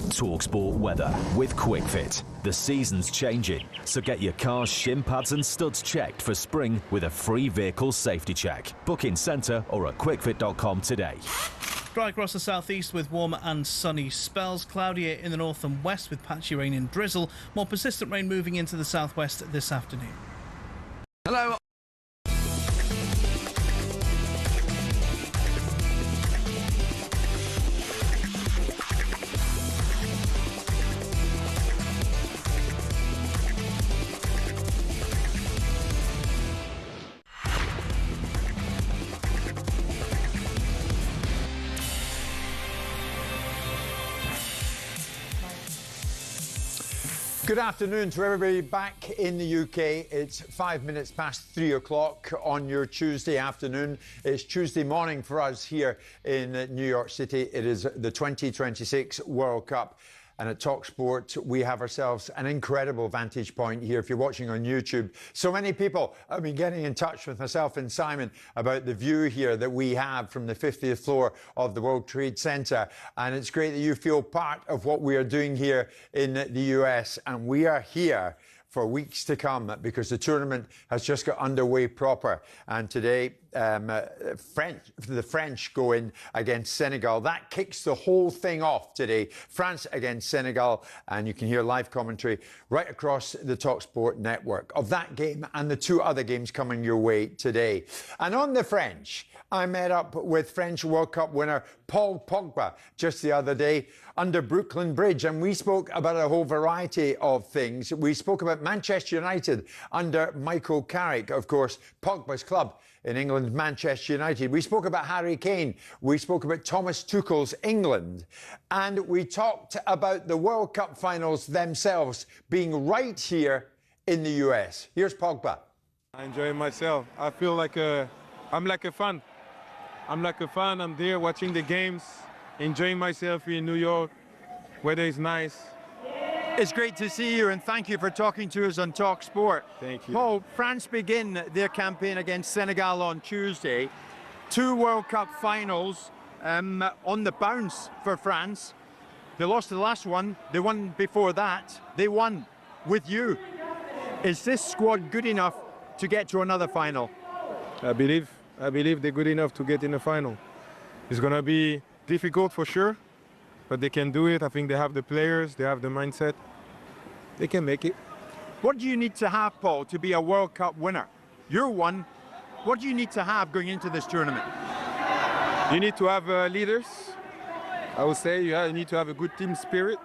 talkSPORT weather with QuickFit. The season's changing, so get your car's shim pads and studs checked for spring with a free vehicle safety check. Book in centre or at quickfit.com today. Dry across the southeast with warm and sunny spells. Cloudier in the north and west with patchy rain and drizzle. More persistent rain moving into the southwest this afternoon. Hello. Good afternoon to everybody back in the UK. It's 5 minutes past 3 o'clock on your Tuesday afternoon. It's Tuesday morning for us here in New York City. It is the 2026 World Cup. And at talkSPORT, we have ourselves an incredible vantage point here. If you're watching on YouTube, so many people have been getting in touch with myself and Simon about the view here that we have from the 50th floor of the World Trade Center. And it's great that you feel part of what we are doing here in the US. And we are here for weeks to come because the tournament has just got underway proper. And today, the French go in against Senegal. That kicks the whole thing off today. France against Senegal. And you can hear live commentary right across the talkSPORT network of that game and the two other games coming your way today. And on the French, I met up with French World Cup winner Paul Pogba just the other day under Brooklyn Bridge, and we spoke about a whole variety of things. We spoke about Manchester United under Michael Carrick, of course, Pogba's club in England, Manchester United. We spoke about Harry Kane. We spoke about Thomas Tuchel's England. And we talked about the World Cup finals themselves being right here in the US. Here's Pogba. I'm enjoying myself. I feel like I'm like a fan. I'm like a fan. I'm there watching the games, enjoying myself here in New York. Weather is nice. It's great to see you, and thank you for talking to us on talkSPORT. Thank you. Paul, France begin their campaign against Senegal on Tuesday. Two World Cup finals on the bounce for France. They lost the last one. They won before that. They won with you. Is this squad good enough to get to another final? I believe they're good enough to get in the final. It's going to be difficult for sure, but they can do it. I think they have the players, they have the mindset. They can make it. What do you need to have, Paul, to be a World Cup winner? You're one. What do you need to have going into this tournament? You need to have leaders. I would say you need to have a good team spirit.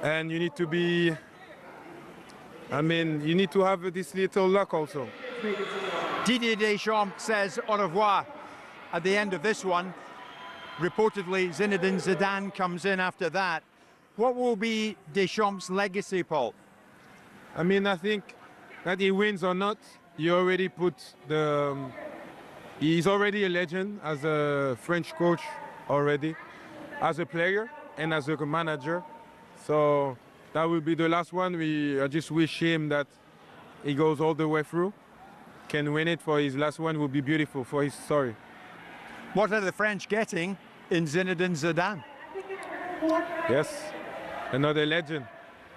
And you need to be, you need to have this little luck also. Didier Deschamps says au revoir at the end of this one. Reportedly, Zinedine Zidane comes in after that. What will be Deschamps' legacy, Paul? I think that he wins or not, he's already a legend as a French coach already, as a player and as a manager. So that will be the last one. I just wish him that he goes all the way through. Can win it for his last one would be beautiful for his story. What are the French getting in Zinedine Zidane? Yes, another legend.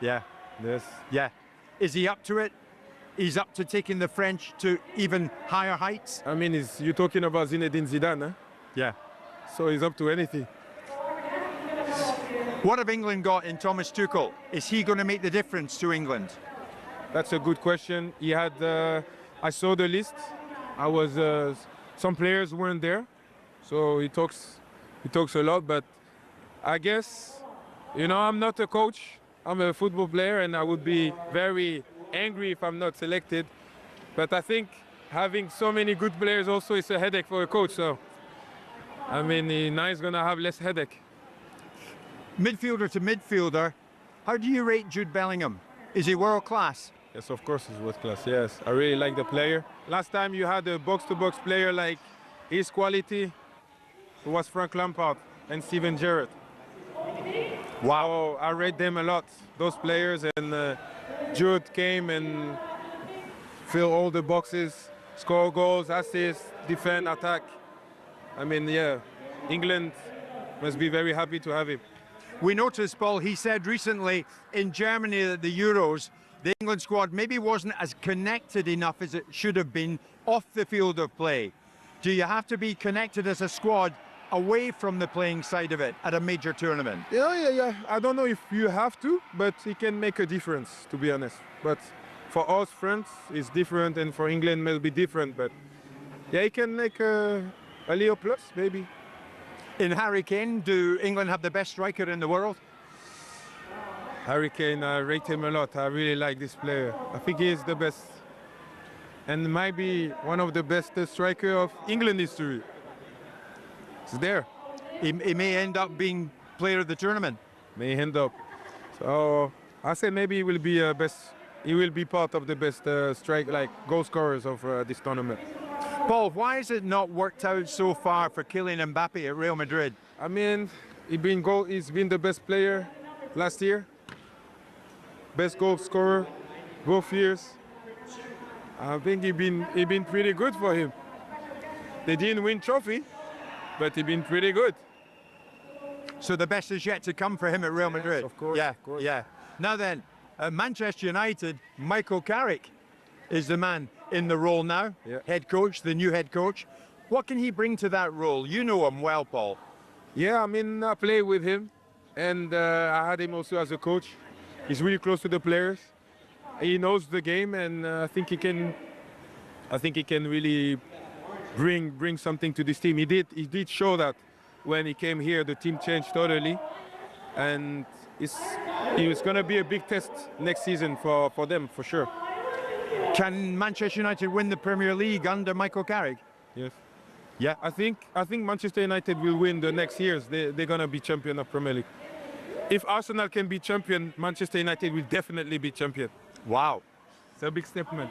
Yeah. Yes. Yeah. Is he up to it? He's up to taking the French to even higher heights? You're talking about Zinedine Zidane, eh? Yeah. So he's up to anything. What have England got in Thomas Tuchel? Is he going to make the difference to England? That's a good question. He had, I saw the list. Some players weren't there. So he talks a lot, but I guess, I'm not a coach. I'm a football player, and I would be very angry if I'm not selected. But I think having so many good players also is a headache for a coach. So, now he's going to have less headache. Midfielder to midfielder, how do you rate Jude Bellingham? Is he world class? Yes, of course he's world class, yes. I really like the player. Last time you had a box-to-box player like his quality, it was Frank Lampard and Steven Gerrard. Wow, I rate them a lot, those players, and Jude came and filled all the boxes, score goals, assists, defend, attack. England must be very happy to have him. We noticed, Paul, he said recently in Germany that the Euros, the England squad maybe wasn't as connected enough as it should have been off the field of play. Do you have to be connected as a squad away from the playing side of it at a major tournament? Yeah. I don't know if you have to, but it can make a difference, to be honest. But for us, France, it's different, and for England, it may be different. But yeah, it can make a little plus, maybe. In Harry Kane, do England have the best striker in the world? Harry Kane, I rate him a lot. I really like this player. I think he is the best. And might be one of the best strikers of England history. It's there. He may end up being player of the tournament. May end up. So I say maybe he will be best. He will be part of the best goal scorers of this tournament. Paul, why has it not worked out so far for Kylian Mbappe at Real Madrid? I mean, he's been the best player last year, best goal scorer both years. I think he been pretty good for him. They didn't win trophy, but he been pretty good. So the best is yet to come for him at Real Madrid. Yes, of course. Yeah, of course. yeah. Now then, Manchester United, Michael Carrick is the man in the role now, head coach, the new head coach. What can he bring to that role? You know him well, Paul. Yeah, I mean, I play with him, and I had him also as a coach. He's really close to the players. He knows the game, and I think he can really bring something to this team. He did show that when he came here, the team changed totally, and it was going to be a big test next season for them, for sure. Can Manchester United win the Premier League under Michael Carrick? Yes. Yeah. I think Manchester United will win the next years. They're going to be champion of Premier League. If Arsenal can be champion, Manchester United will definitely be champion. Wow. It's a big statement.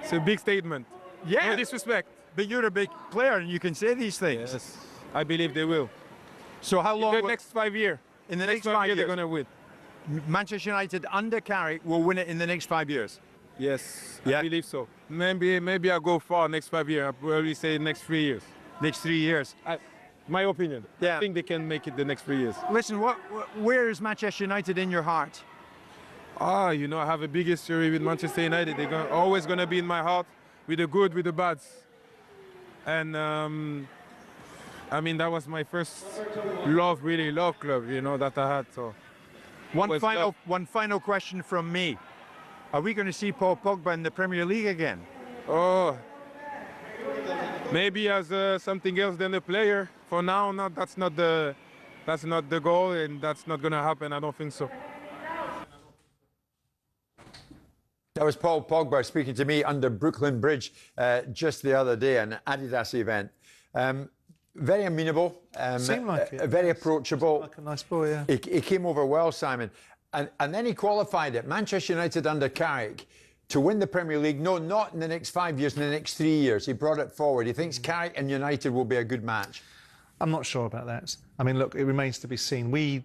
It's a big statement. Yeah. No disrespect. But you're a big player and you can say these things. Yes. I believe they will. So how long? In the next 5 years. In the next 5 years, they're going to win. Manchester United under Carrick will win it in the next 5 years. Yes, I believe so. Maybe I'll go far next 5 years. I'll probably say next 3 years. Next 3 years. My opinion. Yeah. I think they can make it the next 3 years. Listen, where is Manchester United in your heart? I have a big history with Manchester United. They're always going to be in my heart, with the good, with the bads. And I mean, that was my first love club, that I had. So one final question from me. Are we going to see Paul Pogba in the Premier League again? Oh, maybe as something else than a player. For now, that's not the goal, and that's not going to happen. I don't think so. That was Paul Pogba speaking to me under Brooklyn Bridge just the other day, an Adidas event. Very amenable, Seemed like it. very approachable. Like a nice boy, yeah. He came over well, Simon. And then he qualified it, Manchester United under Carrick, to win the Premier League. No, not in the next 5 years, in the next 3 years. He brought it forward. He thinks Carrick and United will be a good match. I'm not sure about that. I mean, look, it remains to be seen. We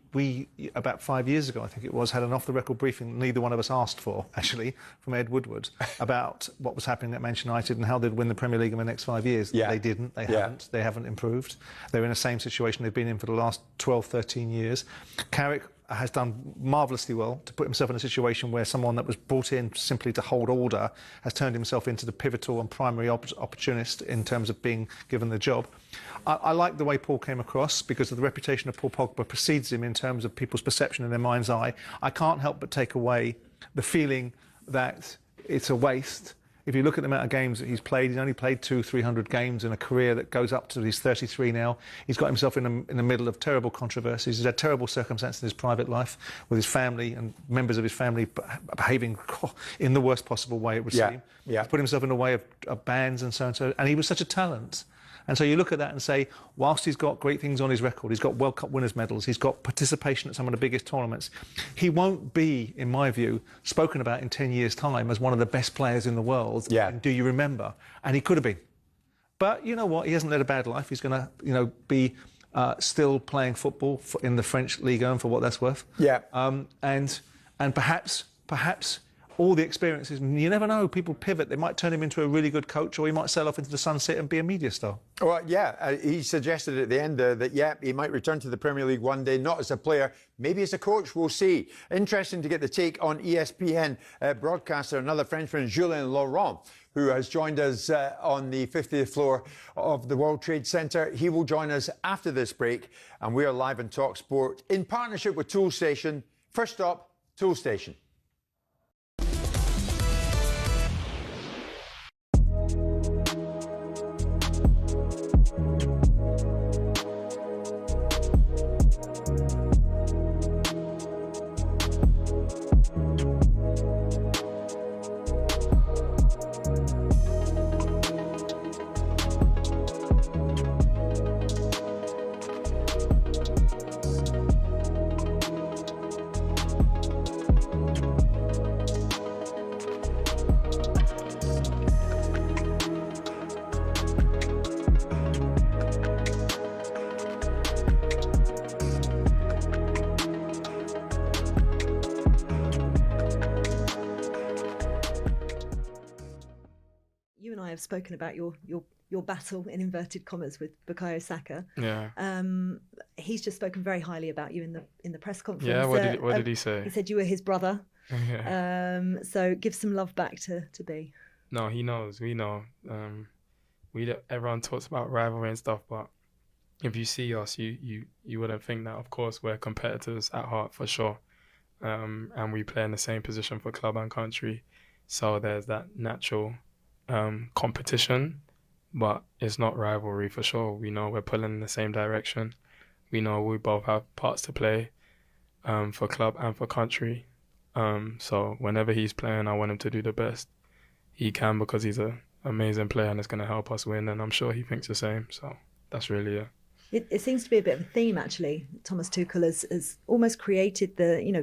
about 5 years ago, I think it was, had an off-the-record briefing neither one of us asked for, actually, from Ed Woodward, about what was happening at Manchester United and how they'd win the Premier League in the next 5 years. Yeah. They didn't. They haven't improved. They're in the same situation they've been in for the last 12, 13 years. Carrick has done marvellously well to put himself in a situation where someone that was brought in simply to hold order has turned himself into the pivotal and primary opportunist in terms of being given the job. I like the way Paul came across because of the reputation of Paul Pogba precedes him in terms of people's perception in their mind's eye. I can't help but take away the feeling that it's a waste. If you look at the amount of games that he's played, he's only played 200-300 games in a career that goes up to, he's 33 now. He's got himself in the middle of terrible controversies. He's had terrible circumstances in his private life with his family and members of his family behaving in the worst possible way, it would seem. Yeah. He's put himself in the way of bans and so on. And he was such a talent. And so you look at that and say, whilst he's got great things on his record, he's got World Cup winners' medals, he's got participation at some of the biggest tournaments, he won't be, in my view, spoken about in 10 years' time as one of the best players in the world. Yeah. And do you remember? And he could have been. But you know what? He hasn't led a bad life. He's going to, be still playing football in the French Ligue 1 for what that's worth. Yeah. And perhaps all the experiences, you never know, people pivot. They might turn him into a really good coach, or he might sail off into the sunset and be a media star. Well, yeah, he suggested at the end that, he might return to the Premier League one day, not as a player, maybe as a coach, we'll see. Interesting to get the take on ESPN broadcaster, another Frenchman, Julien Laurent, who has joined us on the 50th floor of the World Trade Center. He will join us after this break, and we are live on talkSPORT in partnership with Toolstation. First stop, Toolstation. have spoken about your battle in inverted commas with Bukayo Saka. Yeah. He's just spoken very highly about you in the press conference. Yeah. What did he say? He said you were his brother. Yeah. So give some love back to B. No, he knows. We know. Everyone talks about rivalry and stuff, but if you see us, you wouldn't think that. Of course, we're competitors at heart for sure, and we play in the same position for club and country. So there's that natural competition, but it's not rivalry for sure. We know we're pulling in the same direction. We know we both have parts to play for club and for country. So whenever he's playing, I want him to do the best he can because he's an amazing player and it's going to help us win. And I'm sure he thinks the same. So that's really it. It seems to be a bit of a theme, actually. Thomas Tuchel has almost created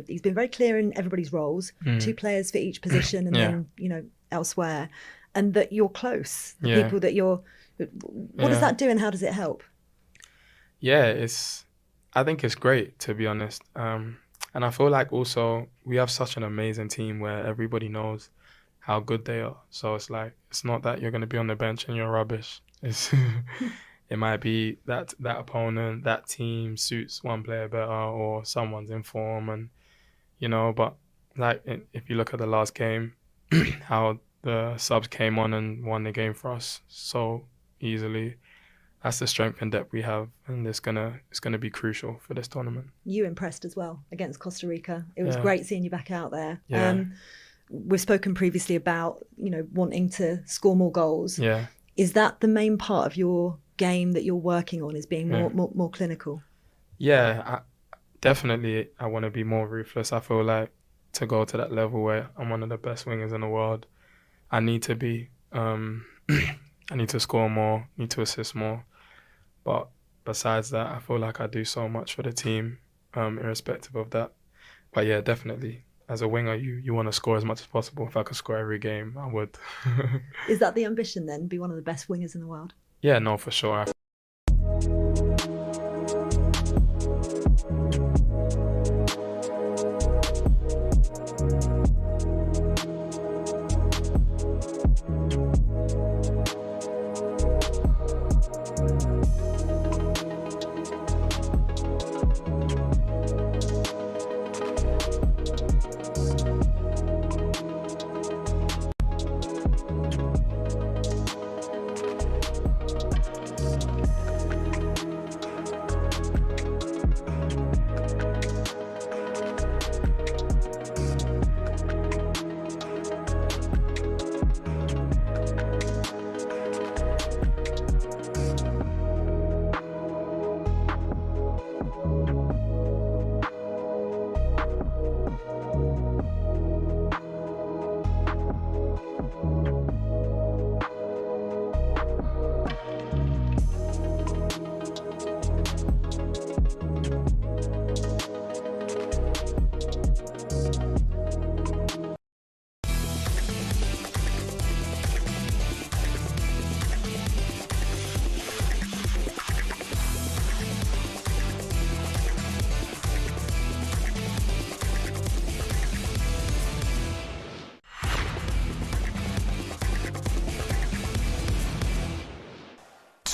he's been very clear in everybody's roles, 2 players for each position and then, elsewhere, and that you're close, the people that you're... What does that do and how does it help? Yeah, I think it's great, to be honest. And I feel like also we have such an amazing team where everybody knows how good they are. So it's like, it's not that you're going to be on the bench and you're rubbish. It's... It might be that opponent, that team suits one player better or someone's in form and, but like if you look at the last game, how the subs came on and won the game for us so easily, that's the strength and depth we have and it's gonna be crucial for this tournament. You impressed as well against Costa Rica. It was great seeing you back out there. Yeah. We've spoken previously about, wanting to score more goals. Yeah. Is that the main part of your game that you're working on, is being more clinical? Yeah, definitely I want to be more ruthless. I feel like to go to that level where I'm one of the best wingers in the world, I need to be. I need to score more, need to assist more. But besides that, I feel like I do so much for the team, irrespective of that. But yeah, definitely. As a winger, you want to score as much as possible. If I could score every game, I would. Is that the ambition then, be one of the best wingers in the world? Yeah, no, for sure.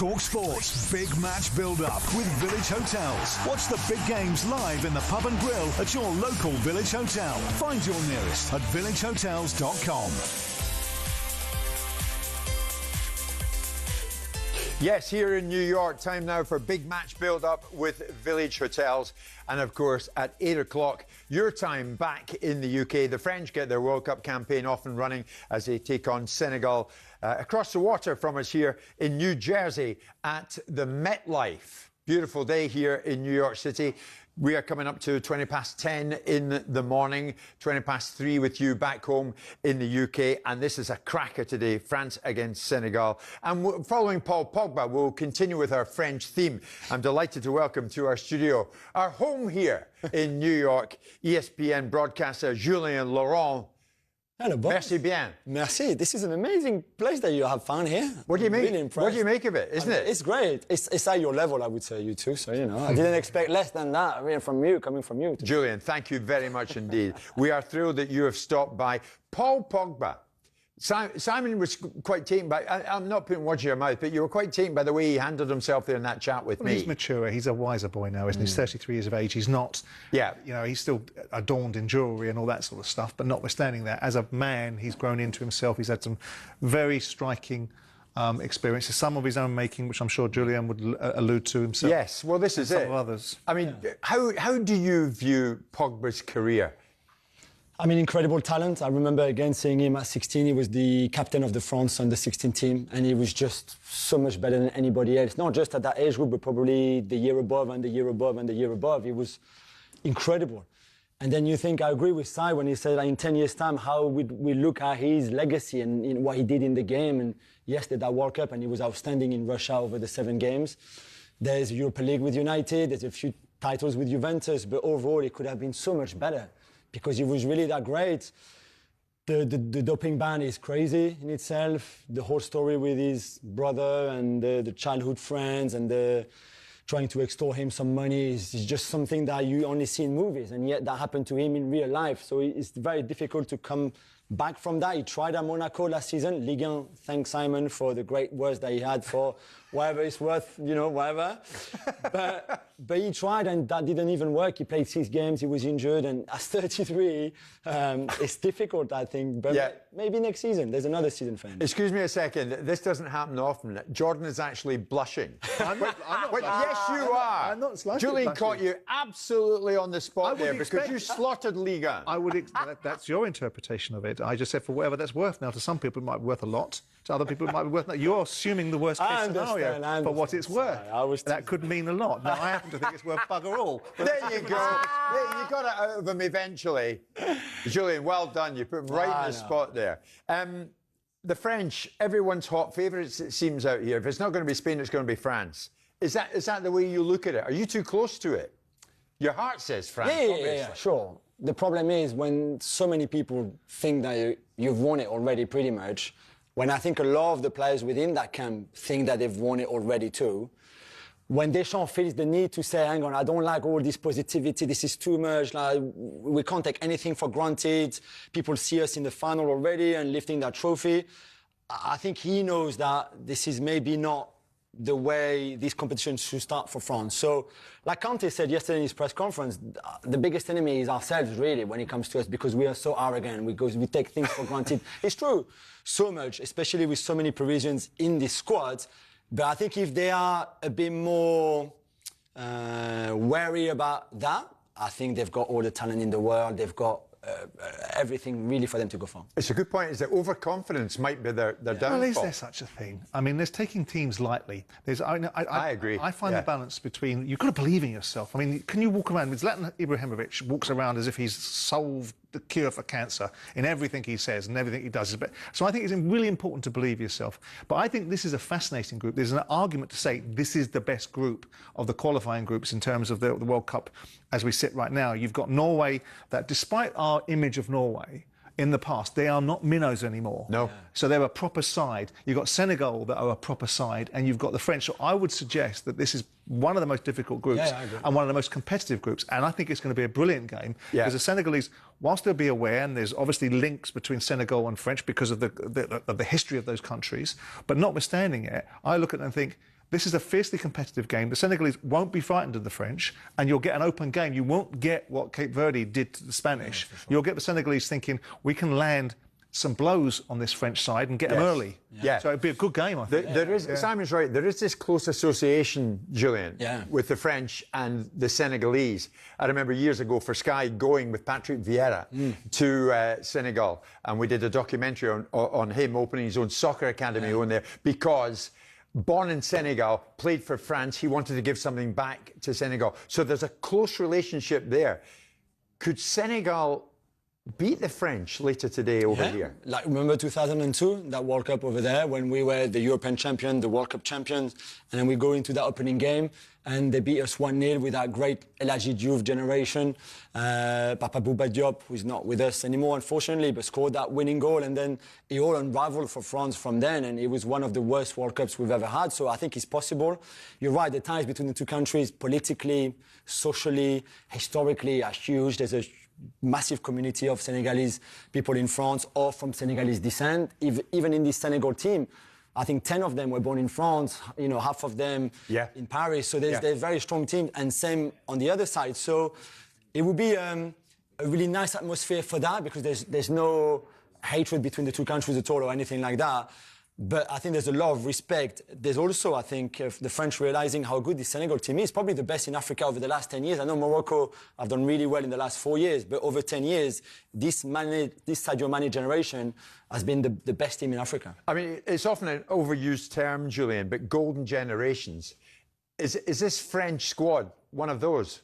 talkSPORT Big Match Build-Up with Village Hotels. Watch the big games live in the pub and grill at your local Village Hotel. Find your nearest at villagehotels.com. Yes, here in New York, time now for Big Match Build-Up with Village Hotels. And of course, at 8 o'clock, your time back in the UK. The French get their World Cup campaign off and running as they take on Senegal across the water from us here in New Jersey at the MetLife. Beautiful day here in New York City. We are coming up to 20 past 10 in the morning, 20 past 3 with you back home in the UK. And this is a cracker today, France against Senegal. And following Paul Pogba, we'll continue with our French theme. I'm delighted to welcome to our studio, our home here in New York, ESPN broadcaster Julien Laurent. Hello, boss. Merci bien. Merci. This is an amazing place that you have found here. What do you make? Really What do you make of it? Isn't it? It's great. It's at your level, I would say, you too. So, you know, I didn't expect less than that. I mean, coming from you. Julien, thank you very much indeed. We are thrilled that you have stopped by. Paul Pogba Simon was quite taken by, I'm not putting words in your mouth, but you were quite taken by the way he handled himself there in that chat with me. He's mature. He's a wiser boy now, isn't he? He's 33 years of age. He's not, he's still adorned in jewellery and all that sort of stuff, but notwithstanding that, as a man, he's grown into himself. He's had some very striking experiences, some of his own making, which I'm sure Julian would allude to himself. Yes, well, this is it. Some of others. I mean, how do you view Pogba's career? I mean, incredible talent. I remember again seeing him at 16. He was the captain of the France under-16 team, and he was just so much better than anybody else. Not just at that age group, but probably the year above and the year above and the year above. He was incredible. And then you think, I agree with Sai when he said in 10 years' time, how would we look at his legacy and in what he did in the game. And yes, they had that World Cup, and he was outstanding in Russia over the 7 games. There's Europa League with United. There's a few titles with Juventus. But overall, it could have been so much better, because he was really that great. The doping ban is crazy in itself. The whole story with his brother and the childhood friends and trying to extort him some money is just something that you only see in movies, and yet that happened to him in real life. So it's very difficult to come back from that. He tried at Monaco last season. Ligue 1, thanks Simon for the great words that he had for whatever it's worth, whatever. But he tried, and that didn't even work. He played 6 games, he was injured, and at 33, it's difficult, I think. But maybe next season, there's another season for him. Excuse me a second, this doesn't happen often. Jordan is actually blushing. I'm not yes, you are. I'm not slightly Julian blushing. caught you absolutely on the spot there because you slaughtered Liga. That's your interpretation of it. I just said for whatever that's worth. Now, to some people, it might be worth a lot. To other people, it might be worth. You're assuming the worst case scenario for what it's worth. That could mean a lot. Now, I happen to think it's worth bugger all. There you go. You got it out of him eventually. Julian, well done. You put him right in the spot there. The French, everyone's hot favourites, it seems, out here. If it's not going to be Spain, it's going to be France. Is that the way you look at it? Are you too close to it? Your heart says France, obviously. Yeah, sure. The problem is when so many people think that you've won it already pretty much, when I think a lot of the players within that camp think that they've won it already too, when Deschamps feels the need to say, hang on, I don't like all this positivity, this is too much, like, we can't take anything for granted, people see us in the final already and lifting that trophy, I think he knows that this is maybe not the way these competitions should start for France. So, like Conte said yesterday in his press conference, the biggest enemy is ourselves, really, when it comes to us, because we are so arrogant, we take things for granted. It's true, so much, especially with so many Parisians in this squad. But I think if they are a bit more wary about that, I think they've got all the talent in the world, they've got everything really for them to go for. It's a good point, is that overconfidence might be their downfall. Well, is there such a thing? I mean, there's taking teams lightly. I agree. I find the balance between, you've got to believe in yourself. I mean, can you walk around, Zlatan Ibrahimovic walks around as if he's solved the cure for cancer in everything he says and everything he does. So I think it's really important to believe yourself. But I think this is a fascinating group. There's an argument to say this is the best group of the qualifying groups in terms of the World Cup as we sit right now. You've got Norway that, despite our image of Norway in the past, they are not minnows anymore. No. So they're a proper side. You've got Senegal that are a proper side, and you've got the French. So I would suggest that this is one of the most difficult groups and one of the most competitive groups. And I think it's going to be a brilliant game because the Senegalese, whilst they'll be aware, and there's obviously links between Senegal and French because of the history of those countries, but notwithstanding it, I look at it and think, this is a fiercely competitive game. The Senegalese won't be frightened of the French, and you'll get an open game. You won't get what Cape Verde did to the Spanish. Yeah, sure. You'll get the Senegalese thinking, we can land some blows on this French side and get them early. Yeah. So it'd be a good game, I think. Simon's right. There is this close association, Julian, with the French and the Senegalese. I remember years ago for Sky going with Patrick Vieira to Senegal, and we did a documentary on him opening his own soccer academy on there because born in Senegal, played for France, he wanted to give something back to Senegal. So there's a close relationship there. Could Senegal beat the French later today over here? Like, remember 2002, that World Cup over there, when we were the European champion, the World Cup champions, and then we go into that opening game, and they beat us 1-0 with that great El Hadji Diouf generation. Papa Bouba Diop, who's not with us anymore, unfortunately, but scored that winning goal, and then it all unraveled for France from then, and it was one of the worst World Cups we've ever had, so I think it's possible. You're right, the ties between the two countries, politically, socially, historically, are huge. There's a massive community of Senegalese people in France or from Senegalese descent. Even in this Senegal team, I think 10 of them were born in France, half of them in Paris. So there's a very strong team, and same on the other side. So it would be a really nice atmosphere for that, because there's no hatred between the two countries at all or anything like that. But I think there's a lot of respect. There's also, I think, the French realizing how good the Senegal team is. Probably the best in Africa over the last 10 years. I know Morocco have done really well in the last 4 years, but over 10 years, this Sadio Mane generation has been the best team in Africa. I mean, it's often an overused term, Julian, but golden generations. Is this French squad one of those?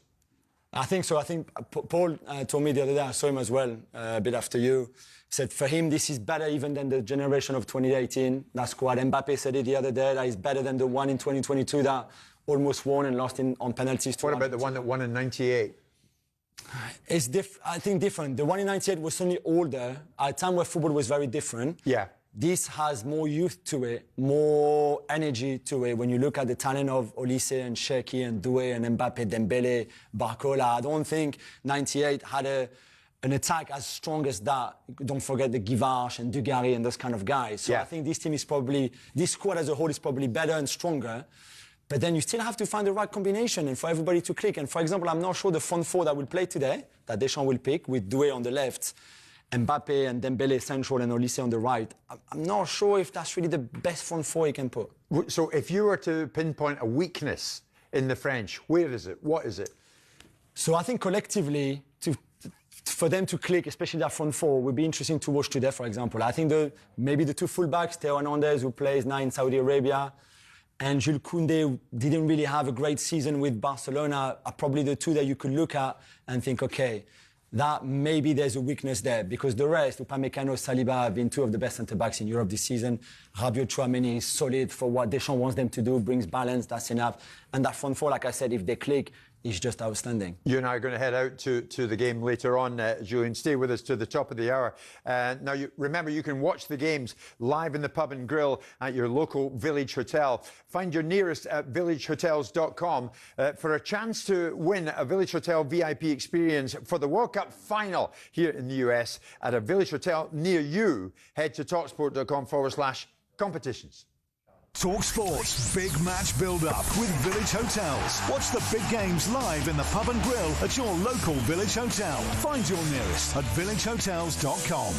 I think so. I think Paul told me the other day, I saw him as well, a bit after you, said for him this is better even than the generation of 2018, that squad. Mbappe said it the other day, that is better than the one in 2022 that almost won and lost on penalties. What about the one that won in 98? It's I think different. The one in 98 was certainly older, at a time where football was very different. Yeah. This has more youth to it, more energy to it. When you look at the talent of Olise and Cherki and Doué and Mbappe, Dembele, Barcola, I don't think 98 had an attack as strong as that. Don't forget the Guivarch and Dugarry and those kind of guys. So I think this team is probably, this squad as a whole is probably better and stronger. But then you still have to find the right combination and for everybody to click. And for example, I'm not sure the front four that will play today, that Deschamps will pick, with Doué on the left, Mbappe and Dembele central and Olise on the right. I'm not sure if that's really the best front four he can put. So if you were to pinpoint a weakness in the French, where is it? What is it? So I think collectively, for them to click, especially that front four, would be interesting to watch today, for example. I think maybe the two fullbacks, Theo Hernandez, who plays now in Saudi Arabia, and Jules Koundé didn't really have a great season with Barcelona, are probably the two that you could look at and think, okay, that maybe there's a weakness there, because the rest, Upamecano, Saliba, have been two of the best centre-backs in Europe this season. Rabiot, Tchouameni is solid for what Deschamps wants them to do, brings balance, that's enough. And that front four, like I said, if they click, is just outstanding. You and I are going to head out to the game later on, Julian. Stay with us to the top of the hour. Now, remember, you can watch the games live in the pub and grill at your local Village Hotel. Find your nearest at villagehotels.com for a chance to win a Village Hotel VIP experience for the World Cup final here in the US at a Village Hotel near you. Head to talksport.com/competitions. talkSPORT Big Match Build-Up with Village Hotels. Watch the big games live in the pub and grill at your local Village Hotel. Find your nearest at villagehotels.com.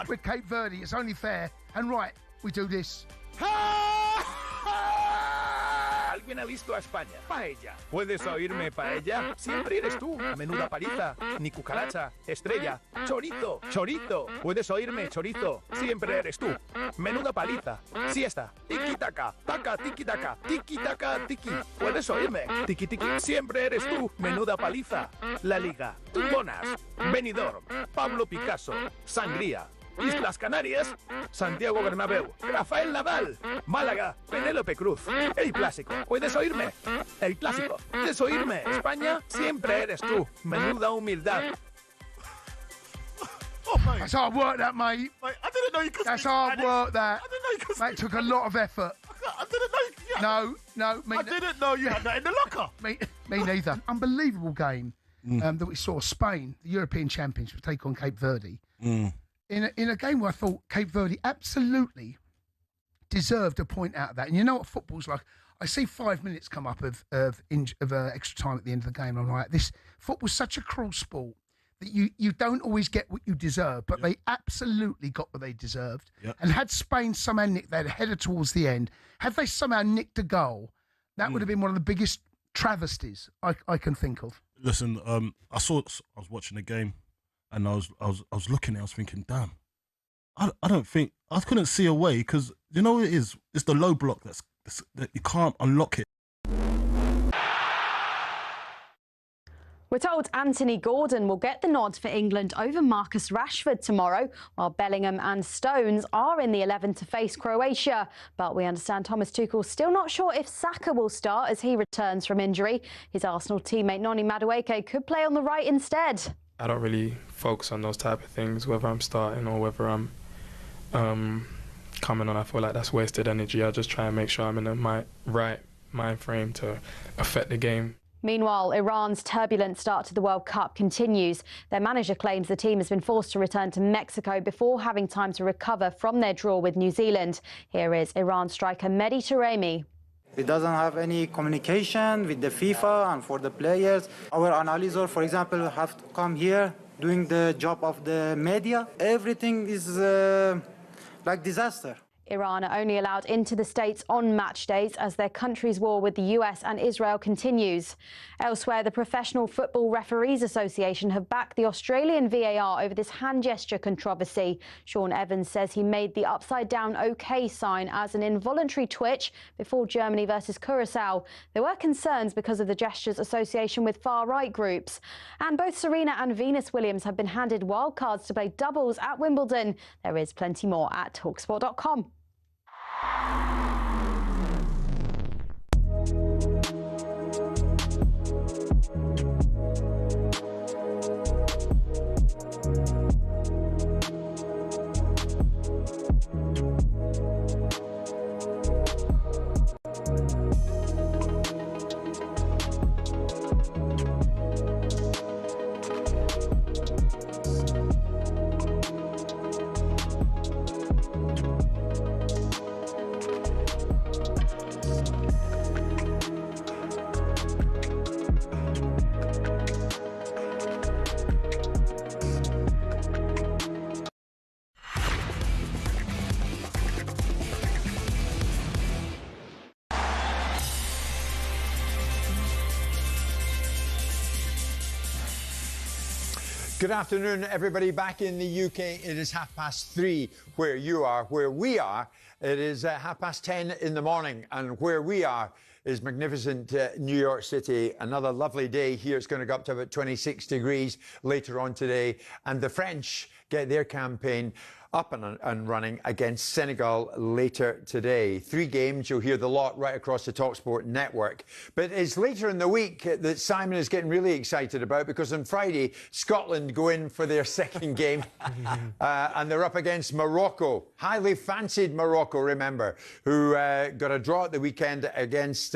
With Cape Verde, it's only fair and right we do this. ¿Alguien ha visto a España? Paella. ¿Puedes oírme, paella? Siempre eres tú. Menuda paliza. Ni cucaracha. Estrella. Chorizo. Chorizo. ¿Puedes oírme, chorizo? Siempre eres tú. Menuda paliza. Siesta. Tiki-taka. Taka, tiki-taka. Tiki-taka, tiki. ¿Puedes oírme? Tiki-tiki. Siempre eres tú. Menuda paliza. La Liga. Tumbonas. Benidorm. Pablo Picasso. Sangría. Islas Canarias, Santiago Bernabéu, Rafael Nadal, Málaga, Penélope Cruz, El Clásico, ¿puedes oírme? El Clásico, ¿puedes oírme? España, siempre eres tú, menuda humildad. Oh, mate. That's hard work, that, mate. I didn't know you could. That's hard work, that. I didn't know you could. Mate, took a lot of effort. I didn't know. No, me. I didn't know you had that in the locker. Me neither. Unbelievable game that we saw. Spain, the European champions, would take on Cape Verde. In a game where I thought Cape Verde absolutely deserved a point out of that. And you know what football's like? I see 5 minutes come up of extra time at the end of the game. I'm like, this football's such a cruel sport that you don't always get what you deserve, but they absolutely got what they deserved. And had Spain somehow nicked, they'd headed towards the end. Had they somehow nicked a goal That would have been one of the biggest travesties I can think of. Listen, I was watching the game, and I was looking at it, I was thinking, damn, I couldn't see a way, because you know what it is? It's the low block that you can't unlock it. We're told Anthony Gordon will get the nod for England over Marcus Rashford tomorrow, while Bellingham and Stones are in the 11 to face Croatia. But we understand Thomas Tuchel's still not sure if Saka will start as he returns from injury. His Arsenal teammate Noni Madueke could play on the right instead. I don't really focus on those type of things, whether I'm starting or whether I'm coming on. I feel like that's wasted energy. I just try and make sure I'm in my right mind frame to affect the game. Meanwhile, Iran's turbulent start to the World Cup continues. Their manager claims the team has been forced to return to Mexico before having time to recover from their draw with New Zealand. Here is Iran striker Mehdi Taremi. It doesn't have any communication with the FIFA and for the players. Our analyzer, for example, have to come here doing the job of the media. Everything is like disaster. Iran are only allowed into the States on match days as their country's war with the US and Israel continues. Elsewhere, the Professional Football Referees Association have backed the Australian VAR over this hand gesture controversy. Sean Evans says he made the upside-down OK sign as an involuntary twitch before Germany versus Curaçao. There were concerns because of the gesture's association with far-right groups. And both Serena and Venus Williams have been handed wildcards to play doubles at Wimbledon. There is plenty more at talksport.com. Good afternoon, everybody. Back in the UK, it is 3:30 where you are. Where we are, it is 10:30 in the morning. And where we are is magnificent New York City. Another lovely day here. It's going to go up to about 26 degrees later on today. And the French get their campaign up and running against Senegal later today. 3 games, you'll hear the lot right across the talkSPORT network. But it's later in the week that Simon is getting really excited about, because on Friday, Scotland go in for their second game and they're up against Morocco. Highly fancied Morocco, remember, who got a draw at the weekend against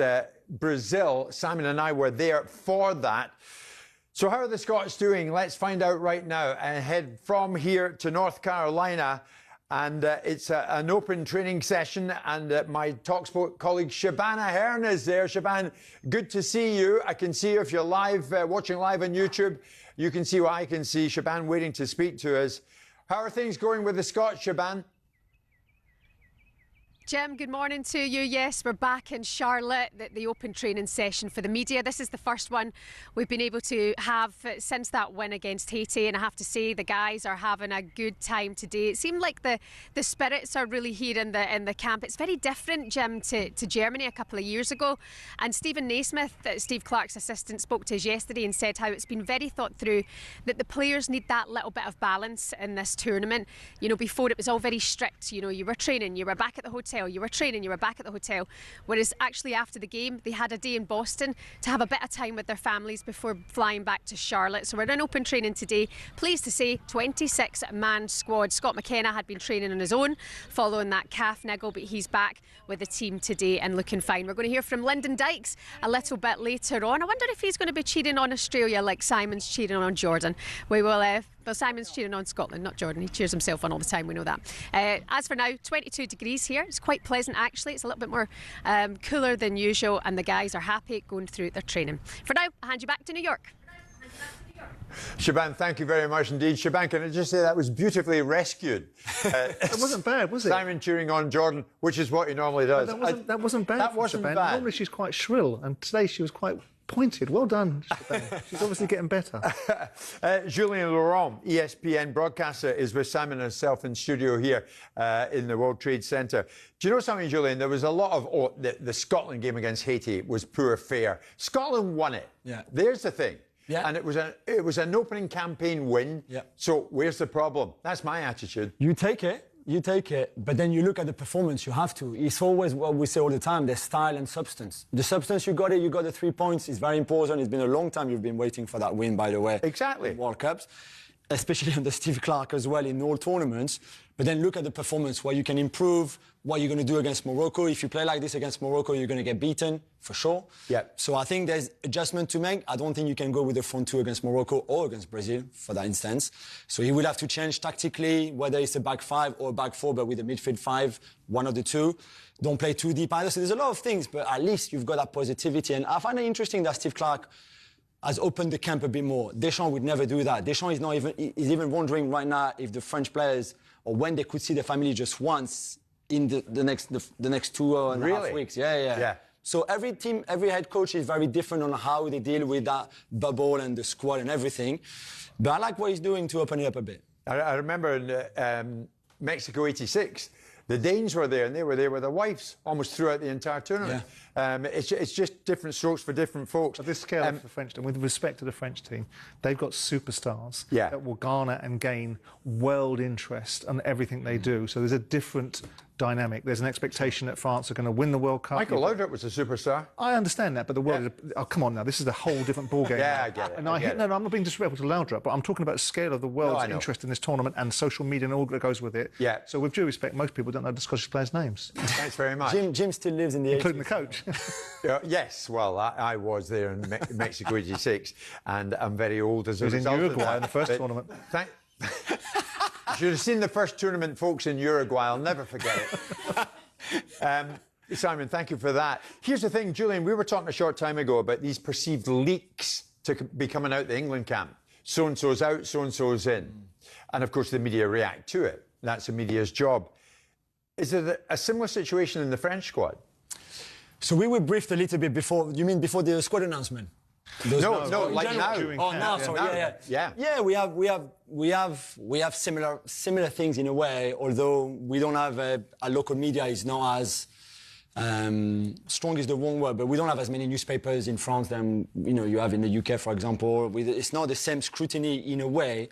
Brazil. Simon and I were there for that. So how are the Scots doing? Let's find out right now and head from here to North Carolina. And it's an open training session. And my talkSPORT colleague Shabana Hearn is there. Shaban, good to see you. I can see you if you're live, watching live on YouTube. You can see what I can see. Shaban waiting to speak to us. How are things going with the Scots, Shaban? Jim, good morning to you. Yes, we're back in Charlotte, the open training session for the media. This is the first one we've been able to have since that win against Haiti, and I have to say the guys are having a good time today. It seemed like the spirits are really here in the camp. It's very different, Jim, to Germany a couple of years ago. And Stephen Naismith, Steve Clarke's assistant, spoke to us yesterday and said how it's been very thought through that the players need that little bit of balance in this tournament. You know, before it was all very strict. You know, you were training, you were back at the hotel, you were training, you were back at the hotel, whereas actually after the game they had a day in Boston to have a bit of time with their families before flying back to Charlotte. So we're in open training today. Pleased to say 26-man squad. Scott McKenna had been training on his own following that calf niggle, but he's back with the team today and looking fine. We're going to hear from Lyndon Dykes a little bit later on. I wonder if he's going to be cheering on Australia like Simon's cheering on Jordan. We will well, Simon's cheering on Scotland, not Jordan. He cheers himself on all the time, we know that. As for now, 22 degrees here. It's quite pleasant, actually. It's a little bit more cooler than usual, and the guys are happy going through their training. For now, I'll hand you back to New York. Shaban, thank you very much indeed. Shaban, can I just say that was beautifully rescued? It wasn't bad, was it? Simon cheering on Jordan, which is what he normally does. That wasn't bad. That wasn't Shaban. bad. Normally she's quite shrill, and today she was quite pointed. Well done, Shaban. She's obviously getting better. Julien Laurent, ESPN broadcaster, is with Simon and myself in studio here in the World Trade Center. Do you know something, Julien? There was a lot of the Scotland game against Haiti was poor fare. Scotland won it. Yeah. There's the thing. Yeah. And it was an opening campaign win. Yeah. So where's the problem? That's my attitude. You take it, but then you look at the performance, you have to. It's always what we say all the time, there's style and substance. The substance, you got the 3 points, it's very important. It's been a long time you've been waiting for that win, by the way. Exactly. In World Cups, especially under Steve Clarke as well in all tournaments. But then look at the performance, what you can improve, what you're going to do against Morocco. If you play like this against Morocco, you're going to get beaten, for sure. Yeah. So I think there's adjustment to make. I don't think you can go with the front two against Morocco or against Brazil, for that instance. So he will have to change tactically, whether it's a back five or a back four, but with a midfield five, one of the two. Don't play too deep either. So there's a lot of things, but at least you've got that positivity. And I find it interesting that Steve Clarke has opened the camp a bit more. Deschamps would never do that. Deschamps is even wondering right now if the French players, or when they could see the family just once in the next 2.5 weeks. Yeah. So every team, every head coach is very different on how they deal with that bubble and the squad and everything. But I like what he's doing to open it up a bit. I remember in Mexico '86, the Danes were there, and they were there with their wives almost throughout the entire tournament. It's just different strokes for different folks. At this scale of the French team, with respect to the French team, they've got superstars that will garner and gain world interest on everything they do. So there's a different dynamic. There's an expectation that France are going to win the World Cup. Michael Laudrup was a superstar. I understand that, but the world is... Oh, come on now. This is a whole different ballgame. Yeah, I get it. And I'm not being disrespectful to Laudrup, but I'm talking about the scale of the world's interest in this tournament and social media and all that goes with it. Yeah. So with due respect, most people don't know the Scottish players' names. Thanks very much. Jim still lives in the including 80s. the coach. Yes, well, I was there in Mexico '86, and I'm very old as a result. He was in Uruguay in the first tournament. You should have seen the first tournament, folks, in Uruguay. I'll never forget it. Simon, thank you for that. Here's the thing, Julian, we were talking a short time ago about these perceived leaks to be coming out the England camp. So-and-so's out, so-and-so's in. And, of course, the media react to it. That's the media's job. Is it a similar situation in the French squad? So we were briefed a little bit before. You mean before the squad announcement? No, like now. Oh, now, sorry. Yeah, we have similar things in a way. Although we don't have a local media is not as strong is the wrong word, but we don't have as many newspapers in France than you have in the UK, for example. It's not the same scrutiny in a way.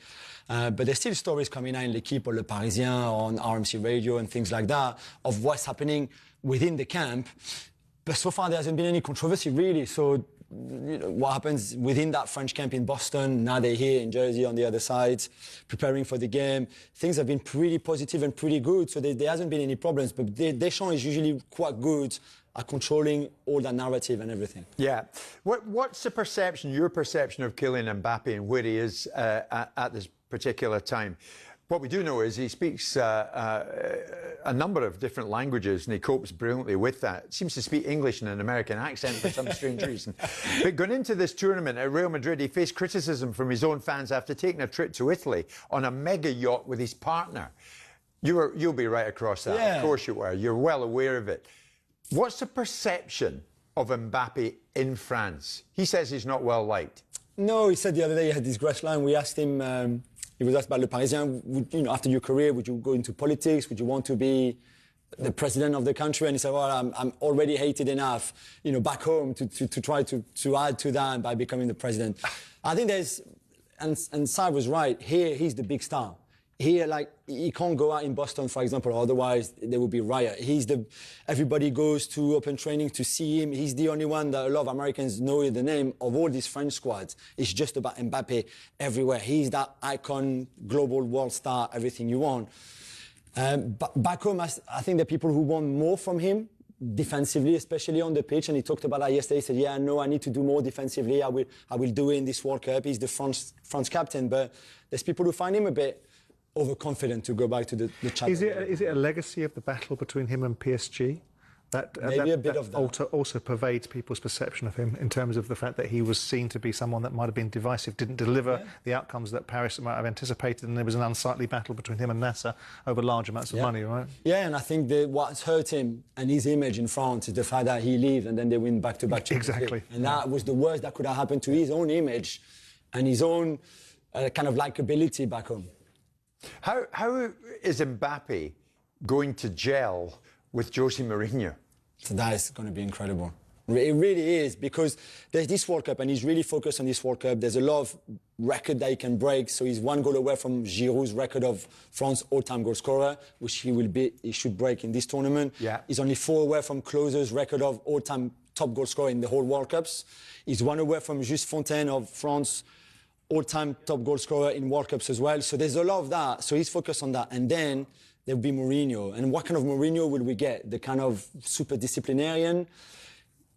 But there's still stories coming out in L'Équipe or Le Parisien or on RMC Radio and things like that of what's happening within the camp. But so far there hasn't been any controversy really. So what happens within that French camp in Boston, now they're here in Jersey on the other side, preparing for the game. Things have been pretty positive and pretty good. So there hasn't been any problems. But Deschamps is usually quite good at controlling all that narrative and everything. Yeah. What's the perception, your perception of Kylian Mbappe and where he is at this particular time? What we do know is he speaks a number of different languages and he copes brilliantly with that. Seems to speak English in an American accent for some strange reason. But going into this tournament at Real Madrid, he faced criticism from his own fans after taking a trip to Italy on a mega yacht with his partner. You'll be right across that. Yeah. Of course you were. You're well aware of it. What's the perception of Mbappe in France? He says he's not well liked. No, he said the other day he had this great line. We asked him... He was asked by Le Parisien, after your career, would you go into politics? Would you want to be the president of the country? And he said, well, I'm already hated enough, back home to try to add to that by becoming the president. I think and Sai was right, here he's the big star. Here, he can't go out in Boston, for example, otherwise there would be riot. Everybody goes to open training to see him. He's the only one that a lot of Americans know the name of all these French squads. It's just about Mbappe everywhere. He's that icon, global world star, everything you want. But back home, I think there are people who want more from him, defensively, especially on the pitch, and he talked about that yesterday. He said, yeah, no, I need to do more defensively. I will do it in this World Cup. He's the France captain, but there's people who find him a bit overconfident to go back to the challenge. Is it a legacy of the battle between him and PSG? Maybe a bit of that. Also pervades people's perception of him in terms of the fact that he was seen to be someone that might have been divisive, didn't deliver the outcomes that Paris might have anticipated, and there was an unsightly battle between him and Nasser over large amounts of money, right? Yeah, and I think what's hurt him and his image in France is the fact that he leaves and then they win back-to-back Champions League. Exactly. And that was the worst that could have happened to his own image and his own kind of likability back home. How is Mbappe going to gel with Jose Mourinho? So that is going to be incredible. It really is, because there's this World Cup and he's really focused on this World Cup. There's a lot of record that he can break. So he's 1 goal away from Giroud's record of France all-time goal scorer, which he should break in this tournament. Yeah. He's only 4 away from Klose's record of all-time top goal scorer in the whole World Cups. He's 1 away from Just Fontaine of France all-time top goal scorer in World Cups as well. So there's a lot of that. So he's focused on that. And then there'll be Mourinho. And what kind of Mourinho will we get? The kind of super disciplinarian,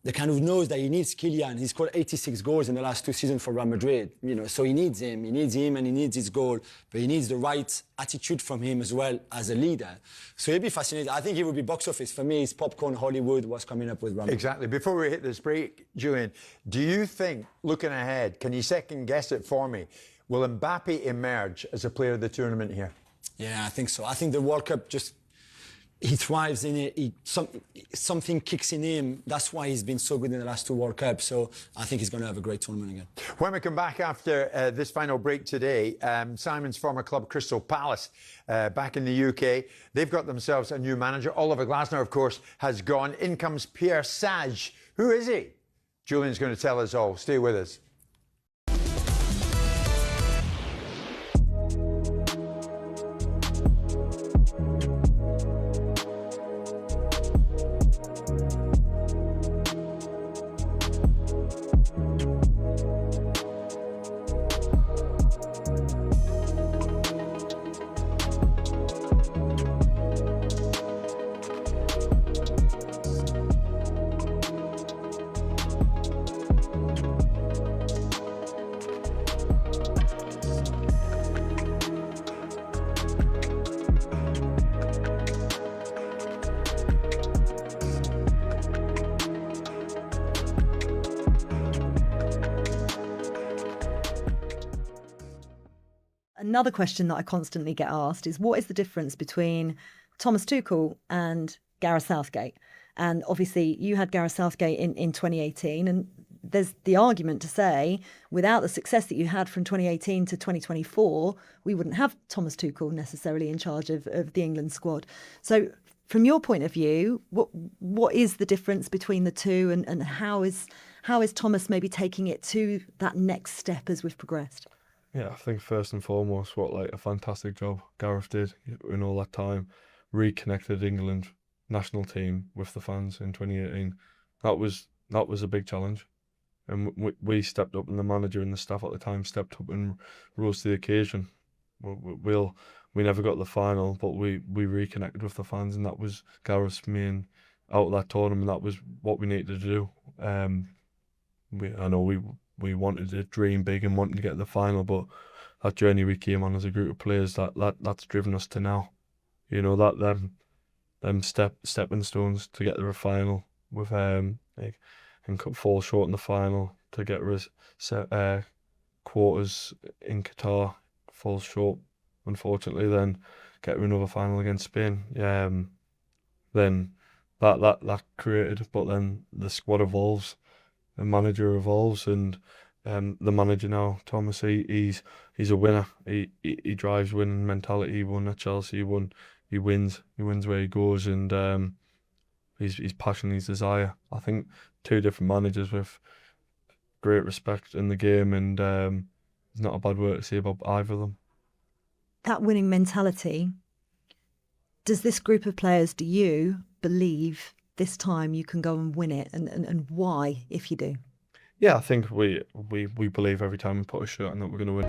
the kind of knows that he needs Kylian. He's scored 86 goals in the last 2 seasons for Real Madrid. You know, so he needs him. He needs him and he needs his goal. But he needs the right attitude from him as well as a leader. So he'll be fascinating. I think it will be box office. For me, it's popcorn Hollywood, what's coming up with Real Madrid. Exactly. Before we hit this break, Julian, do you think, looking ahead, can you second guess it for me, will Mbappe emerge as a player of the tournament here? Yeah, I think so. I think the World Cup he thrives in it. Something kicks in him. That's why he's been so good in the last 2 World Cups. So I think he's going to have a great tournament again. When we come back after this final break today, Simon's former club Crystal Palace back in the UK, they've got themselves a new manager. Oliver Glasner, of course, has gone. In comes Pierre Sage. Who is he? Julian's going to tell us all. Stay with us. Another question that I constantly get asked is, what is the difference between Thomas Tuchel and Gareth Southgate? And obviously you had Gareth Southgate in 2018, and there's the argument to say, without the success that you had from 2018 to 2024, we wouldn't have Thomas Tuchel necessarily in charge of the England squad. So from your point of view, what is the difference between the two, and how is Thomas maybe taking it to that next step as we've progressed? Yeah, I think first and foremost, a fantastic job Gareth did in all that time, reconnected England national team with the fans in 2018. That was a big challenge, and we stepped up, and the manager and the staff at the time stepped up and rose to the occasion. We never got the final, but we reconnected with the fans, and that was Gareth's main out of that tournament. That was what we needed to do. I know we wanted to dream big and wanted to get the final, but that journey we came on as a group of players, that's driven us to now. You know, that them stepping stones to get to the final with and fall short in the final to get quarters in Qatar, falls short unfortunately, then get another final against Spain. Then that created, but then the squad evolves. The manager evolves, and the manager now, Thomas, he's a winner. He drives winning mentality. He won at Chelsea. He wins where he goes, and his passion, his desire. I think 2 different managers with great respect in the game, and there's not a bad word to say about either of them. That winning mentality, does this group of players, do you believe this time you can go and win it, and why, if you do? Yeah, I think we believe every time we put a shirt on that we're going to win.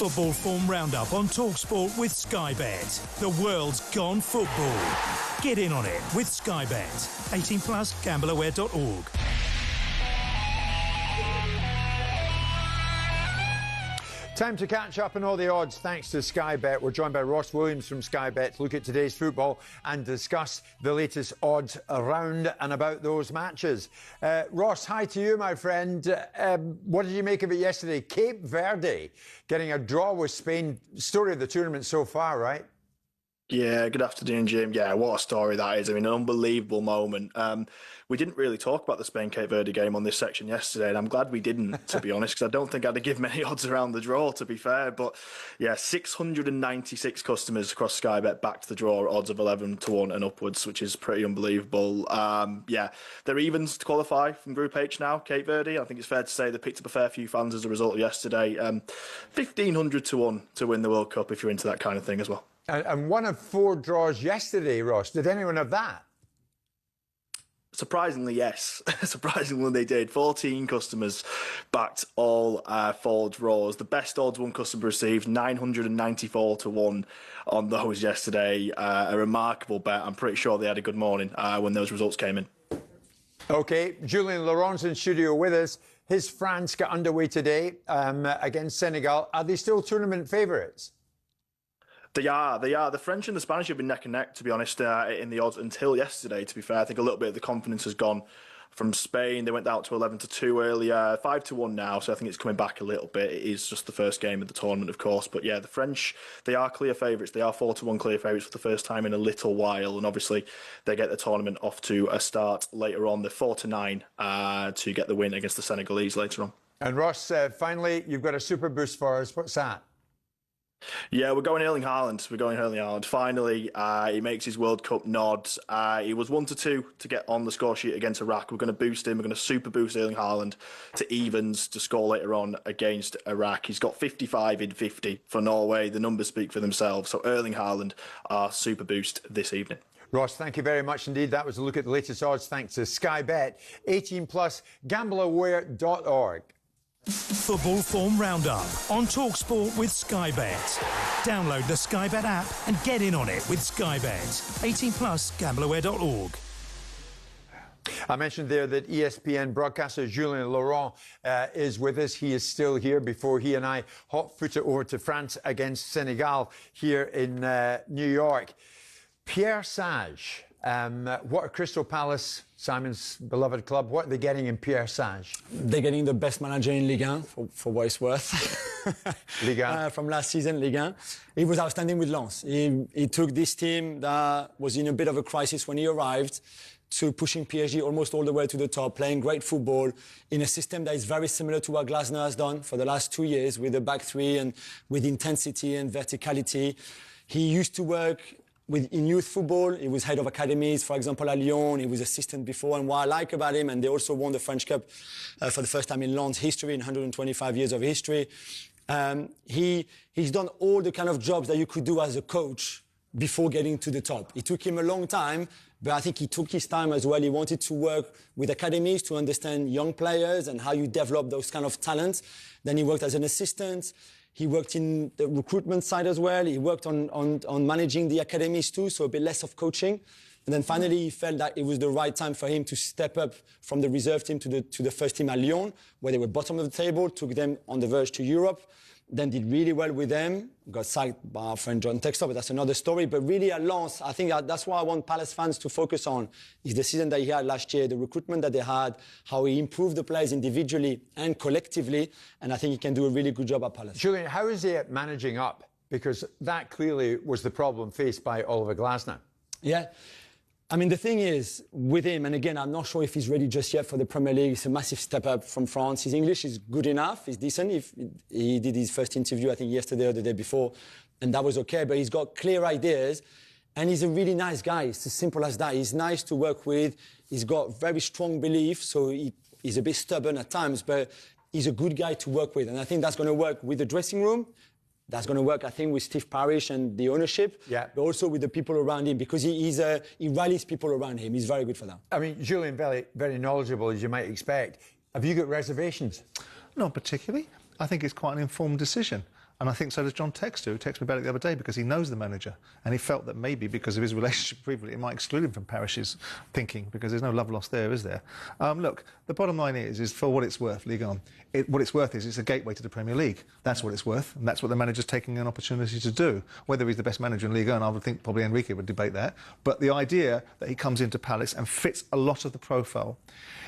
Football Form Roundup on talkSPORT with Sky Bet. The world's gone football. Get in on it with Sky Bet. 18+, gambleaware.org. Time to catch up on all the odds thanks to Sky Bet. We're joined by Ross Williams from Sky Bet to look at today's football and discuss the latest odds around and about those matches. Ross, hi to you, my friend. What did you make of it yesterday? Cape Verde getting a draw with Spain. Story of the tournament so far, right? Yeah, good afternoon, Jim. Yeah, what a story that is. I mean, an unbelievable moment. We didn't really talk about the Spain-Cape Verde game on this section yesterday, and I'm glad we didn't, to be honest, because I don't think I'd have given many odds around the draw, to be fair. But yeah, 696 customers across Sky Bet backed the draw at odds of 11-1 and upwards, which is pretty unbelievable. Yeah, they're evens to qualify from Group H now, Cape Verde. I think it's fair to say they picked up a fair few fans as a result of yesterday. 1,500-1 to win the World Cup if you're into that kind of thing as well. And one of 4 draws yesterday, Ross. Did anyone have that? Surprisingly, yes. Surprisingly, they did. 14 customers backed all 4 draws. The best odds one customer received, 994-1 on those yesterday. A remarkable bet. I'm pretty sure they had a good morning when those results came in. OK, Julian Laurent's in studio with us. His France got underway today against Senegal. Are they still tournament favourites? They are. The French and the Spanish have been neck and neck, to be honest, in the odds until yesterday, to be fair. I think a little bit of the confidence has gone from Spain. They went out to 11-2 earlier, 5-1 now, so I think it's coming back a little bit. It is just the first game of the tournament, of course. But yeah, the French, they are clear favourites. They are 4-1 clear favourites for the first time in a little while. And obviously, they get the tournament off to a start later on. They're 4-9 to get the win against the Senegalese later on. And Ross, finally, you've got a super boost for us. What's that? Yeah, we're going Erling Haaland. Finally, he makes his World Cup nod. He was 1-2 to get on the score sheet against Iraq. We're going to boost him. We're going to super boost Erling Haaland to evens to score later on against Iraq. He's got 55 in 50 for Norway. The numbers speak for themselves. So Erling Haaland, our super boost this evening. Ross, thank you very much indeed. That was a look at the latest odds thanks to Sky Bet. 18+, gambleaware.org. Football Form Roundup on talkSPORT with Sky Bet. Download the Sky Bet app and get in on it with Sky Bet. 18+, gambleaware.org. I mentioned there that ESPN broadcaster Julian Laurent is with us. He is still here before he and I hot-foot it over to France against Senegal here in New York. Pierre Sage, what are Crystal Palace, Simon's beloved club, what are they getting in Pierre Sage? They're getting the best manager in Ligue 1, for what it's worth. Ligue 1. From last season, Ligue 1. He was outstanding with Lens. He took this team that was in a bit of a crisis when he arrived to pushing PSG almost all the way to the top, playing great football in a system that is very similar to what Glasner has done for the last 2 years with the back three and with intensity and verticality. He used to work in youth football. He was head of academies, for example, at Lyon. He was assistant before. And what I like about him, and they also won the French Cup for the first time in Lens history, in 125 years of history. He's done all the kind of jobs that you could do as a coach before getting to the top. It took him a long time, but I think he took his time as well. He wanted to work with academies to understand young players and how you develop those kind of talents. Then he worked as an assistant. He worked in the recruitment side as well. He worked on managing the academies too, so a bit less of coaching. And then finally, he felt that it was the right time for him to step up from the reserve team to the first team at Lyon, where they were bottom of the table, took them on the verge to Europe, then did really well with them, got sacked by our friend John Textor, but that's another story. But really at Lens, I think that's what I want Palace fans to focus on, is the season that he had last year, the recruitment that they had, how he improved the players individually and collectively, and I think he can do a really good job at Palace. Julian, how is he at managing up? Because that clearly was the problem faced by Oliver Glasner. Yeah. I mean, the thing is, with him, and again, I'm not sure if he's ready just yet for the Premier League. It's a massive step up from France. His English is good enough. He's decent. He did his first interview, I think, yesterday or the day before, and that was okay. But he's got clear ideas, and he's a really nice guy. It's as simple as that. He's nice to work with. He's got very strong belief, so he's a bit stubborn at times, but he's a good guy to work with. And I think that's going to work with the dressing room. That's going to work, I think, with Steve Parish and the ownership, but also with the people around him, because he rallies people around him. He's very good for that. I mean, Julian, very, very knowledgeable, as you might expect. Have you got reservations? Not particularly. I think it's quite an informed decision. And I think so does John Textor, who texted me about it the other day, because he knows the manager. And he felt that maybe because of his relationship previously, it might exclude him from Parish's thinking, because there's no love lost there, is there? Look, the bottom line is for what it's worth, Ligue 1, what it's worth is it's a gateway to the Premier League. That's what it's worth, and that's what the manager's taking an opportunity to do. Whether he's the best manager in Ligue 1, I would think probably Enrique would debate that. But the idea that he comes into Palace and fits a lot of the profile.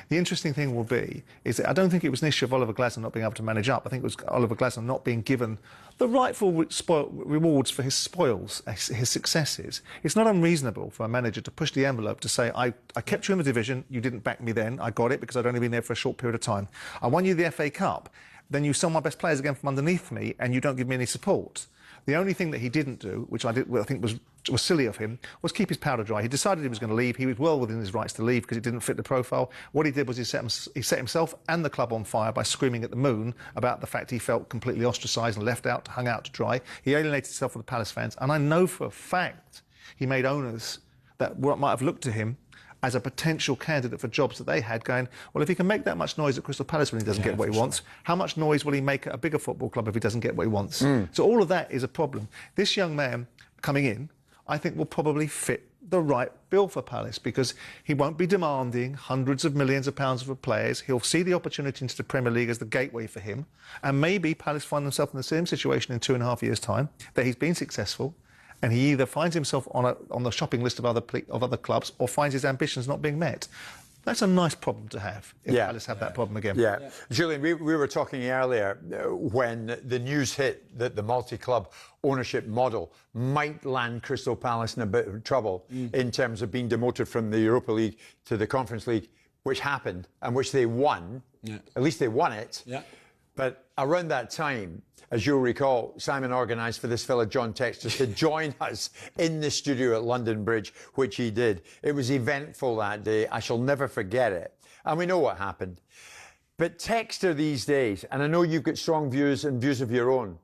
The interesting thing will be is that I don't think it was an issue of Oliver Glasner not being able to manage up. I think it was Oliver Glasner not being given the rightful rewards for his spoils, his successes. It's not unreasonable for a manager to push the envelope to say, I kept you in the division, you didn't back me then, I got it because I'd only been there for a short period of time. I won you the FA Cup, then you sell my best players again from underneath me and you don't give me any support. The only thing that he didn't do, which I think was silly of him, was keep his powder dry. He decided he was going to leave. He was well within his rights to leave because it didn't fit the profile. What he did was he set himself and the club on fire by screaming at the moon about the fact he felt completely ostracised and left out, hung out to dry. He alienated himself from the Palace fans, and I know for a fact he made owners that might have looked to him as a potential candidate for jobs that they had, going, well, if he can make that much noise at Crystal Palace when he doesn't get what he wants, how much noise will he make at a bigger football club if he doesn't get what he wants? So all of that is a problem. This young man coming in, I think, will probably fit the right bill for Palace, because he won't be demanding hundreds of millions of pounds for players. He'll see the opportunity into the Premier League as the gateway for him, and maybe Palace find themselves in the same situation in 2.5 years' time, that he's been successful, and he either finds himself on the shopping list of other clubs or finds his ambitions not being met. That's a nice problem to have if Palace have that problem again. Julian, we were talking earlier when the news hit that the multi-club ownership model might land Crystal Palace in a bit of trouble in terms of being demoted from the Europa League to the Conference League, which happened and which they won. At least they won it. But around that time, as you'll recall, Simon organised for this fella, John Textor, to join us in the studio at London Bridge, which he did. It was eventful that day. I shall never forget it. And we know what happened. But Textor these days, and I know you've got strong views and views of your own,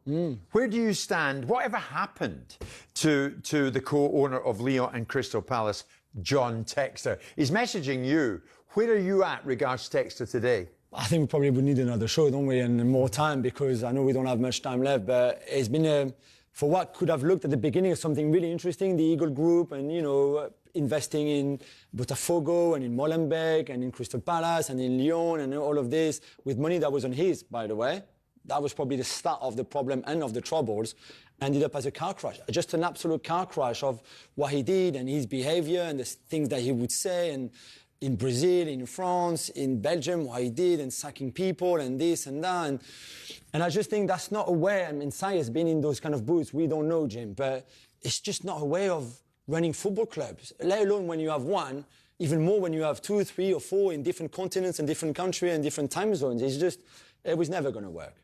where do you stand? Whatever happened to the co-owner of Lyon and Crystal Palace, John Textor? He's messaging you. Where are you at regards Textor today? I think we probably would need another show, don't we, and more time, because I know we don't have much time left, but it's been, for what could have looked at the beginning as something really interesting, the Eagle Group and, you know, investing in Botafogo and in Molenbeek and in Crystal Palace and in Lyon and all of this, with money that wasn't his, by the way. That was probably the start of the problem and of the troubles. Ended up as a car crash, just an absolute car crash of what he did and his behavior and the things that he would say, and in Brazil, in France, in Belgium, what he did, and sacking people and this and that. And I just think that's not a way. I mean, Sai has been in those kind of boots. We don't know, Jim, but it's just not a way of running football clubs, let alone when you have one, even more when you have 2, 3 or 4 in different continents and different countries and different time zones. It's just, it was never going to work.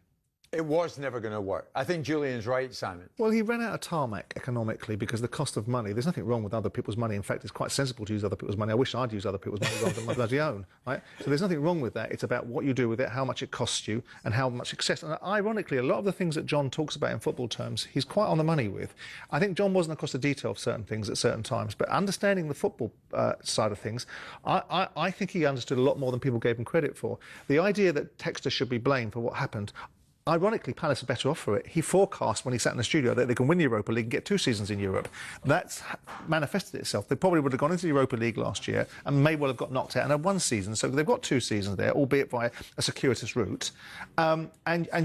It was never going to work. I think Julian's right, Simon. Well, he ran out of tarmac economically because the cost of money, there's nothing wrong with other people's money. In fact, it's quite sensible to use other people's money. I wish I'd use other people's money rather than my bloody own, right? So there's nothing wrong with that. It's about what you do with it, how much it costs you, and how much success. And ironically, a lot of the things that John talks about in football terms, he's quite on the money with. I think John wasn't across the detail of certain things at certain times, but understanding the football side of things, I think he understood a lot more than people gave him credit for. The idea that Textor should be blamed for what happened, ironically, Palace are better off for it. He forecast when he sat in the studio that they can win the Europa League and get 2 seasons in Europe. That's manifested itself. They probably would have gone into the Europa League last year and may well have got knocked out and had 1 season. So they've got 2 seasons there, albeit via a circuitous route. And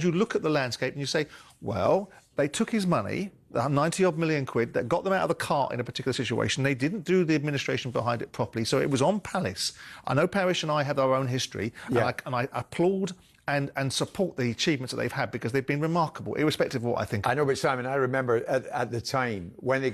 you look at the landscape and you say, well, they took his money, the 90-odd million quid, that got them out of the cart in a particular situation. They didn't do the administration behind it properly, so it was on Palace. I know Parish and I have our own history, and I applaud and support the achievements that they've had, because they've been remarkable, irrespective of what I think. I know, but Simon, I remember at the time when they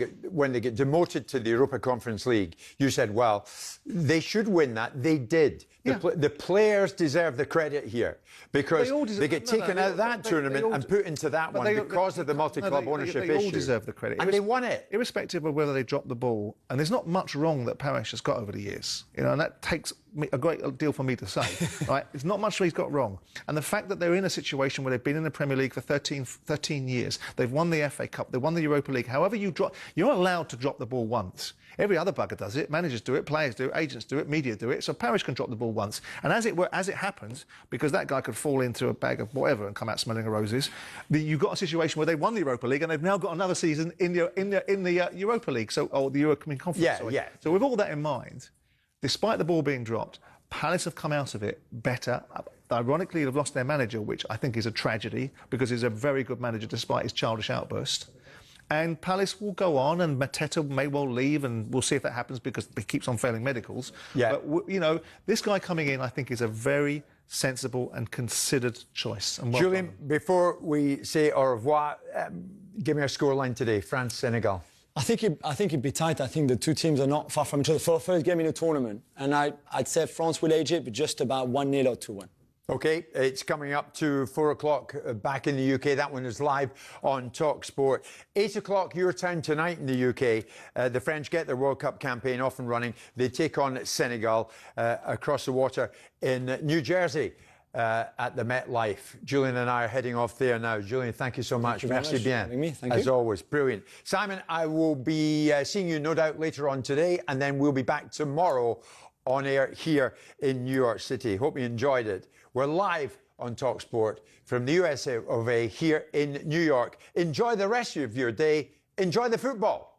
get demoted to the Europa Conference League, you said, well, they should win that. They did. The players deserve the credit here, because they get taken out of that tournament and put into that one because of the multi-club ownership issue. They all deserve the credit. And they won it. Irrespective of whether they dropped the ball. And there's not much wrong that Parish has got over the years. You know, and that takes a great deal for me to say, right? It's not much he's got wrong. And the fact that they're in a situation where they've been in the Premier League for 13 years, they've won the FA Cup, they've won the Europa League, however you drop, you're not allowed to drop the ball once. Every other bugger does it. Managers do it, players do it, agents do it, media do it. So Parish can drop the ball once. And as it happens, because that guy could fall into a bag of whatever and come out smelling of roses, you've got a situation where they won the Europa League and they've now got another season in the Europa League, or the European Conference. Yeah, sorry. yeah. So with all that in mind, despite the ball being dropped, Palace have come out of it better. Ironically, they've lost their manager, which I think is a tragedy because he's a very good manager despite his childish outburst. And Palace will go on, and Mateta may well leave, and we'll see if that happens because he keeps on failing medicals. Yeah. But, you know, this guy coming in, I think, is a very sensible and considered choice. And well Julian, done. before we say au revoir, give me a scoreline today, France-Senegal. I think it'd be tight. I think the two teams are not far from each other for a first game in a tournament. And I'd say France will edge it, but just about 1-0 or 2-1. OK, it's coming up to 4 o'clock back in the UK. That one is live on talkSPORT. 8 o'clock your time tonight in the UK. The French get their World Cup campaign off and running. They take on Senegal across the water in New Jersey at the MetLife. Julian and I are heading off there now. Julian, thank you so much. Merci bien. Thank you. Always, brilliant. Simon, I will be seeing you no doubt later on today, and then we'll be back tomorrow on air here in New York City. Hope you enjoyed it. We're live on talkSPORT from the USA of A here in New York. Enjoy the rest of your day. Enjoy the football.